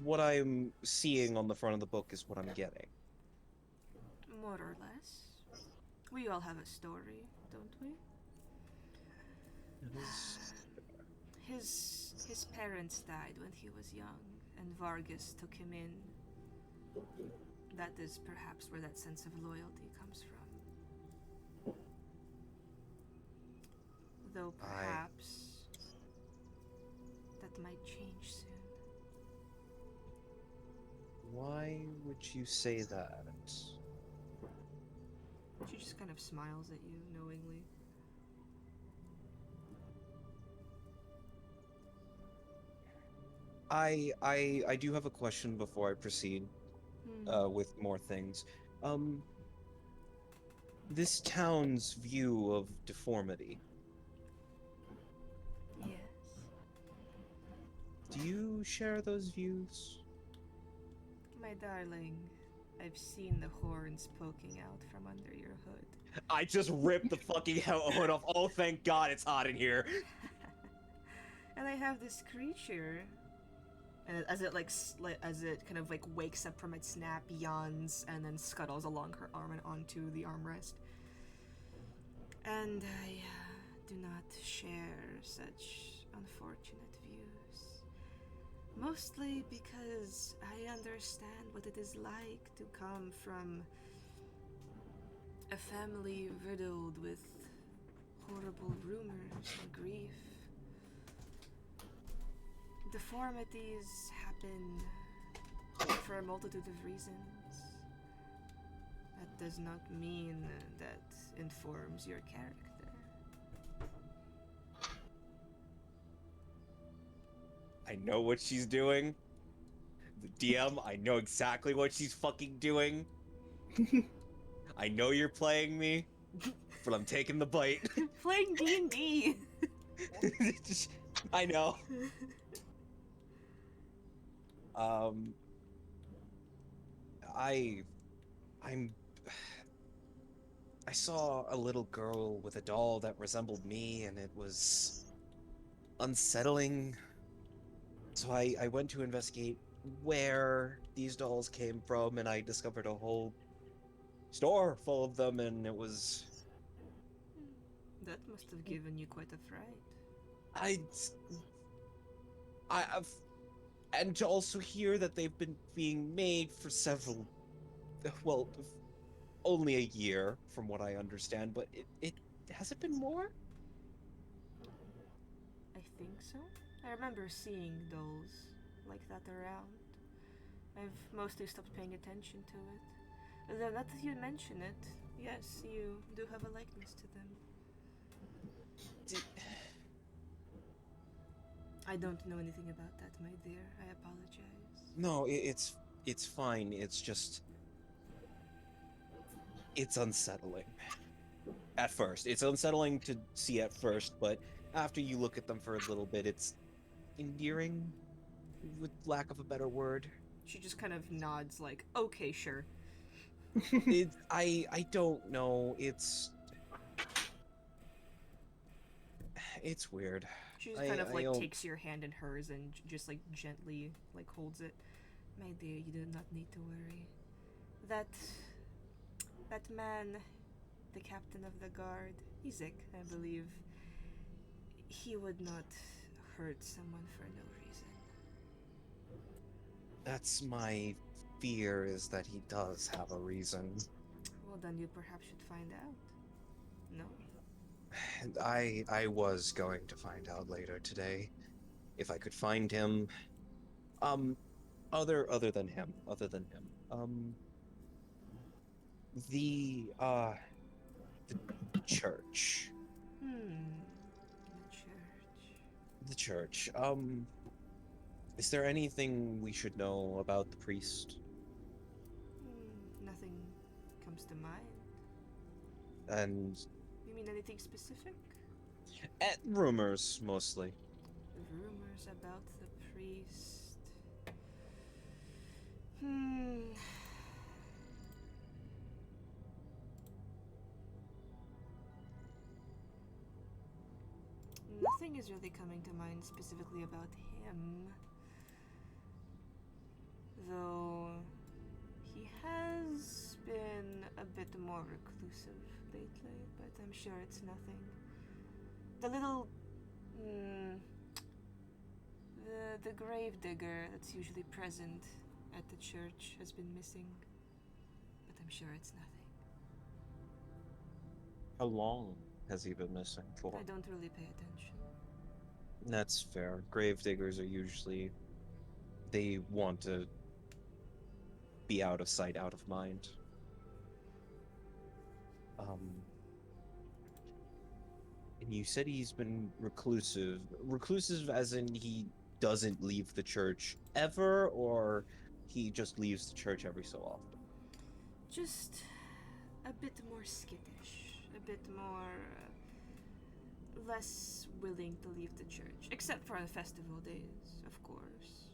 what I'm seeing on the front of the book is what I'm getting? More or less. We all have a story, don't we? His parents died when he was young, and Vargas took him in. That is perhaps where that sense of loyalty comes from. Though perhaps that might change soon. Why would you say that? She just kind of smiles at you knowingly. I do have a question before I proceed with more things. This town's view of deformity. Yes. Do you share those views? My darling, I've seen the horns poking out from under your hood. I just ripped the fucking hood off. Oh, thank God it's hot in here. And I have this creature, and as it as it kind of like wakes up from its nap, yawns, and then scuttles along her arm and onto the armrest. And I do not share such unfortunate views. Mostly because I understand what it is like to come from a family riddled with horrible rumors and grief. Deformities happen for a multitude of reasons. That does not mean that informs your character. I know what she's doing. The DM, I know exactly what she's fucking doing. I know you're playing me, but I'm taking the bite. Playing D&D. I know. I saw a little girl with a doll that resembled me, and it was unsettling. So I went to investigate where these dolls came from, and I discovered a whole store full of them, and it was... That must have given you quite a fright. And to also hear that they've been being made for several, well, only a year, from what I understand, but it has it been more? I think so. I remember seeing dolls like that around. I've mostly stopped paying attention to it. Though not that you mention it, yes, you do have a likeness to them. I don't know anything about that, my dear. I apologize. No, it's fine. It's just it's unsettling. At first, it's unsettling to see at first, but after you look at them for a little bit, it's endearing, with lack of a better word. She just kind of nods like, okay, sure. I don't know. It's weird. She just kind of I like don't- takes your hand in hers and just like gently like holds it. My dear, you do not need to worry. That man, the captain of the guard, Isaac, I believe, he would not hurt someone for no reason. That's my fear, is that he does have a reason. Well, then you perhaps should find out. No? And I was going to find out later today if I could find him. Other than him. The church. The church. The church. Is there anything we should know about the priest? Nothing comes to mind. And You mean anything specific? rumors, mostly. Rumors about the priest. Nothing is really coming to mind specifically about him. Though he has been a bit more reclusive lately, but I'm sure it's nothing. The little the grave digger that's usually present at the church has been missing, but I'm sure it's nothing. How long has he been missing for? I don't really pay attention. That's fair. Gravediggers are usually, they want to be out of sight, out of mind. And you said he's been reclusive. Reclusive as in he doesn't leave the church ever, or he just leaves the church every so often? Just a bit more skittish, a bit more less willing to leave the church, except for the festival days, of course.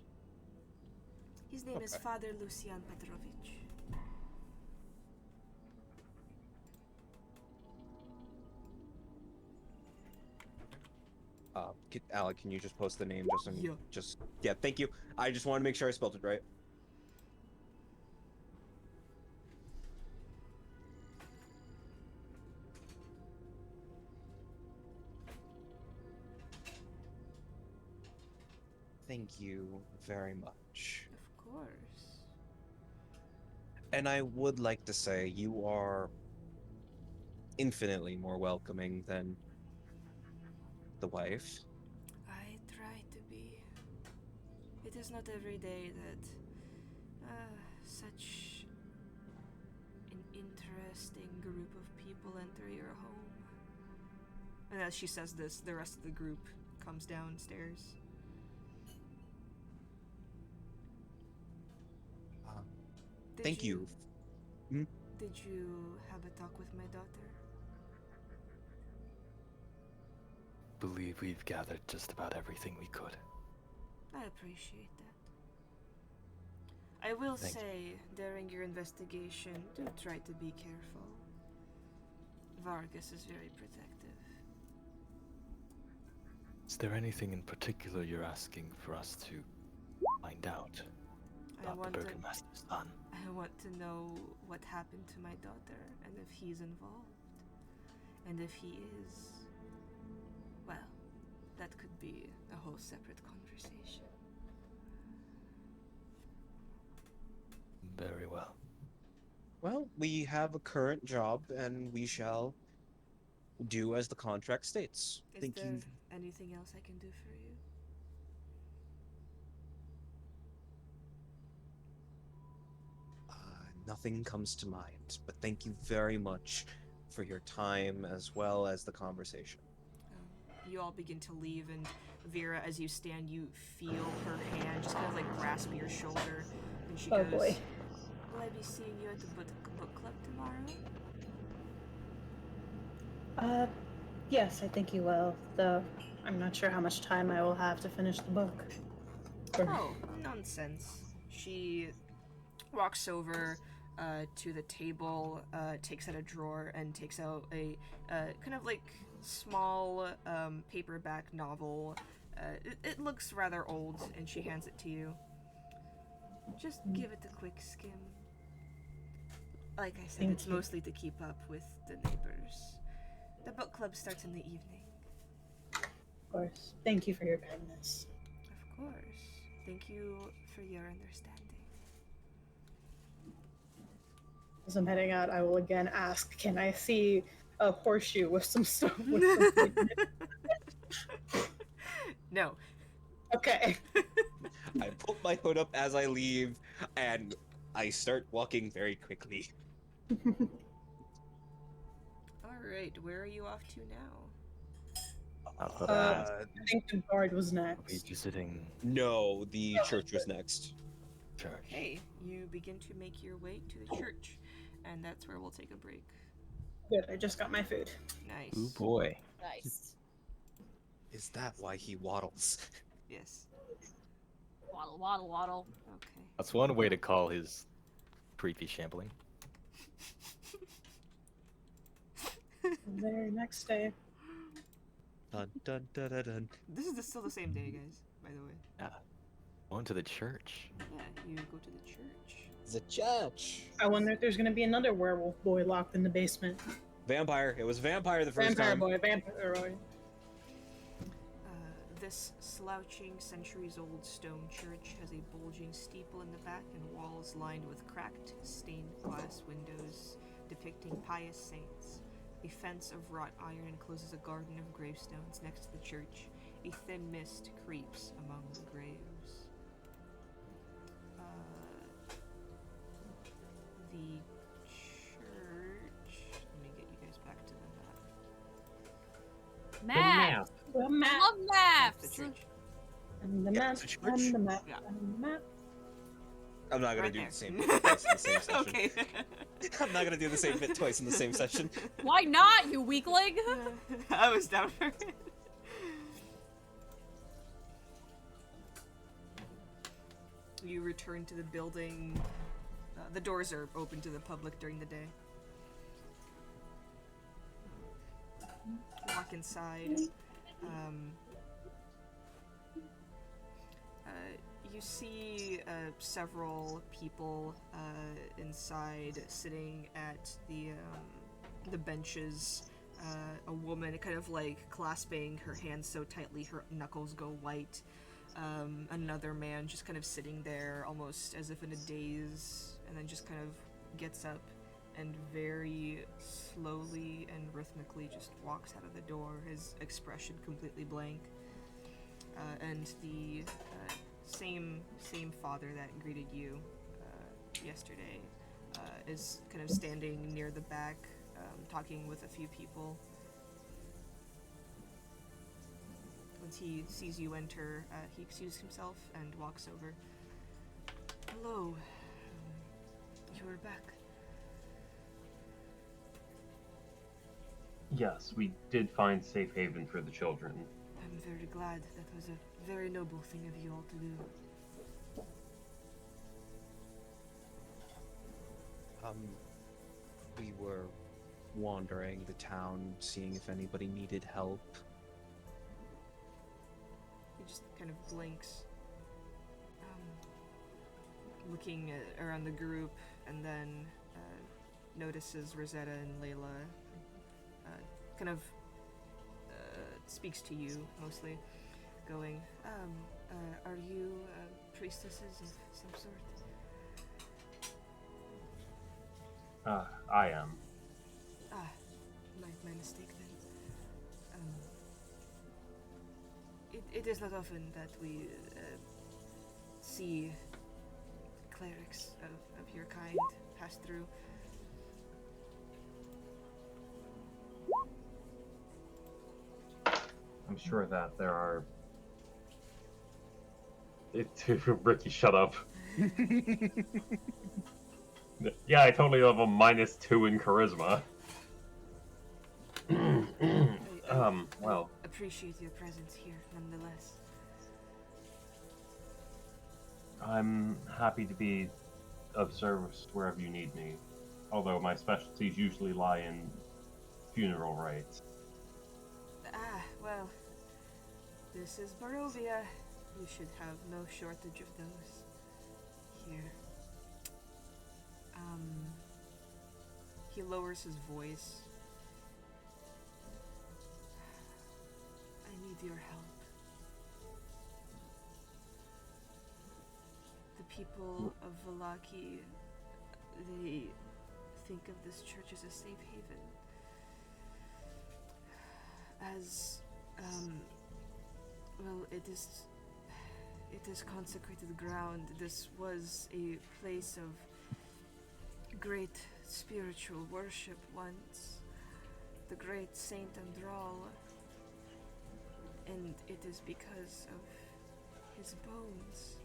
His name is Okay. Father Lucian Petrovich. Alec, can you just post the name Yeah. Yeah, thank you. I just want to make sure I spelled it right. Thank you very much. Of course. And I would like to say you are infinitely more welcoming than the wife. I try to be. It is not every day that such an interesting group of people enter your home. And as she says this, the rest of the group comes downstairs. Thank you. Did you have a talk with my daughter? Believe we've gathered just about everything we could. I appreciate that. I will Thank you. say, during your investigation, do try to be careful. Vargas is very protective. Is there anything in particular you're asking for us to find out about the Burgomaster's son? I want to know what happened to my daughter and if he's involved. And if he is, well, that could be a whole separate conversation. Very well. Well, we have a current job, and we shall do as the contract states. Is Think there you anything else I can do for you? nothing comes to mind, but thank you very much for your time as well as the conversation. You all begin to leave, and Vera, as you stand, you feel her hand just kind of like grasp your shoulder, and she Oh goes, boy. "Will I be seeing you at the book club tomorrow?" Yes, I think you will, though I'm not sure how much time I will have to finish the book. Oh, nonsense. She walks over to the table, takes out a drawer, and takes out a kind of like small paperback novel. It looks rather old, and she hands it to you. Just give it a quick skim. Like I said, Thank it's you. mostly to keep up with the neighbors. The book club starts in the evening. Of course. Thank you for your kindness. Of course. Thank you for your understanding. As I'm heading out, I will again ask, can I see a horseshoe with some stuff with something in it? No. Okay. I put my hood up as I leave, and I start walking very quickly. Alright, where are you off to now? I think the guard was Are we next. visiting No, the church was next. church? Okay, you begin to make your way to the church, and that's where we'll take a break. Good, I just got my food. Nice. Ooh boy. Nice. Is that why he waddles? Yes. Waddle, waddle, waddle. Okay. That's one way to call his creepy shambling. The very next day. Dun, dun, dun, dun, dun. This is still the same day, guys, by the way. Yeah. Going to the church. Yeah, you go to the church. The church. I wonder if there's gonna be another werewolf boy locked in the basement. Vampire. It was vampire the first Vampire time. boy, vampire boy. This slouching, centuries-old stone church has a bulging steeple in the back and walls lined with cracked, stained glass windows depicting pious saints. A fence of wrought iron encloses a garden of gravestones next to the church. A thin mist creeps among the graves. The church... Let me get you guys back to the map. Map. The map. Love That's maps. the church. And the Yeah, map. it's a church. And the map. Yeah. And the map. I'm not gonna Right do there. the same bit twice in the same session. Okay. I'm not gonna do the same bit twice in the same session. Why not, you weakling? I was down for it. You return to the building. The doors are open to the public during the day. Walk inside. You see several people inside sitting at the benches. A woman kind of like clasping her hands so tightly her knuckles go white. Another man just kind of sitting there almost as if in a daze, and then just kind of gets up and very slowly and rhythmically just walks out of the door, his expression completely blank. And the same father that greeted you yesterday is kind of standing near the back, talking with a few people. Once he sees you enter, he excuses himself and walks over. Hello. You're back. Yes, we did find safe haven for the children. I'm very glad. That was a very noble thing of you all to do. We were wandering the town, seeing if anybody needed help. He just kind of blinks, looking around the group, and then notices Rosetta and Layla. Kind of speaks to you mostly, going, are you priestesses of some sort? I am. Ah, my mistake then. it is not often that we see clerics of your kind pass through. I'm sure that there are. Ricky, shut up. Yeah, I totally have a -2 in charisma. Well. I appreciate your presence here, nonetheless. I'm happy to be of service wherever you need me. Although my specialties usually lie in funeral rites. Ah, well, this is Barovia. We should have no shortage of those here. He lowers his voice. I need your help. The people of Vallaki, they think of this church as a safe haven. As, well, it is consecrated ground. This was a place of great spiritual worship once. The great Saint Andral. And it is because of his bones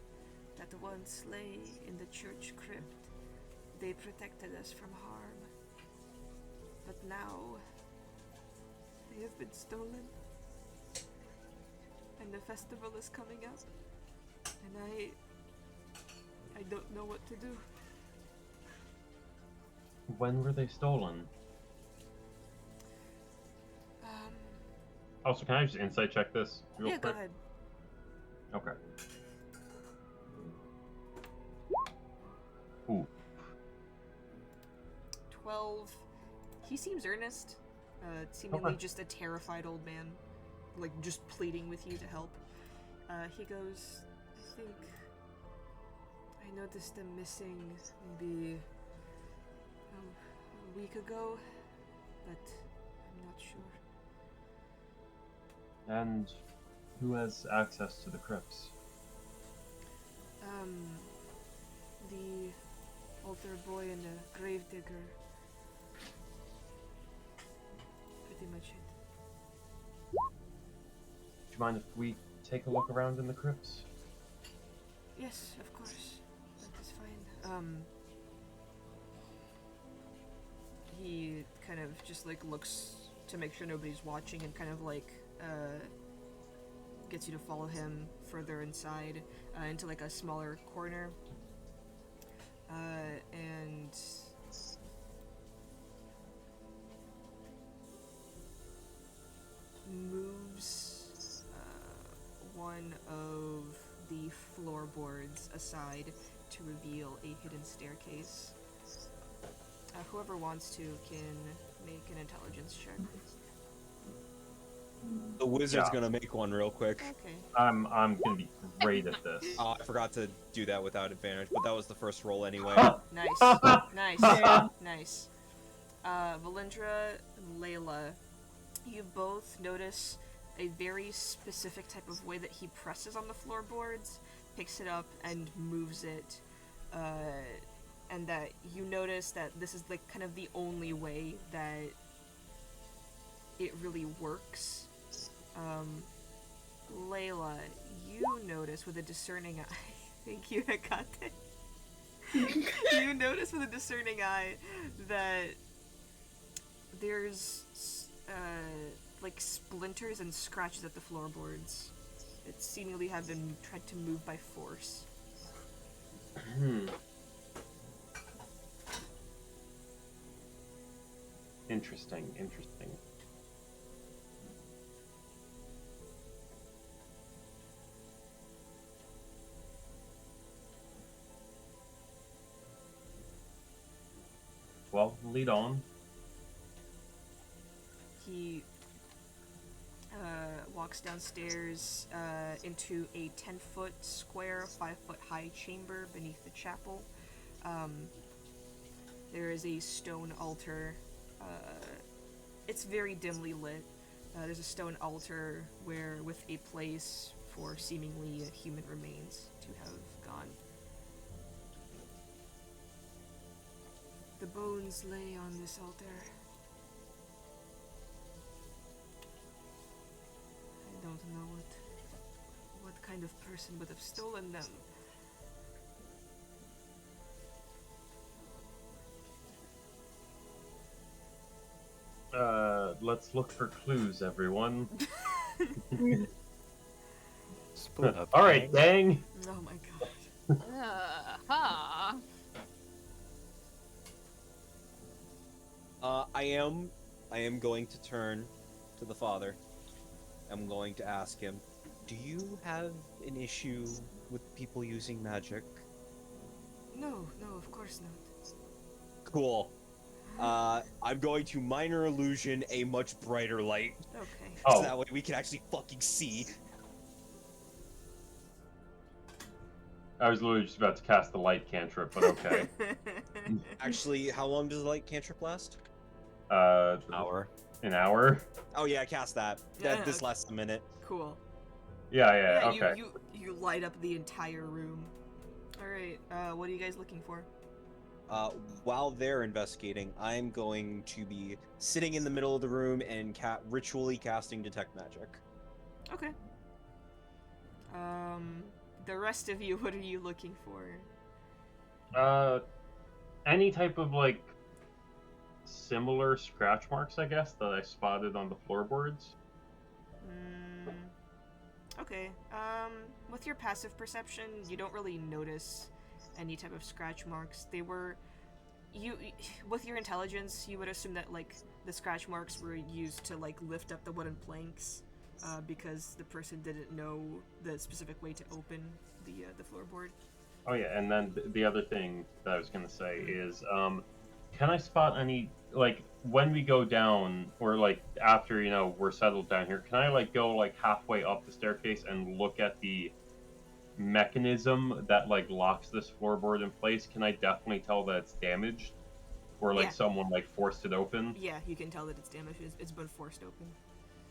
that once lay in the church crypt. They protected us from harm. But now, they have been stolen. And the festival is coming up. And I don't know what to do. When were they stolen? Also, can I just insight check this real quick? Go ahead. Okay. Ooh. 12. He seems earnest. Seemingly Okay. just a terrified old man. Like, just pleading with you to help. He goes, I think I noticed them missing maybe a week ago, but I'm not sure. And who has access to the crypts? The altar boy and the grave digger. Pretty much it. Do you mind if we take a look around in the crypts? Yes, of course. That is fine. He kind of just like looks to make sure nobody's watching and kind of like gets you to follow him further inside into like a smaller corner. And moves one of the floorboards aside to reveal a hidden staircase. Whoever wants to can make an intelligence check. The wizard's gonna make one real quick. Okay. I'm gonna be great at this. I forgot to do that without advantage, but that was the first roll anyway. Nice. Nice. Nice. Valindra and Layla, you both notice a very specific type of way that he presses on the floorboards, picks it up, and moves it. And that you notice that this is like kind of the only way that it really works. Layla, you notice with a discerning eye. Thank you, Hekate. You notice with a discerning eye that there's like splinters and scratches at the floorboards. It seemingly have been tried to move by force. Interesting. Well, lead on. He walks downstairs into a 10-foot square, 5-foot high chamber beneath the chapel. There is a stone altar. It's very dimly lit. There's a stone altar with a place for seemingly human remains to have gone. The bones lay on this altar. I don't know what kind of person would have stolen them. Let's look for clues, everyone. Split up. All right, dang. Oh my god. Huh. I am going to turn to the father. I'm going to ask him, do you have an issue with people using magic? No, of course not. Cool. I'm going to minor illusion a much brighter light. Okay. Oh. So that way we can actually fucking see. I was literally just about to cast the light cantrip, but okay. Actually, how long does the light cantrip last? Hour. An hour? Oh yeah, cast that. Yeah, This okay. lasts a minute. Cool. Yeah, okay. You light up the entire room. Alright, what are you guys looking for? While they're investigating, I'm going to be sitting in the middle of the room and ritually casting Detect Magic. Okay. The rest of you, what are you looking for? Any type of, like, similar scratch marks, I guess, that I spotted on the floorboards? Okay. With your passive perception, you don't really notice any type of scratch marks. They were... with your intelligence, you would assume that, like, the scratch marks were used to, like, lift up the wooden planks, because the person didn't know the specific way to open the floorboard. Oh yeah, and then the other thing that I was gonna say is, can I spot any, like, when we go down, or, like, after, you know, we're settled down here, can I, like, go, like, halfway up the staircase and look at the mechanism that, like, locks this floorboard in place? Can I definitely tell that it's damaged? Or, like, Yeah. someone, like, forced it open? Yeah, you can tell that it's damaged. It's been forced open.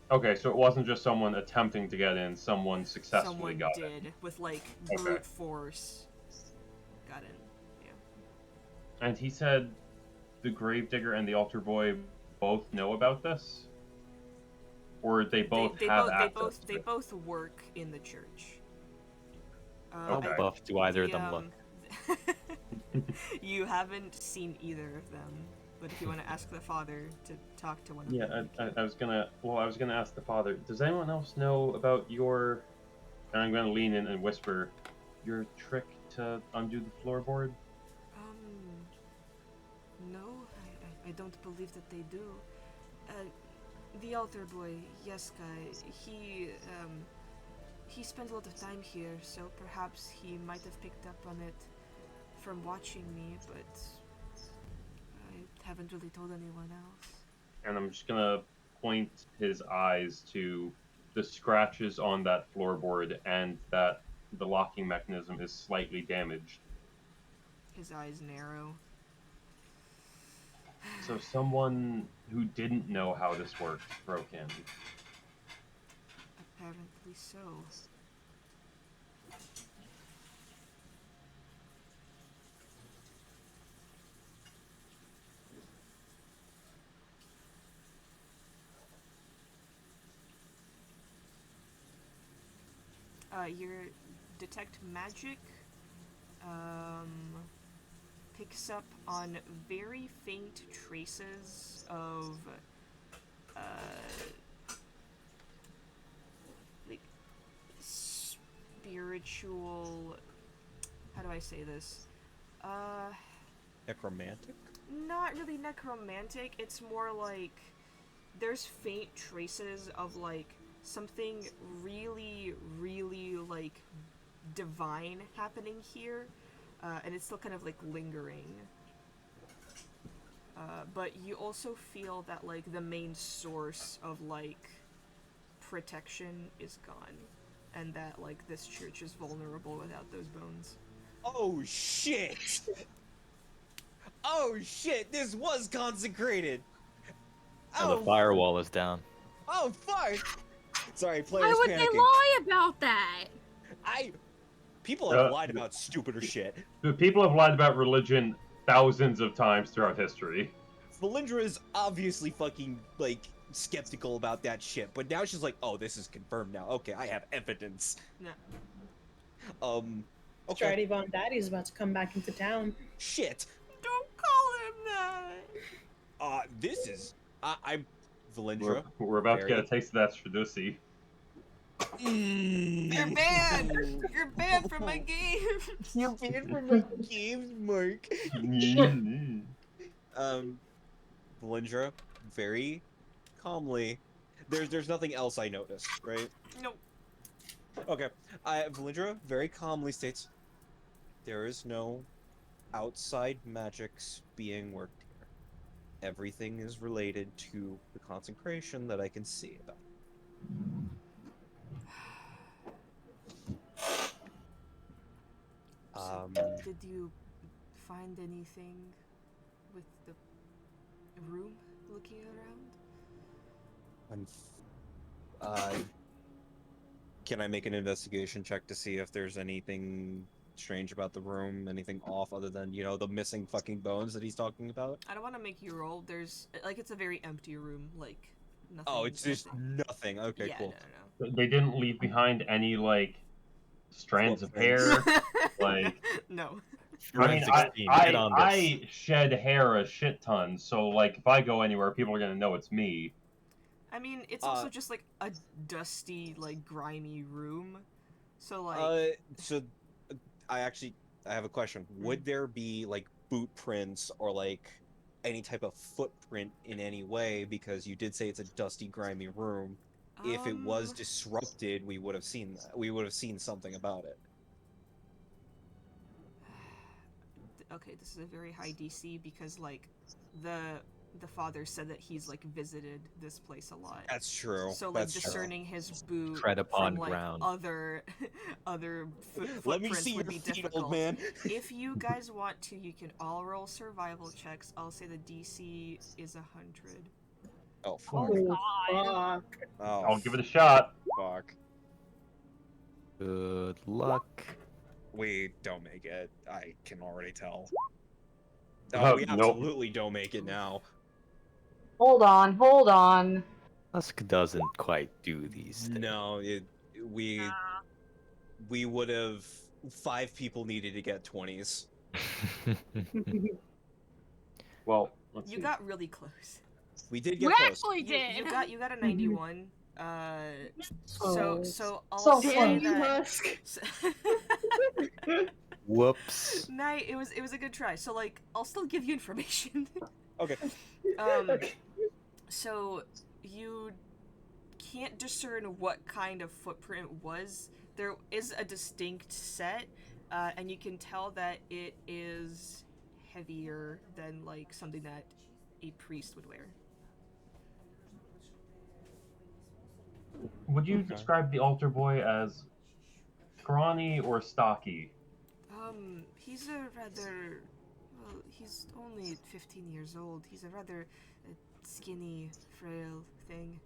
Okay, so it wasn't just someone attempting to get in, someone successfully Someone got did, it. with, like, Okay. brute force. Got in. Yeah. And he said the gravedigger and the altar boy both know about this? Or they both have access to They it? both work in the church. How Okay. buff do either of them look? You haven't seen either of them, but if you want to ask the father to talk to one of them. Yeah, I was gonna ask the father, does anyone else know about your, and I'm gonna lean in and whisper, your trick to undo the floorboard? No, I don't believe that they do. The altar boy, yes, guy, he spent a lot of time here, so perhaps he might have picked up on it from watching me, but I haven't really told anyone else. And I'm just gonna point his eyes to the scratches on that floorboard and that the locking mechanism is slightly damaged. His eyes narrow. So someone who didn't know how this worked broke in. Apparently so. Your detect magic picks up on very faint traces of like spiritual, how do I say this? Necromantic? Not really necromantic, it's more like there's faint traces of like something really, really like divine happening here, and it's still kind of like lingering. But you also feel that like the main source of like protection is gone, and that like this church is vulnerable without those bones. Oh shit! Oh shit! This was consecrated. And the firewall is down. Oh fuck! Sorry, Why players would they panicking. lie about that? People have lied about stupider shit. People have lied about religion thousands of times throughout history. Valindra is obviously fucking, like, skeptical about that shit, but now she's like, oh, this is confirmed now. Okay, I have evidence. No. Okay. Strahd Von Daddy's about to come back into town. Shit! Don't call him that. This is... I'm... Valindra. We're about to get a very- taste of that Stradusi. You're banned. You're banned from my game. You're banned from my games, Mark. Valindra, very calmly. There's nothing else I noticed, right? Nope. Okay. Valindra very calmly states, there is no outside magics being worked here. Everything is related to the consecration that I can see about. Did you find anything with the room looking around? Can I make an investigation check to see if there's anything strange about the room, anything off other than, you know, the missing fucking bones that he's talking about? I don't want to make you roll. There's like it's a very empty room, like nothing. Oh, it's just nothing. nothing. Okay, Yeah, cool. No. They didn't leave behind any, like, strands of hair. Like, No. I mean, Forensics team, get on this. I shed hair a shit ton, so, like, if I go anywhere, people are gonna know it's me. I mean, it's also just like a dusty, like grimy room. So like. I have a question. Would there be like boot prints or like any type of footprint in any way? Because you did say it's a dusty, grimy room. If it was disrupted, we would have seen that. We would have seen something about it. Okay, this is a very high DC because like the father said that he's like visited this place a lot. That's true. So like That's discerning his boot Tread upon from like ground. other footprints Let me see would your be feet, difficult. old man. If you guys want to, you can all roll survival checks. I'll say the DC is 100. Oh fuck. Oh, God. fuck. Oh, I'll give it a shot. fuck. Good luck. We don't make it. I can already tell. Oh, We nope. absolutely don't make it now. Hold on. Husk doesn't quite do these things. No, we would have 5 people needed to get 20s. Well, let's You see. got really close. We did get We close. actually did. You got a 91. Oh. So I'll So say Damn you, that. Husk. Whoops. Night. It was a good try. So like I'll still give you information. Okay. So you can't discern what kind of footprint it was. There is a distinct set, and you can tell that it is heavier than like something that a priest would wear. Would you Okay. describe the altar boy as scrawny or stocky? He's a rather, well, he's only 15 years old. He's a rather skinny, frail thing.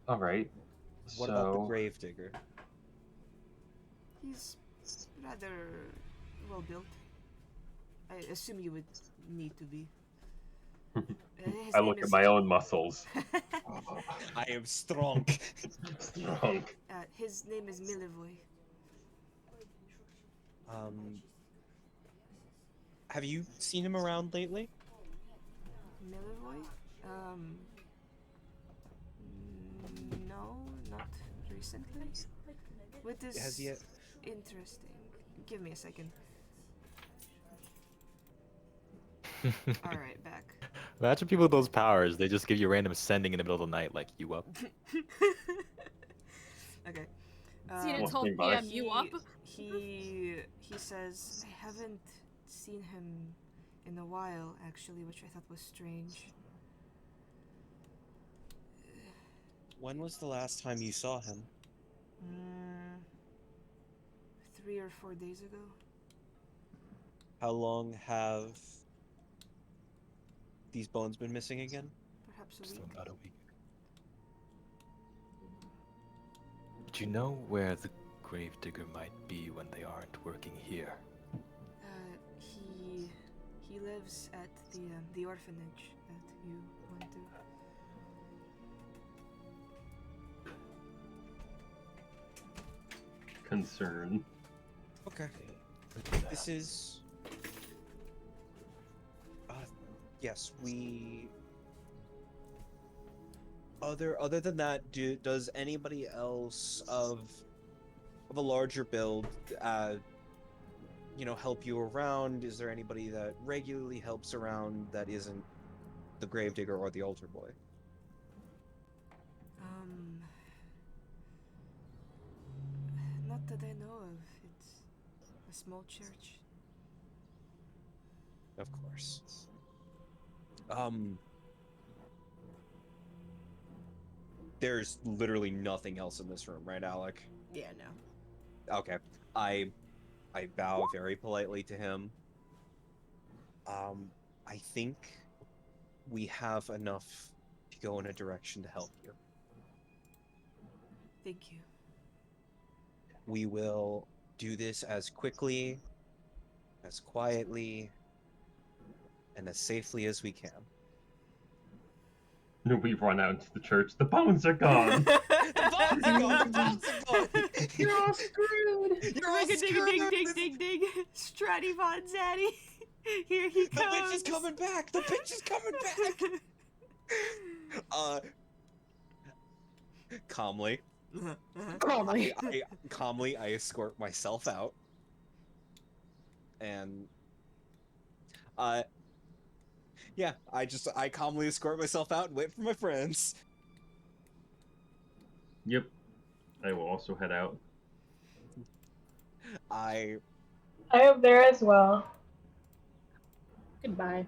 All right. What so, about the gravedigger? He's rather well built. I assume you would need to be. His I name look at is- my own muscles. I am strong. Strong. His name is Milivoy. Have you seen him around lately? Milivoy? No, not recently. What is Has he? interesting? Give me a second. All right, back. Imagine people with those powers. They just give you random sending in the middle of the night, like, you up? Okay. Seen Well, it told swing by. PM you up. He says I haven't seen him in a while, actually, which I thought was strange. When was the last time you saw him? 3 or 4 days ago. How long have these bones been missing again? Perhaps a Still week. about a week. Do you know where the gravedigger might be when they aren't working here? He lives at the orphanage that you went to. Concern. Okay. This is. Yes, we. Other than that, does anybody else of a larger build, help you around? Is there anybody that regularly helps around that isn't the gravedigger or the altar boy? Not that I know of. It's a small church. Of course. There's literally nothing else in this room, right, Alec? Yeah, no. Okay. I bow very politely to him. I think we have enough to go in a direction to help you. Thank you. We will do this as quickly, as quietly, and as safely as we can. We run out into the church. The bones are gone. The bones are gone! The bones are gone! You're all screwed. You're all Ding, screwed! ding, ding, ding, ding. Strahd Von Zaddy. Here he The comes. bitch is coming back! The bitch is coming back! Calmly. Calmly, I escort myself out. And, yeah, I calmly escort myself out and wait for my friends. Yep. I will also head out. I am there as well. Goodbye.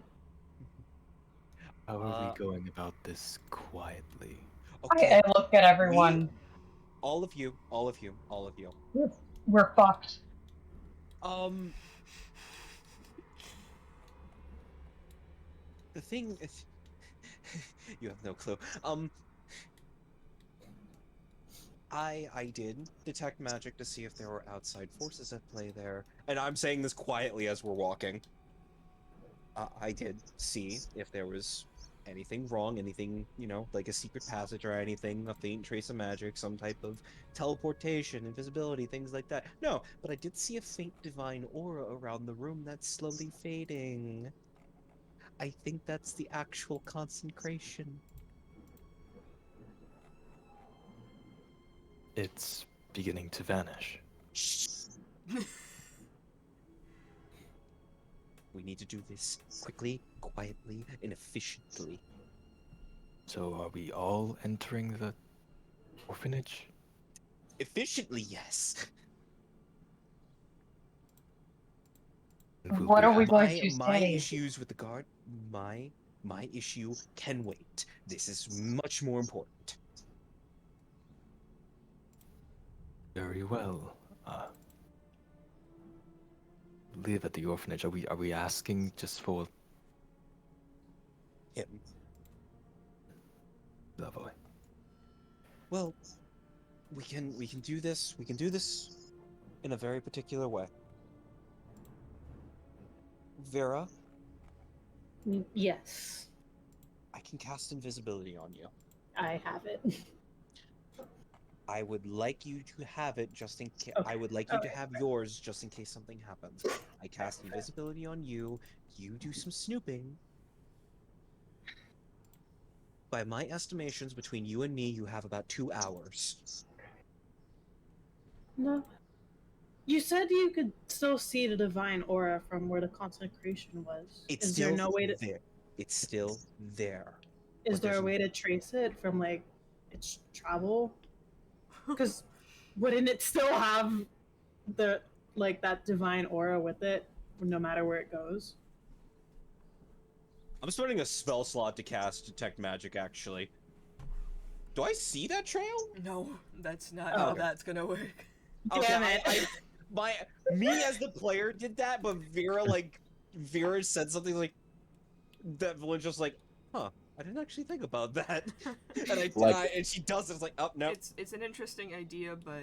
How are we going about this quietly? Okay. I look at everyone. All of you. We're fucked. The thing is, you have no clue. I did detect magic to see if there were outside forces at play there, and I'm saying this quietly as we're walking. I did see if there was anything wrong, anything, like a secret passage or anything, a faint trace of magic, some type of teleportation, invisibility, things like that. No, but I did see a faint divine aura around the room that's slowly fading. I think that's the actual consecration. It's beginning to vanish. We need to do this quickly, quietly, and efficiently. So are we all entering the orphanage? Efficiently, yes. What are we going to My say? issues with the guard, my issue can wait. This is much more important. Very well. Live at the orphanage. Are we asking just for Him. Lovely. Well, we can do this. We can do this in a very particular way. Vera, Yes, I can cast invisibility on you. I have it. I would like you to have it just in case. Okay. I would like you to Okay. have yours just in case something happens. I cast invisibility on you. You do some snooping. By my estimations, between you and me, you have about 2 hours. No. You said you could still see the divine aura from where the consecration was. It's Is still there no way to? there. It's still there. Is but there a there's way to trace it from like its travel? Because wouldn't it still have the that divine aura with it, no matter where it goes? I'm spending a spell slot to cast Detect Magic, actually. Do I see that trail? No, that's not how that's gonna work. Damn it. Me as the player did that, but Vera said something like that. Valen's just like, huh. I didn't actually think about that. And and she does it. It's like, oh no, It's an interesting idea, but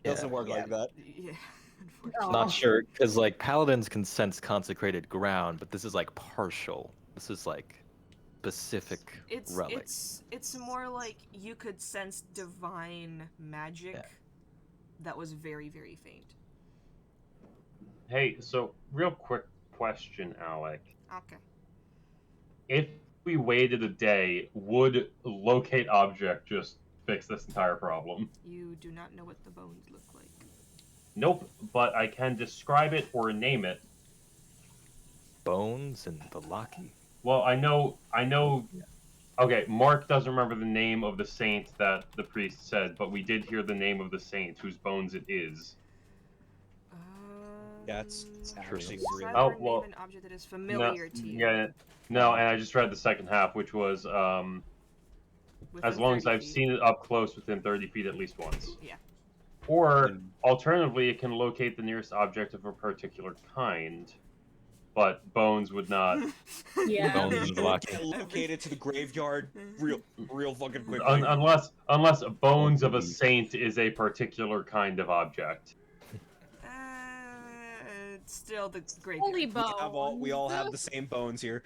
doesn't work yeah, like that. yeah, Oh. unfortunately. Not sure, because like paladins can sense consecrated ground, but this is like partial. This is like specific relic. It's more like you could sense divine magic that was very, very faint. Hey, so real quick question, Alec. Okay. If we waited a day, would locate object just fix this entire problem? You do not know what the bones look like. Nope, but I can describe it or name it. Bones and the Loki. Well, I know. Okay, Mark doesn't remember the name of the saint that the priest said, but we did hear the name of the saint whose bones it is. That's actually Describe really. Oh, or well, name an object that is familiar to you. Yeah, no, and I just read the second half, which was Within as long as 30 I've feet. seen it up close within 30 feet at least once. Yeah. Or alternatively, it can locate the nearest object of a particular kind, but bones would not. Yeah. Bones and the Loki. Get located to the graveyard real fucking quickly. Unless bones of a saint is a particular kind of object. Still the great. Holy bones. We all have the same bones here.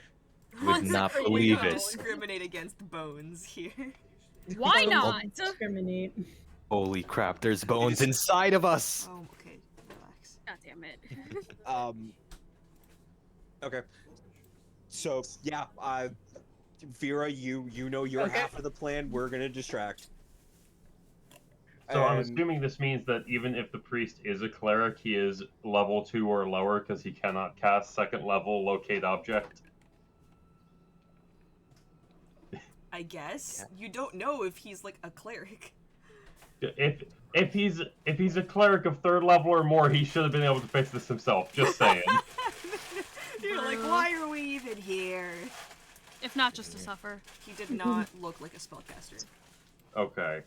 Would not Consecrated believe We it. bones. discriminate against bones here. Why not? Discriminate. Holy crap! There's bones inside of us. Oh, okay. Relax. God damn it. Okay. So yeah, Vera, you know your Okay. half of the plan. We're gonna distract. So I'm And- assuming this means that even if the priest is a cleric, he is level 2 or lower because he cannot cast second level locate object. I guess you don't know if he's like a cleric. If he's a cleric of 3rd level or more, he should have been able to fix this himself. Just saying. You're like, why are we even here? If not just to suffer. He did not look like a spellcaster. Okay.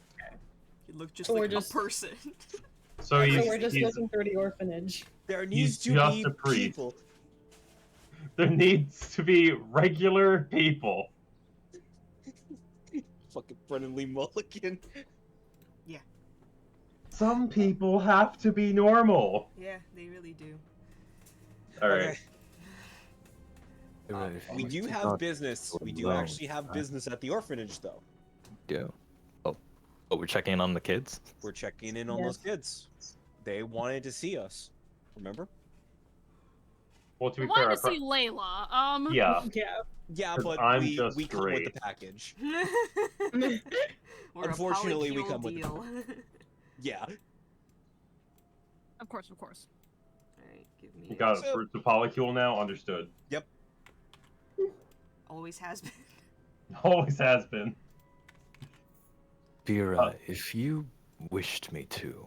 He looked just So we're like just- a person. So So he's, we're just he's- looking through the orphanage. There needs to just be a priest. people. there needs to be regular people. Fucking Brennan Lee Mulligan. Some people have to be normal. Yeah, they really do. Alright. Okay. We do have business. We do actually have business at the orphanage, though. Do. Oh, we're checking in on the kids. We're checking in on those kids. They wanted to see us. Remember? Well, to I be fair, wanted to see Layla. yeah. Yeah. Yeah, 'Cause but I'm we just come with great. the package. We're Unfortunately, a we polycule come with the deal. Yeah. Of course, of course. Alright, give me. You got it. For the polycule now? Understood. Always has been. Always has been. Vera, if you wished me to,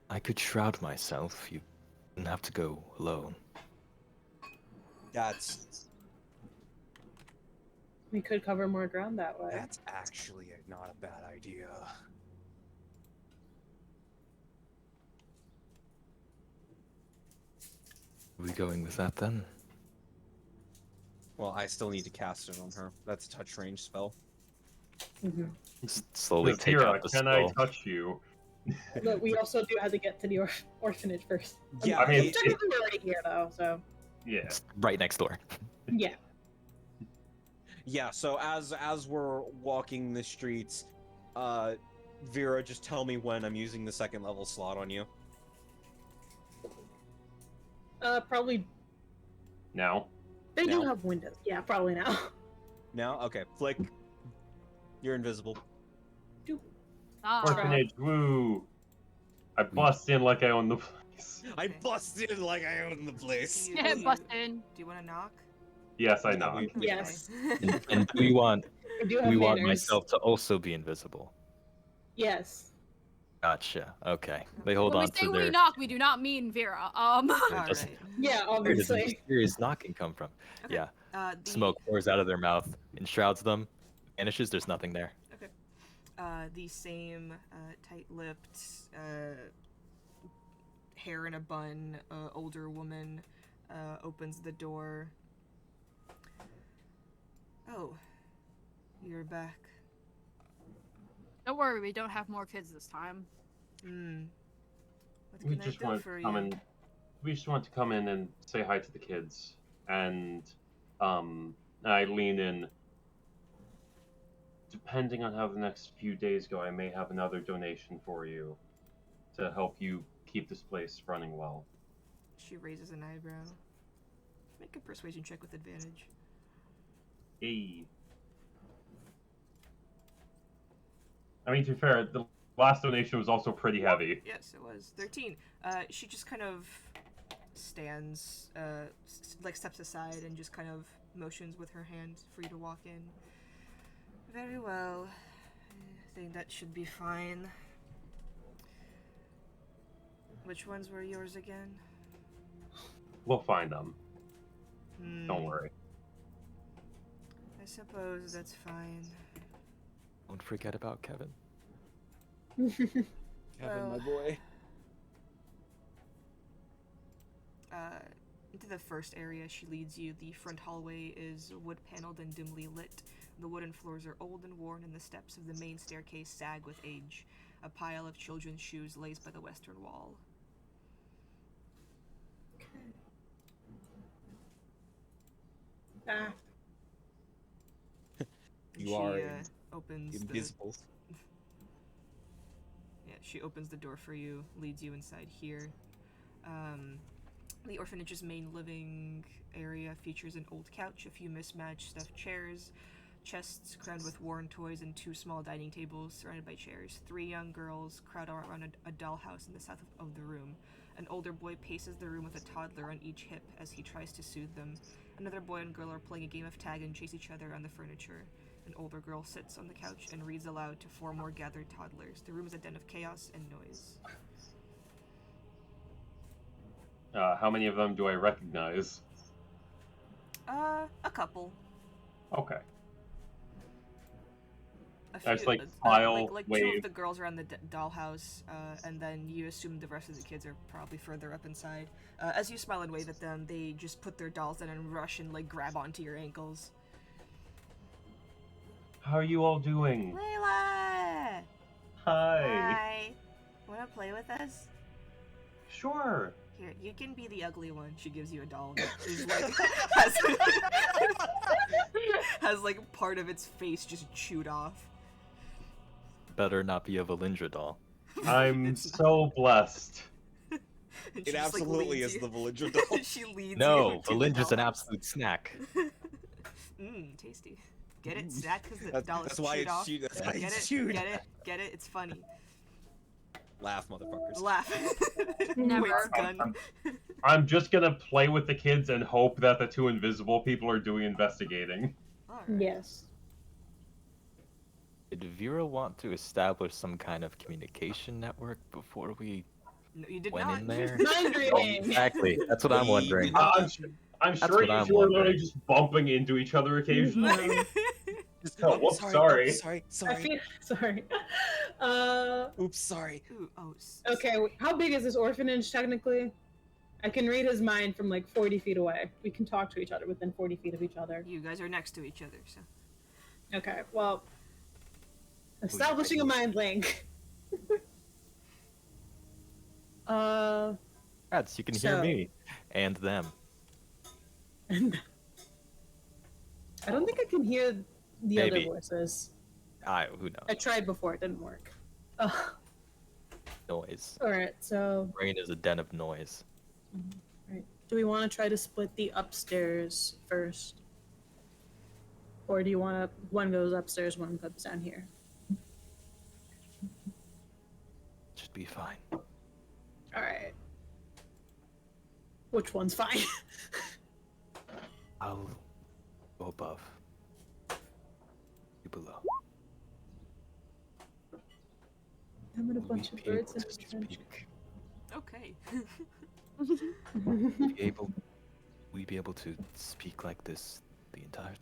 I could shroud myself. You wouldn't have to go alone. That's We could cover more ground that way. actually not a bad idea. Are we going with that then? Well, I still need to cast it on her. That's a touch range spell. Slowly take Vera, out the can I skull. touch you? But we also do have to get to the orphanage first. Yeah, I mean, Technically we're already here though, so Yeah. It's right next door. yeah. Yeah, so as we're walking the streets, Vera, just tell me when I'm using the second level slot on you. Probably Now. they do Now? have windows. Yeah, probably now. Now? Okay, flick. You're invisible. Ah. Orphanage, woo! I bust in like I own the place. I Okay. busted like I own the place. Do you- Yeah, do you- bustin'. Do you want to knock? Yes, I Yeah, know. we- Yes. And do we want We do have want manners. myself to also be invisible? Yes. Gotcha. Okay. They hold When we on say to we their. knock, we do not mean Vera. Just- Alright. Yeah, Where does obviously. mysterious knocking come from? Okay. Yeah. The, Smoke pours out of their mouth, enshrouds them, vanishes. There's nothing there. The same tight-lipped, hair in a bun, older woman opens the door. Oh, you're back. Don't worry, we don't have more kids this time. Hmm. What We can I just do want for to come you? in. We just want to come in and say hi to the kids, and I lean in. Depending on how the next few days go, I may have another donation for you to help you keep this place running well. She raises an eyebrow. Make a persuasion check with advantage. Hey. I mean, to be fair, the last donation was also pretty heavy. Yes, it was 13. She just kind of stands, like steps aside and just kind of motions with her hand for you to walk in. Very well. I think that should be fine. Which ones were yours again? We'll find them. Hmm, Don't worry. I suppose that's fine. Don't forget about Kevin. Kevin, Well, my boy. Into the first area she leads you. The front hallway is wood-paneled and dimly lit. The wooden floors are old and worn, and the steps of the main staircase sag with age. A pile of children's shoes lays by the western wall. Ah, And You are opens invisible. Yeah, she opens the door for you, leads you inside here. The orphanage's main living area features an old couch, a few mismatched stuffed chairs, chests crammed with worn toys, and two small dining tables surrounded by chairs. Three young girls crowd around a dollhouse in the south of the room. An older boy paces the room with a toddler on each hip as he tries to soothe them. Another boy and girl are playing a game of tag and chase each other on the furniture. An older girl sits on the couch and reads aloud to four more gathered toddlers. The room is a den of chaos and noise. How many of them do I recognize? A couple. Okay. A I just, few, like, smile, like two wave. of the girls are on the dollhouse, and then you assume the rest of the kids are probably further up inside. As you smile and wave at them, they just put their dolls down and rush and like grab onto your ankles. How are you all doing? Layla! Hi. Hi! Wanna play with us? Sure. Here, you can be the ugly one. She gives you a doll that is like has like part of its face just chewed off. Better not be a Valindra doll. I'm It's not. so blessed. And she It just, like, absolutely leads is you- the Valindra doll. She leads No, you to the Valindra's an dollhouse. absolute snack. Tasty. Get it? Snack because the doll is That's why chewed it's off. chewed. That's why Get it's it? chewed. Get it? Get it? It's funny. Laugh, motherfuckers. Laugh. Never. Wait's gun. I'm just gonna play with the kids and hope that the two invisible people are doing investigating. Alright. yes. Did Vera want to establish some kind of communication network before we No, you did went not. in there? Mind reading. Exactly. That's what I'm We wondering. did not- I'm That's sure what you I'm two are literally wondering. just bumping into each other occasionally. Just- Oh, oh, whoops, sorry. sorry. Oh, sorry. I feel sorry. Oops, sorry. Ooh, Okay, how big is this orphanage technically? I can read his mind from like 40 feet away. We can talk to each other within 40 feet of each other. You guys are next to each other, so. Okay, well, establishing a mind link. Rats, you can hear So- me and them. And I don't think I can hear the Maybe. other voices. Who knows? I tried before, it didn't work. Ugh. Noise. Alright, so Brain is a den of noise. right. Do we want to try to split the upstairs first? Or do you want to, one goes upstairs, one comes down here? Should be fine. Alright. Which one's fine? I'll go above. You below. I'm in a Will bunch we of be able birds in to a trench. speak? Okay. We be able to speak like this the entire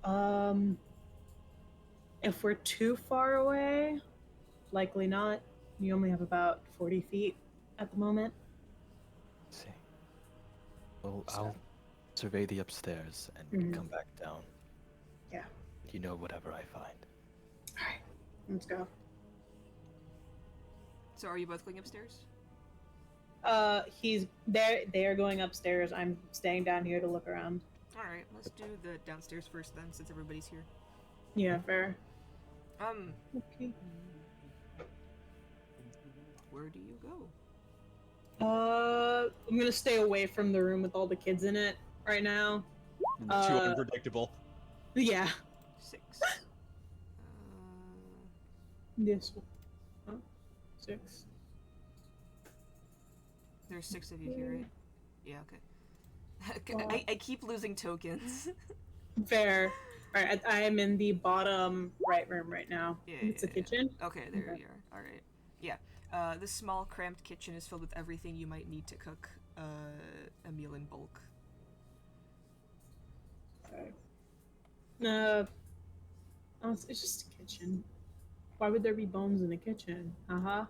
time? If we're too far away, likely not. You only have about 40 feet at the moment. Let's see. Well, I'll survey the upstairs and Mhm. come back down. Yeah. You know, whatever I find. Alright, let's go. So are you both going upstairs? He's there. They are going upstairs. I'm staying down here to look around. All right, let's do the downstairs first then, since everybody's here. Yeah, fair. Okay. Where do you go? I'm gonna stay away from the room with all the kids in it right now. Too unpredictable. Yeah. 6. This one. Oh, 6. There's 6 of you here, right? Yeah, okay. I keep losing tokens. Fair. Alright, I am in the bottom right room right now. Yeah, It's the kitchen. Okay, there you are. Alright. Yeah. This small, cramped kitchen is filled with everything you might need to cook a meal in bulk. It's just a kitchen. Why would there be bones in the kitchen? Oh,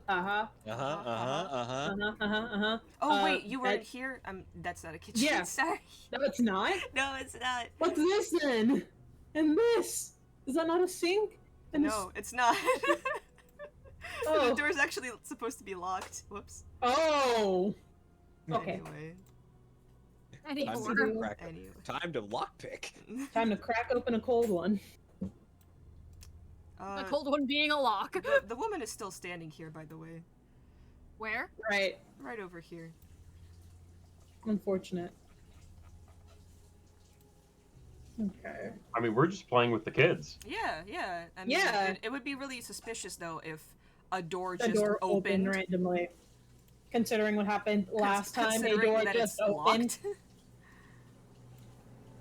wait, you weren't here? That's not a kitchen. Yeah. Sorry. No, it's not. No, it's not. What's this then? And this? Is that not a sink? And No, it's not. Oh. The door's actually supposed to be locked. Whoops. Oh. Okay. Anyway. Time to lockpick. Time to crack open a cold one. The cold one being a lock. The woman is still standing here, by the way. Where? Right. Right over here. Unfortunate. Okay. I mean, we're just playing with the kids. Yeah, yeah. I mean, Yeah. It would be really suspicious, though, if a door The just door opened. randomly. Considering what happened last time, a Considering door that just it's opened. locked.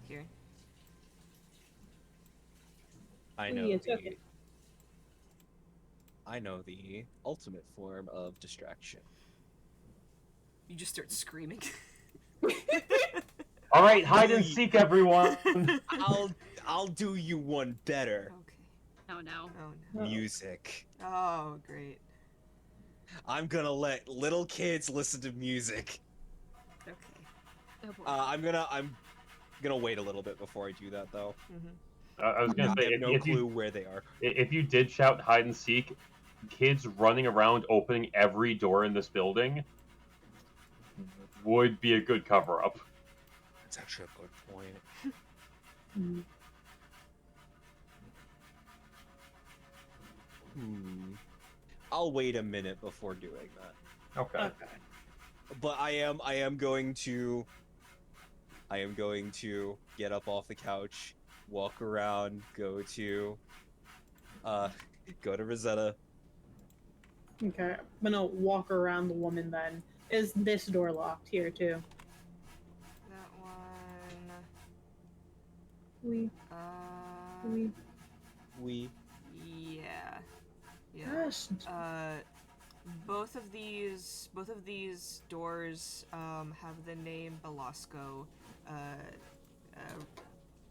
Here. I know. It's okay. I know the ultimate form of distraction. You just start screaming. All right, hide and seek, everyone. I'll do you one better. Okay. Oh no. Oh no. Music. Oh, great. I'm gonna let little kids listen to music. Okay. Oh boy. I'm gonna wait a little bit before I do that though. I was gonna I say, have no if clue you where they are. if you did shout hide and seek, kids running around opening every door in this building would be a good cover up. That's actually a good point. I'll wait a minute before doing that. Okay. But I am going to get up off the couch, walk around, go to Rosetta. Okay. I'm gonna walk around the woman then. Is this door locked here too? That one. We. Yeah. Yeah. Gosh. Both of these doors have the name Belasco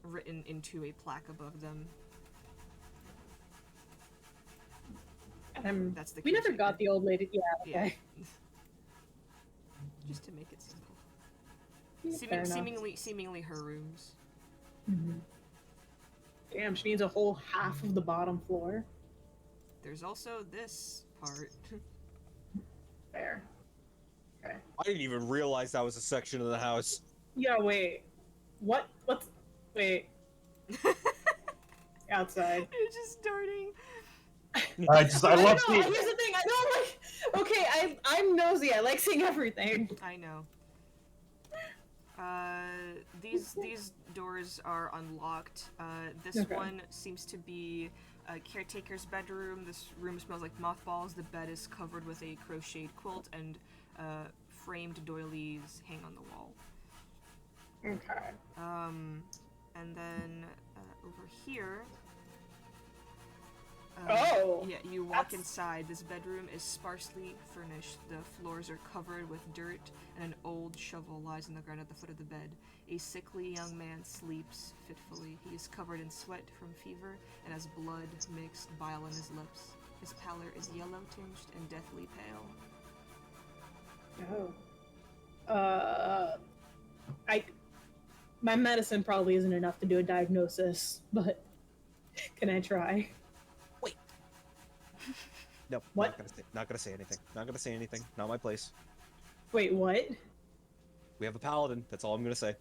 written into a plaque above them. That's the We never caretaker. got the old lady. Yeah. Okay. Just to make it simple. Yeah, fair enough. Seemingly her rooms. Mhm. Damn, she needs a whole half of the bottom floor. There's also this part. Fair. Okay. I didn't even realize that was a section of the house. Yeah, wait. What's... Wait. Outside. You're just starting. I love know, seeing. here's the thing, I don't like... Okay, I'm nosy, I like seeing everything. I know. These doors are unlocked. This Okay. one seems to be a caretaker's bedroom. This room smells like mothballs. The bed is covered with a crocheted quilt, and framed doilies hang on the wall. Okay. And then over here. Yeah, you walk inside. This bedroom is sparsely furnished. The floors are covered with dirt, and an old shovel lies on the ground at the foot of the bed. A sickly young man sleeps fitfully. He is covered in sweat from fever and has blood mixed bile on his lips. His pallor is yellow tinged and deathly pale. Oh. My medicine probably isn't enough to do a diagnosis, but can I try? Nope. What? Not gonna say anything. Not gonna say anything. Not my place. Wait, what? We have a paladin. That's all I'm gonna say.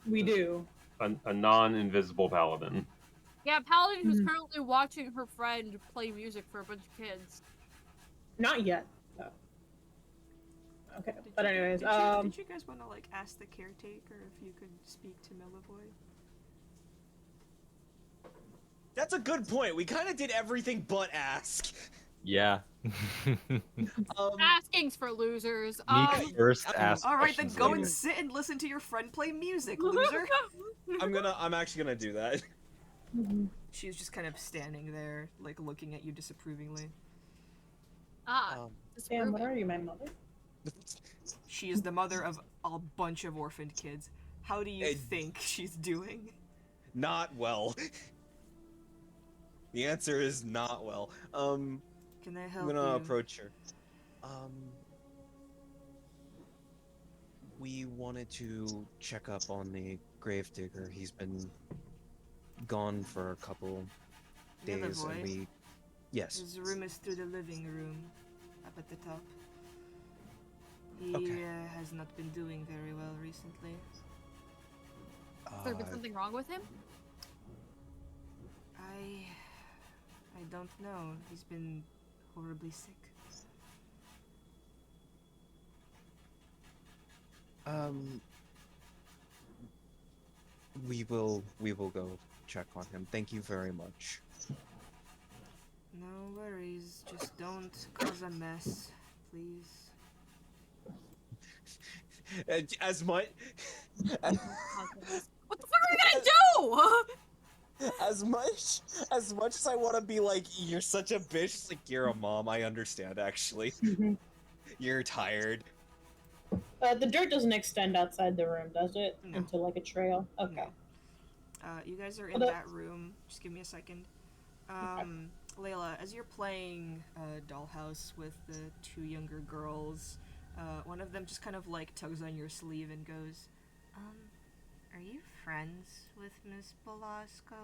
We do. A non-invisible paladin. Yeah, Paladin who's Mhm. currently watching her friend play music for a bunch of kids. Not yet. No. Okay, Did but you- anyways, did you guys want to like ask the caretaker if you could speak to Millivoy? That's a good point. We kind of did everything but ask. Yeah. Asking's for losers. Sneak first, ask All right, then questions go later. and sit and listen to your friend play music, loser. I'm actually gonna do that. She's just kind of standing there, like looking at you disapprovingly. Sam, what are you, my mother? She is the mother of a bunch of orphaned kids. How do you Hey. think she's doing? Not well. The answer is not well. Can I I'm help gonna you? approach her. We wanted to check up on the gravedigger. He's been gone for a couple days, and Millivoy? Yes. His room is through the living room, up at the top. He Okay. has not been doing very well recently. Has there been something wrong with him? I don't know. He's been horribly sick. We will go check on him. Thank you very much. No worries. Just don't cause a mess, please. As much What the fuck are we gonna do? as much as I want to be like, you're such a bitch, it's like, you're a mom. I understand, actually. You're tired. The dirt doesn't extend outside the room, does it? No. Into like a trail? Okay. You guys are in Well, that room. Just give me a second. Layla, as you're playing Dollhouse with the two younger girls, one of them just kind of like tugs on your sleeve and goes, are you friends with Miss Belasco?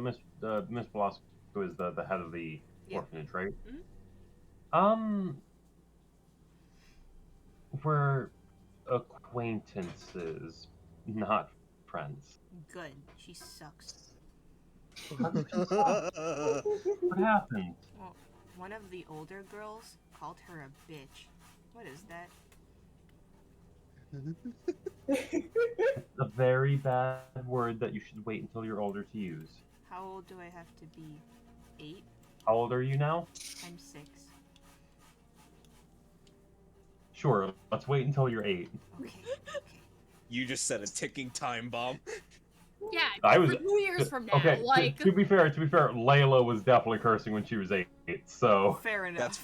Miss Velasco is the head of the Yeah. orphanage, right? Mhm. We're acquaintances, not friends. Good. She sucks. What happened? Well, one of the older girls called her a bitch. What is that? It's a very bad word that you should wait until you're older to use. How old do I have to be? 8? How old are you now? I'm 6. Sure, let's wait until you're 8. Okay. You just set a ticking time bomb. Yeah, I was for 2 years from now, okay. like. To be fair, Layla was definitely cursing when she was 8. So Fair enough.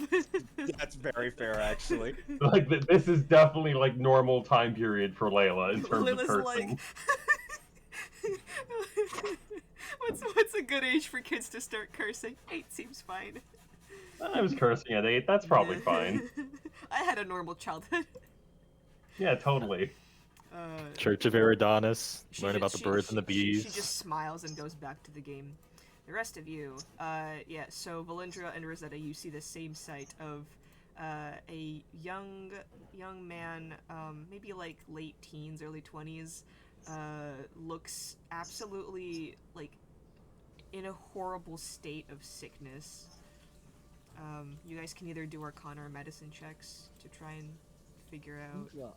That's very fair, actually. like this is definitely like normal time period for Layla in terms of Lila's cursing. like, what's a good age for kids to start cursing? 8 seems fine. I was cursing at 8. That's probably fine. I had a normal childhood. Yeah, totally. Church of Eridanus. Learn ju- about the birds and the bees. She just smiles and goes back to the game. The rest of you, yeah, so Valindra and Rosetta, you see the same sight of a young man, maybe like late teens, early 20s, looks absolutely, like, in a horrible state of sickness. You guys can either do Arcana or Medicine checks to try and figure out.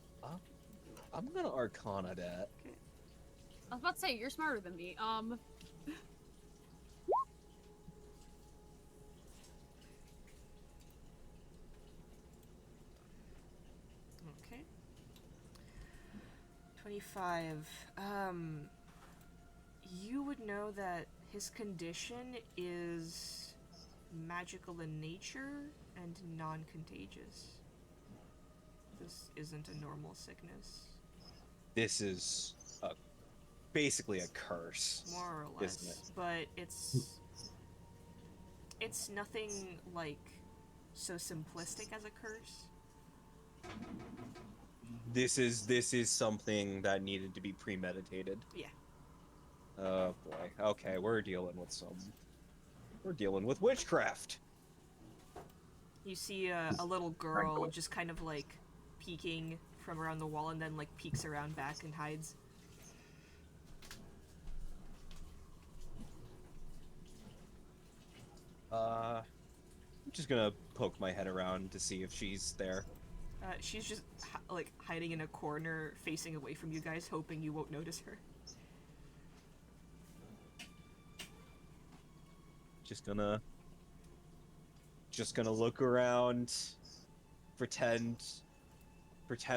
I'm gonna Arcana that. I was about to say, you're smarter than me. Okay. 25. You would know that his condition is magical in nature and non-contagious. This isn't a normal sickness. This is basically a curse. More or Isn't less. it? But it's nothing like so simplistic as a curse. This is something that needed to be premeditated. Yeah. Oh boy. Okay, we're dealing with witchcraft. You see a little girl just kind of like peeking from around the wall and then like peeks around back and hides. I'm just gonna poke my head around to see if she's there. She's just like hiding in a corner, facing away from you guys, hoping you won't notice her. Just gonna look around, pretend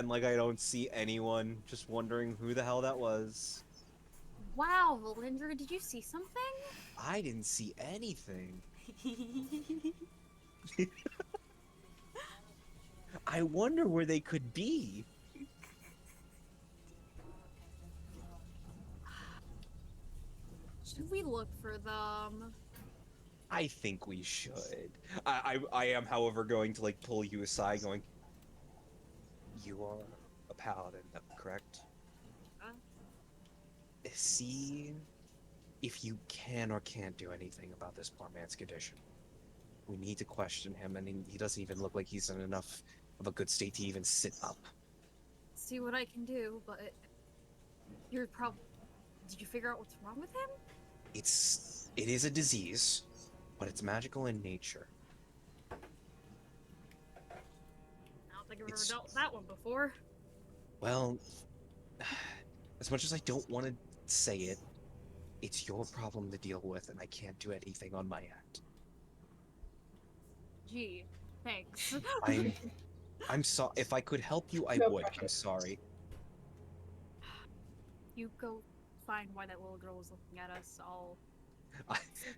like I don't see anyone, just wondering who the hell that was. Wow, Valindra, did you see something? I didn't see anything. I wonder where they could be. Should we look for them? I think we should. I am, however, going to like pull you aside, going, you are a paladin, correct? See if you can or can't do anything about this poor man's condition. We need to question him, and he doesn't even look like he's in enough of a good state to even sit up. See what I can do, but you're did you figure out what's wrong with him? It is a disease, but it's magical in nature. I don't think I've ever dealt with that one before. Well, as much as I don't want to say it, it's your problem to deal with, and I can't do anything on my end. Gee, thanks. I'm sorry. If I could help you, I would. I'm sorry. You go find why that little girl was looking at us.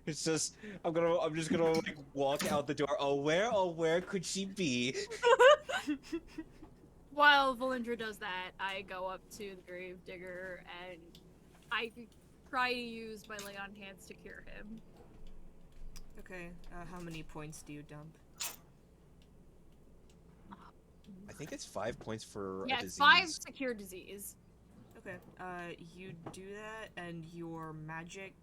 It's just I'm just gonna like walk out the door. Oh where could she be? While Valindra does that, I go up to the grave digger and I try to use my lay on hands to cure him. Okay, how many points do you dump? I think it's 5 points for a Yeah, disease. it's 5 secure disease. Okay, you do that, and your magic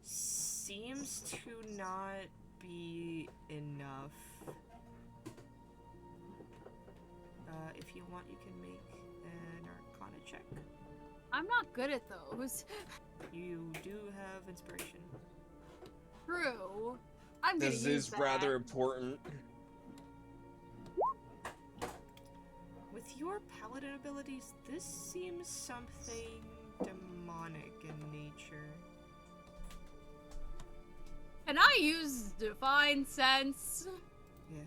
seems to not be enough. If you want, you can make an Arcana check. I'm not good at those. You do have inspiration. True. I'm gonna This use is that. rather important. With your paladin abilities, this seems something demonic in nature. Can I use Divine Sense? Yeah.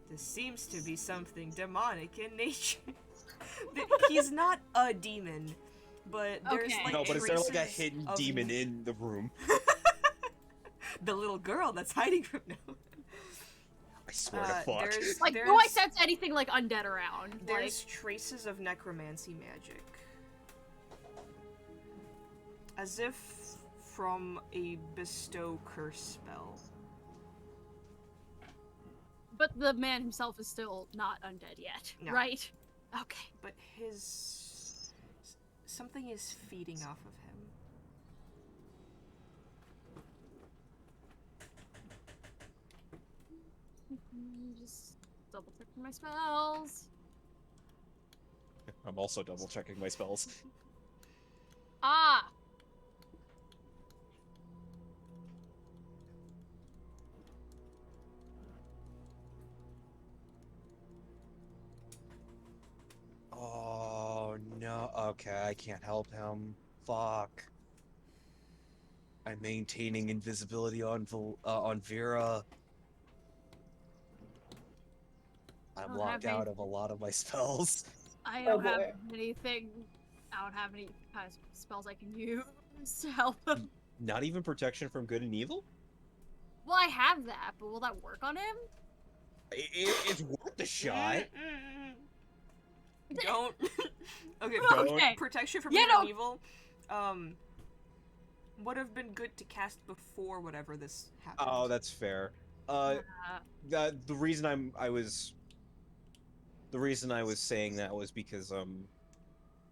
This seems to be something demonic in nature. He's not a demon, but there's Okay. like No, but is there like a traces hidden of demon in the room? the little girl that's hiding from now. I swear to fuck. Like, do I sense anything like undead around? There's traces of necromancy magic. As if from a bestow curse spell. But the man himself is still not undead yet, No. right? Okay. But something is feeding off of him. Just double checking my spells. I'm also double checking my spells. Ah! Oh no. Okay, I can't help him. Fuck. I'm maintaining invisibility on Vera. I'm don't locked have out any- of a lot of my spells. I Oh, don't have boy. anything. I don't have any kind of spells I can use to help him. Not even protection from good and evil? Well, I have that, but will that work on him? It's worth a shot. Don't. Okay, Don't. Okay. protection from Yeah, good and no. evil. Would have been good to cast before whatever this happened. Oh, that's fair. The reason I was The reason I was saying that was because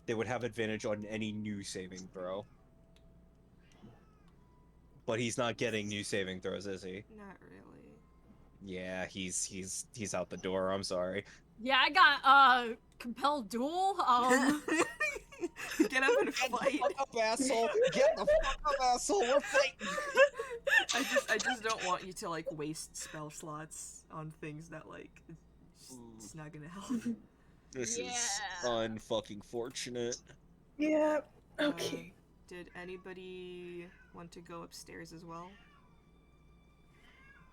they would have advantage on any new saving throw. But he's not getting new saving throws, is he? Not really. Yeah, he's out the door. I'm sorry. Yeah, I got compelled duel. Get up and Get the fight. fuck up, asshole! Get the fuck up, asshole! We're fighting! I just don't want you to like waste spell slots on things that like it's not gonna help. This is Yeah. unfucking fortunate. Yeah. Okay. Did anybody want to go upstairs as well?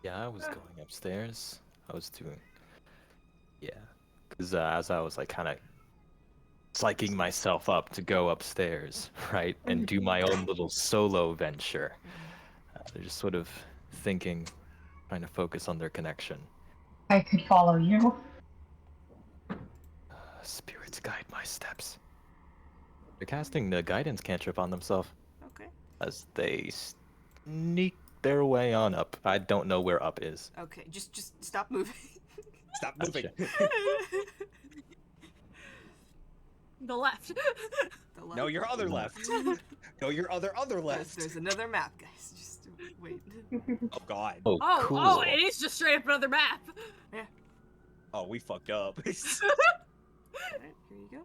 Yeah, I was going upstairs. I was doing. Yeah, because as I was like kind of psyching myself up to go upstairs, right, and do my own little solo venture, they're just sort of thinking, trying to focus on their connection. I could follow you. Spirits guide my steps. They're casting the guidance cantrip on themselves Okay. as they sneak their way on up. I don't know where up is. Okay, just stop moving. Stop moving. The left. The left. No, your other left. No, your other left. There's another map, guys. Just wait. Oh god. Oh, Oh, cool. oh, it is just straight up another map. Oh, we fucked up. Alright, here you go.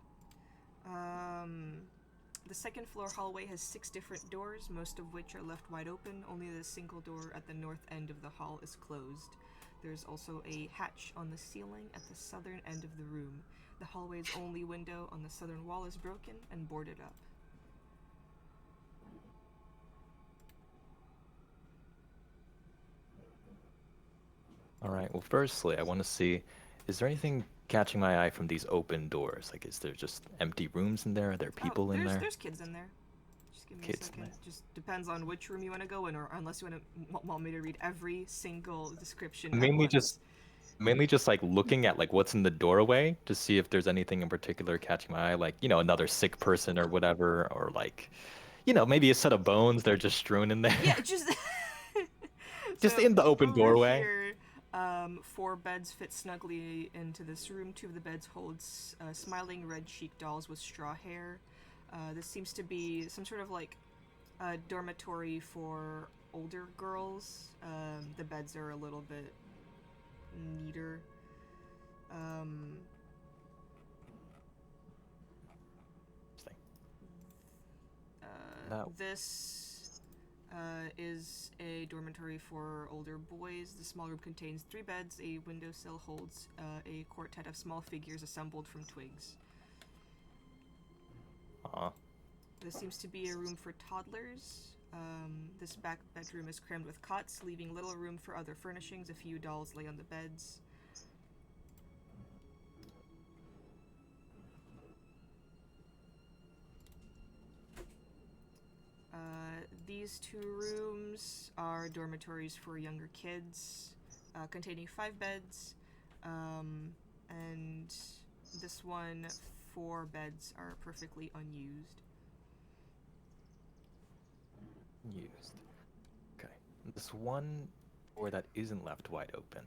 The second floor hallway has 6 different doors, most of which are left wide open. Only the single door at the north end of the hall is closed. There's also a hatch on the ceiling at the southern end of the room. The hallway's only window on the southern wall is broken and boarded up. All right. Well, firstly, I want to see, is there anything catching my eye from these open doors? Like, is there just empty rooms in there? Are there people in there? There's kids in there. Just give me Kids a in second. Just depends on which room you want to go in, or unless you want me to read every single description. at Mainly once. just like looking at like what's in the doorway to see if there's anything in particular catching my eye, like, you know, another sick person or whatever, or like, you know, maybe a set of bones they're just strewn in there. Yeah, just Just in the open over doorway. Here, 4 beds fit snugly into this room. 2 of the beds hold smiling red-cheeked dolls with straw hair. This seems to be some sort of like dormitory for older girls. The beds are a little bit neater. This is a dormitory for older boys. The small room contains 3 beds. A windowsill holds a quartet of small figures assembled from twigs. Aw. This seems to be a room for toddlers. This back bedroom is crammed with cots, leaving little room for other furnishings. A few dolls lay on the beds. These 2 rooms are dormitories for younger kids, containing 5 beds, and this one, 4 beds are perfectly unused. Used. Okay. This one door that isn't left wide open.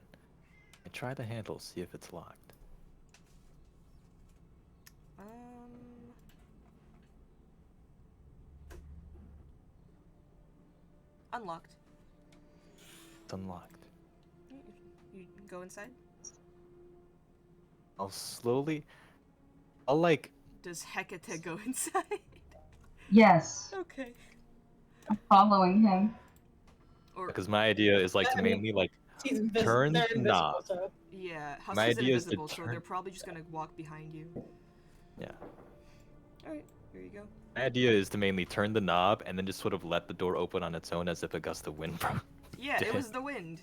I try the handle, see if it's locked. Unlocked. It's unlocked. You go inside? I'll like Does Hecate go inside? Yes, Okay. I'm following him. Or because my idea is like to I mean, mainly like He's turn they're the invisible, knob. so yeah, Husk My is idea is to invisible, so turn- they're probably just gonna walk behind you. Yeah. Alright, here you go. My idea is to mainly turn the knob and then just sort of let the door open on its own as if a gust of wind broke. Yeah, it Damn. was the wind.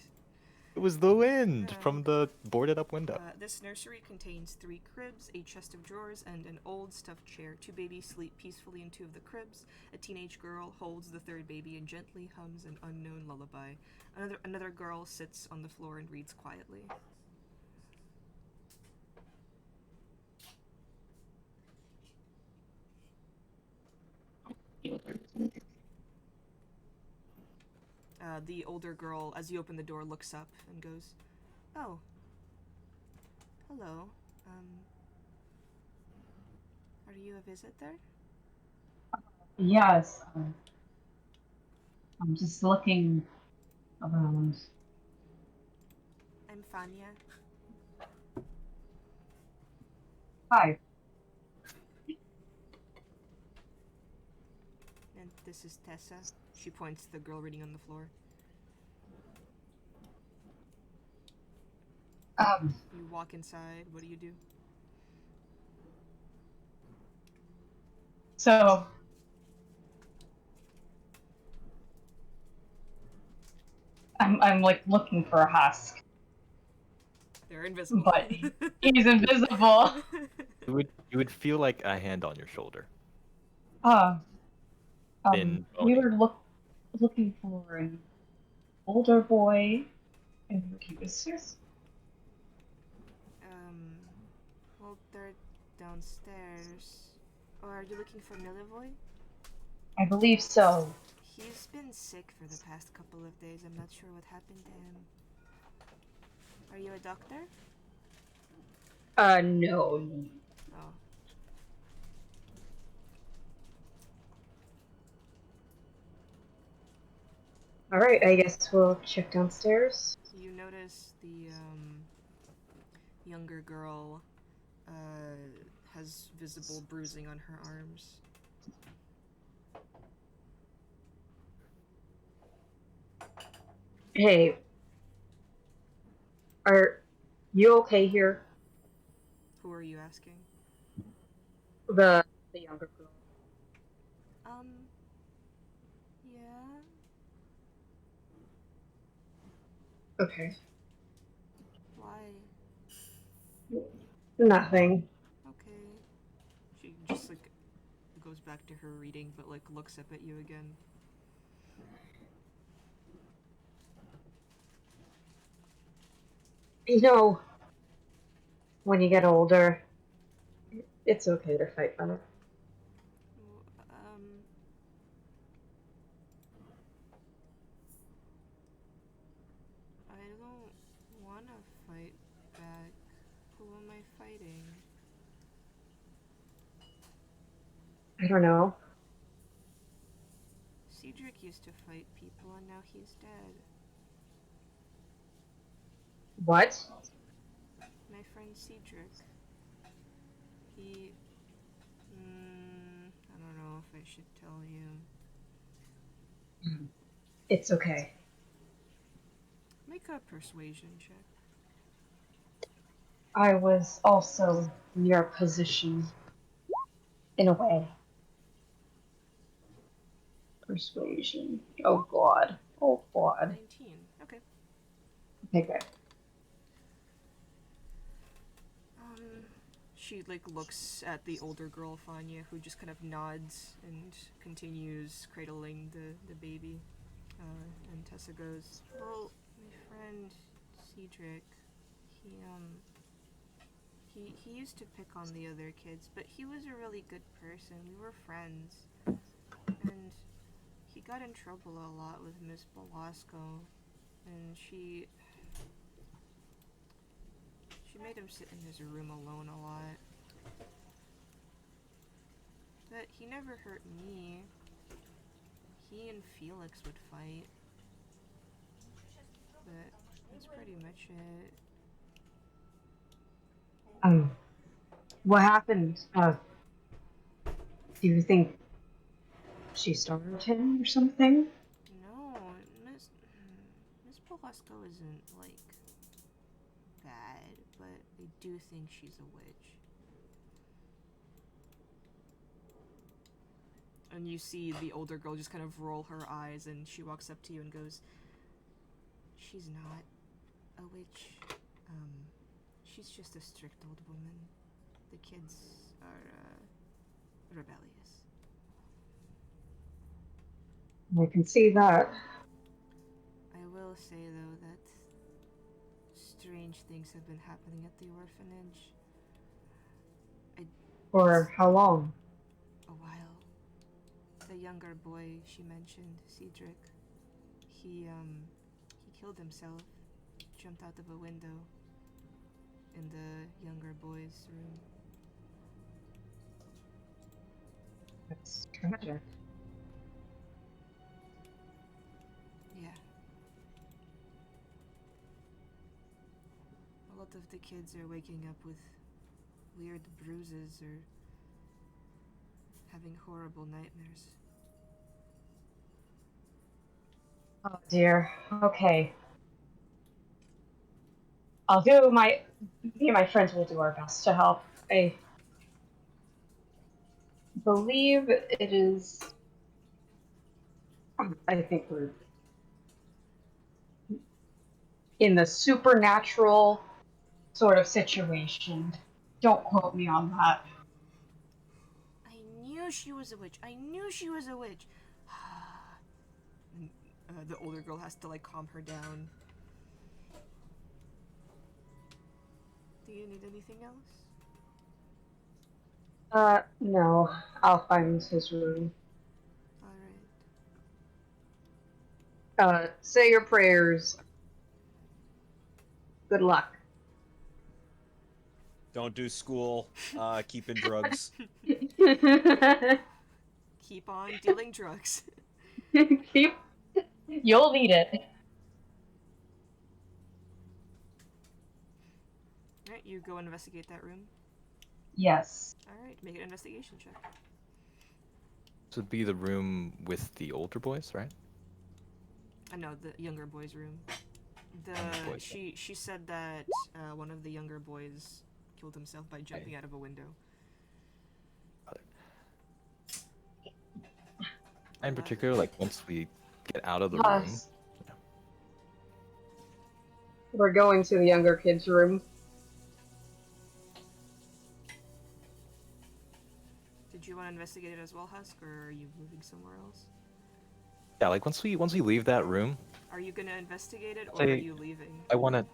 It was the wind Yeah. from the boarded up window. This nursery contains 3 cribs, a chest of drawers, and an old stuffed chair. 2 babies sleep peacefully in 2 of the cribs. A teenage girl holds the 3rd baby and gently hums an unknown lullaby. Another girl sits on the floor and reads quietly. The older girl, as you open the door, looks up and goes, "Oh. Hello. Are you a visitor? Yes. I'm just looking around. I'm Fanya. Hi. And this is Tessa. She points to the girl reading on the floor. You walk inside. What do you do? So I'm like looking for a husk, They're invisible. but he's invisible. You would feel like a hand on your shoulder. Uh, Thin, we bony. were looking for an older boy and he was here. Well, they're downstairs. Or are you looking for Milivoy? I believe so. He's been sick for the past couple of days. I'm not sure what happened to him. Are you a doctor? No. Oh. Alright, I guess we'll check downstairs. You notice the younger girl has visible bruising on her arms. Hey, are you okay here? Who are you asking? The younger girl. Yeah. Okay. Why? Nothing. Okay. She just like goes back to her reading, but like looks up at you again. You know, when you get older, it's okay to fight better. I don't wanna fight back. Who am I fighting? I don't know. Cedric used to fight people and now he's dead. What? My friend Cedric. He... I don't know if I should tell you. It's okay. Make a persuasion check. I was also in your position, in a way. Persuasion. Oh god. Oh god. 19. Okay. Okay, good. She like looks at the older girl, Fanya, who just kind of nods and continues cradling the baby. And Tessa goes, well, my friend Cedric, he used to pick on the other kids, but he was a really good person. We were friends. And he got in trouble a lot with Miss Belasco, and she made him sit in his room alone a lot. But he never hurt me. He and Felix would fight. But that's pretty much it. What happened? Do you think she startled him or something? No, Miss Belasco isn't, like, bad, but I do think she's a witch. And you see the older girl just kind of roll her eyes, and she walks up to you and goes, she's not a witch. She's just a strict old woman. The kids are, rebellious. I can see that. I will say, though, that strange things have been happening at the orphanage. For how long? A while. The younger boy she mentioned, Cedric, he killed himself, jumped out of a window, in the younger boys' room. That's tragic. Yeah. A lot of the kids are waking up with weird bruises or having horrible nightmares. Oh dear. Okay. Me and my friends will do our best to help. I believe it is. I think we're in the supernatural sort of situation. Don't quote me on that. I knew she was a witch. I knew she was a witch. And, the older girl has to like calm her down. Do you need anything else? No. I'll find his room. Alright. Say your prayers. Good luck. Don't do school. Keep in drugs. Keep on dealing drugs. You'll need it. Alright, you go investigate that room. Yes. Alright, make an investigation check. This would be the room with the older boys, right? No, the younger boy's room. boys, She said that one of the younger boys killed himself by jumping out of a window. In particular, like once we get out of the room. Us. We're going to the younger kid's room. Did you want to investigate it as well, Husk, or are you moving somewhere else? Yeah, like once we leave that room. Are you gonna investigate it, or are you leaving? I want to.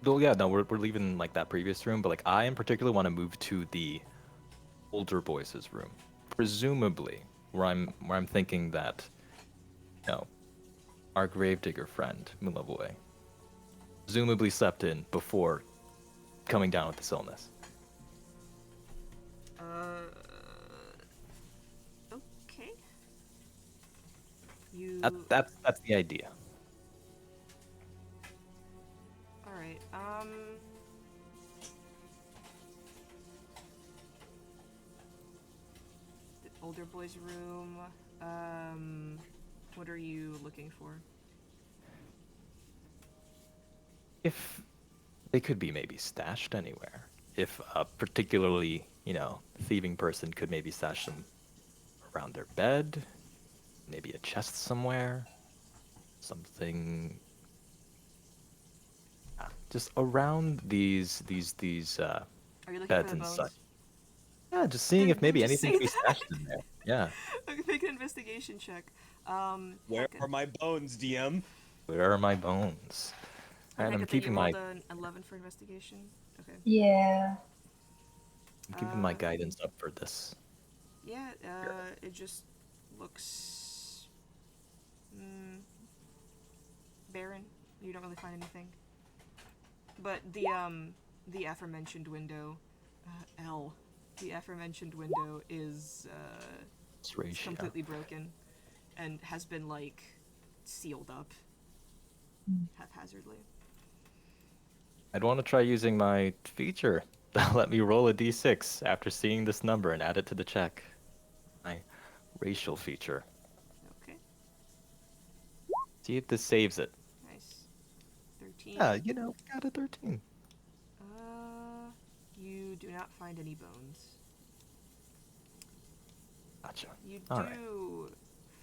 Well, yeah, no, we're leaving like that previous room, but like I in particular want to move to the older boys' room, presumably where I'm thinking that, you know, our gravedigger friend Mulavoy presumably slept in before coming down with this illness. Okay. You. That's the idea. All right. The older boy's room. What are you looking for? If they could be maybe stashed anywhere. If a particularly, you know, thieving person could maybe stash them around their bed, maybe a chest somewhere, something just around these Are you looking beds for the and bones? such. Yeah, just seeing if maybe Just anything say could be that. stashed in there. Yeah. Okay, make an investigation check. Where Hakan. are my bones, DM? Where are my bones? Alright, I'm Hakan, keeping you my rolled an 11 for investigation. Okay. Yeah. guidance up for this. Yeah, it just looks barren. You don't really find anything. But the aforementioned window, the aforementioned window is It's completely broken, and has been like sealed up haphazardly. I'd want to try using my feature. Let me roll a d6 after seeing this number and add it to the check. My racial feature. Okay. See if this saves it. Nice. 13. Yeah, you know, got a 13. You do not find any bones. Gotcha. You All right. do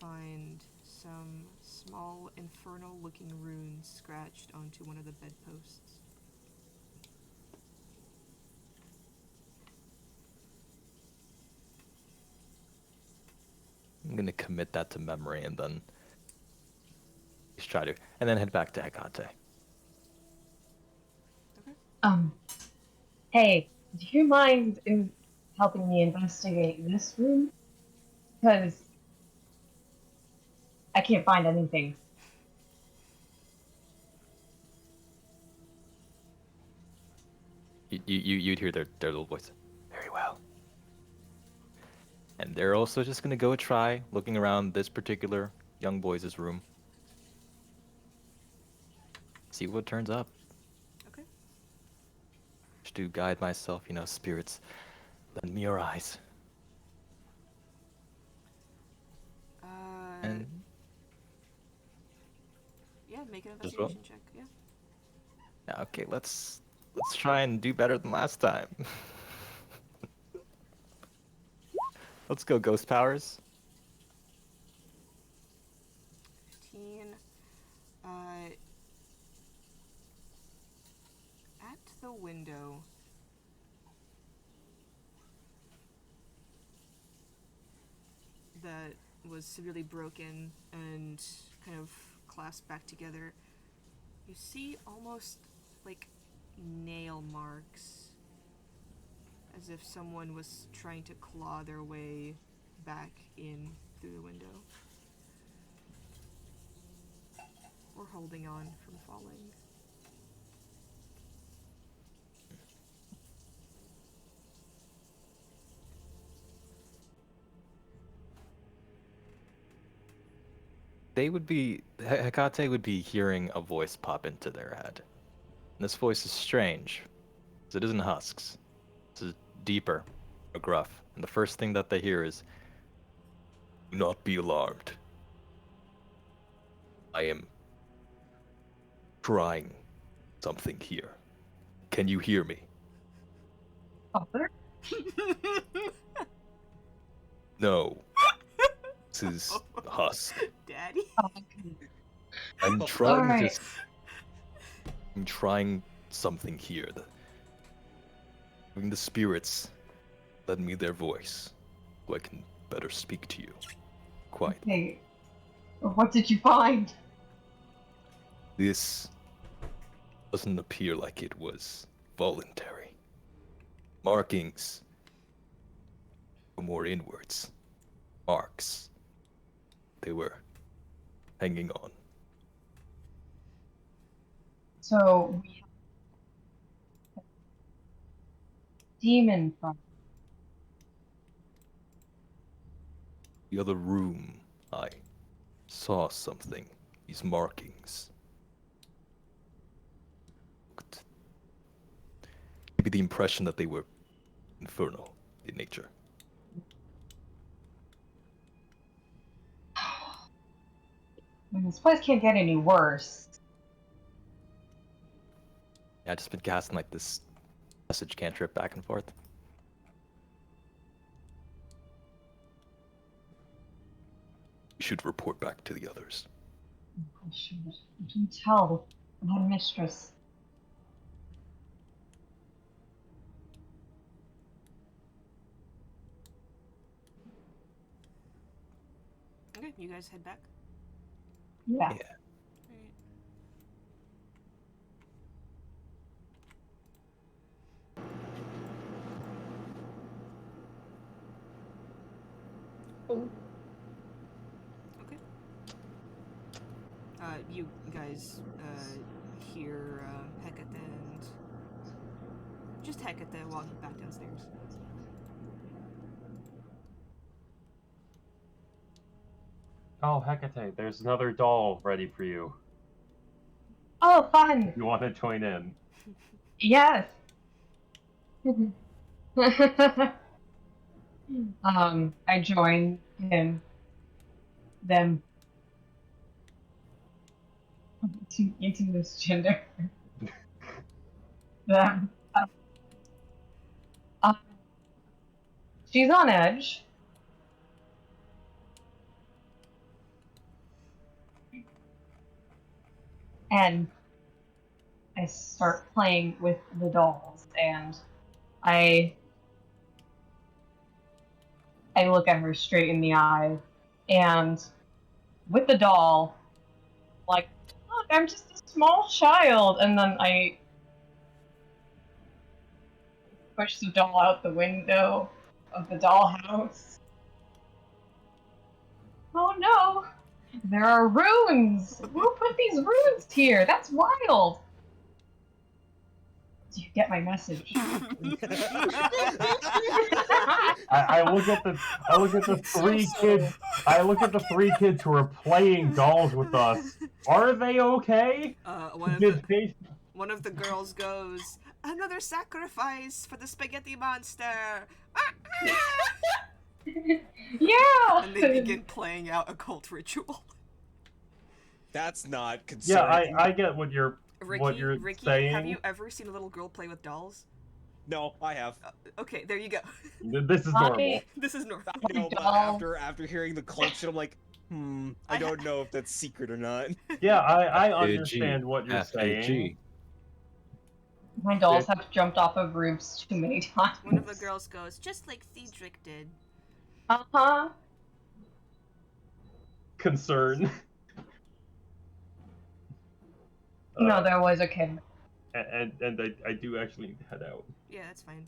find some small infernal-looking runes scratched onto one of the bedposts. I'm gonna commit that to memory and then just try to, and then head back to Hecate. Hey, do you mind helping me investigate this room? Because I can't find anything. you'd hear their little voice. Very well. And they're also just gonna go try looking around this particular young boy's room. See what turns up. Okay. Just to guide myself, spirits, lend me your eyes. And yeah, make an Just roll. investigation check. Yeah. yeah, okay, let's try and do better than last time. Let's go ghost powers. 15. At the window. That was severely broken and kind of clasped back together. You see almost like nail marks, as if someone was trying to claw their way back in through the window. Or holding on from falling. Hecate would be hearing a voice pop into their head. And this voice is strange, because it isn't husks. It's deeper, or gruff. And the first thing that they hear is, "Do not be alarmed. I am trying something here. Can you hear me?" Father? No. This is Husk. Daddy? I'm Oh, trying alright. to. I'm trying something here. Having the spirits lend me their voice, so I can better speak to you. Quite. Okay. What did you find? This doesn't appear like it was voluntary. Markings were more inwards. Marks. They were hanging on. So we have demon from The other room, I saw something. These markings. Maybe the impression that they were infernal in nature. this place can't get any worse. Yeah, I've just been casting like this message cantrip back and forth. We should report back to the others. I should. I can tell the headmistress. Okay, you guys head back. Yeah. Yeah. Alright. Oh. Okay. You guys hear Hecate and just Hecate walking back downstairs. Oh, Hecate, there's another doll ready for you. Oh, fun! You want to join in? Yes. I join them into this gender. Them. Uh, she's on edge. And I start playing with the dolls, and I look at her straight in the eye, and with the doll, like, look, I'm just a small child, and then I push the doll out the window of the dollhouse. Oh no! There are runes! Who put these runes here? That's wild! Do you get my message? I look at the three kids. I look at the three kids who are playing dolls with us. Are they okay? One of the girls goes, "Another sacrifice for the spaghetti monster!" Yeah! And they begin playing out a cult ritual. That's not Yeah, concerning. I get what you're Ricky, saying. have you ever seen a little girl play with dolls? No, I have. Okay, there you go. This is normal. This is normal. I know, but after hearing the cult shit, I'm like, I don't know if that's secret or not. Yeah, I understand what you're saying. F-A-G. My dolls have jumped off of roofs too many times. One of the girls goes, "Just like Cedric did." Uh-huh. Concern. No, there was a kid. And I do actually need to head out. Yeah, that's fine.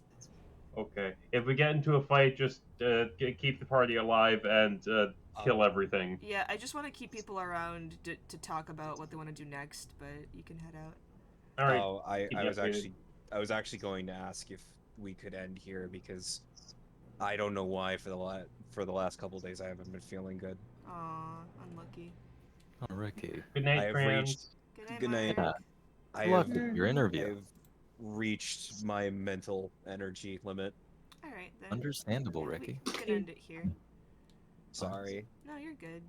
Okay. If we get into a fight, just keep the party alive and kill everything. Yeah, I just want to keep people around to talk about what they want to do next, but you can head out. All right. Oh, I was actually going to ask if we could end here because I don't know why for the last couple of days I haven't been feeling good. Aw, unlucky. Oh, Ricky. Good night, I have friends. Good night, Mark. Good luck with your interview. I've reached my mental energy limit. Alright then. Understandable, Ricky. We can end it here. Sorry. No, you're good.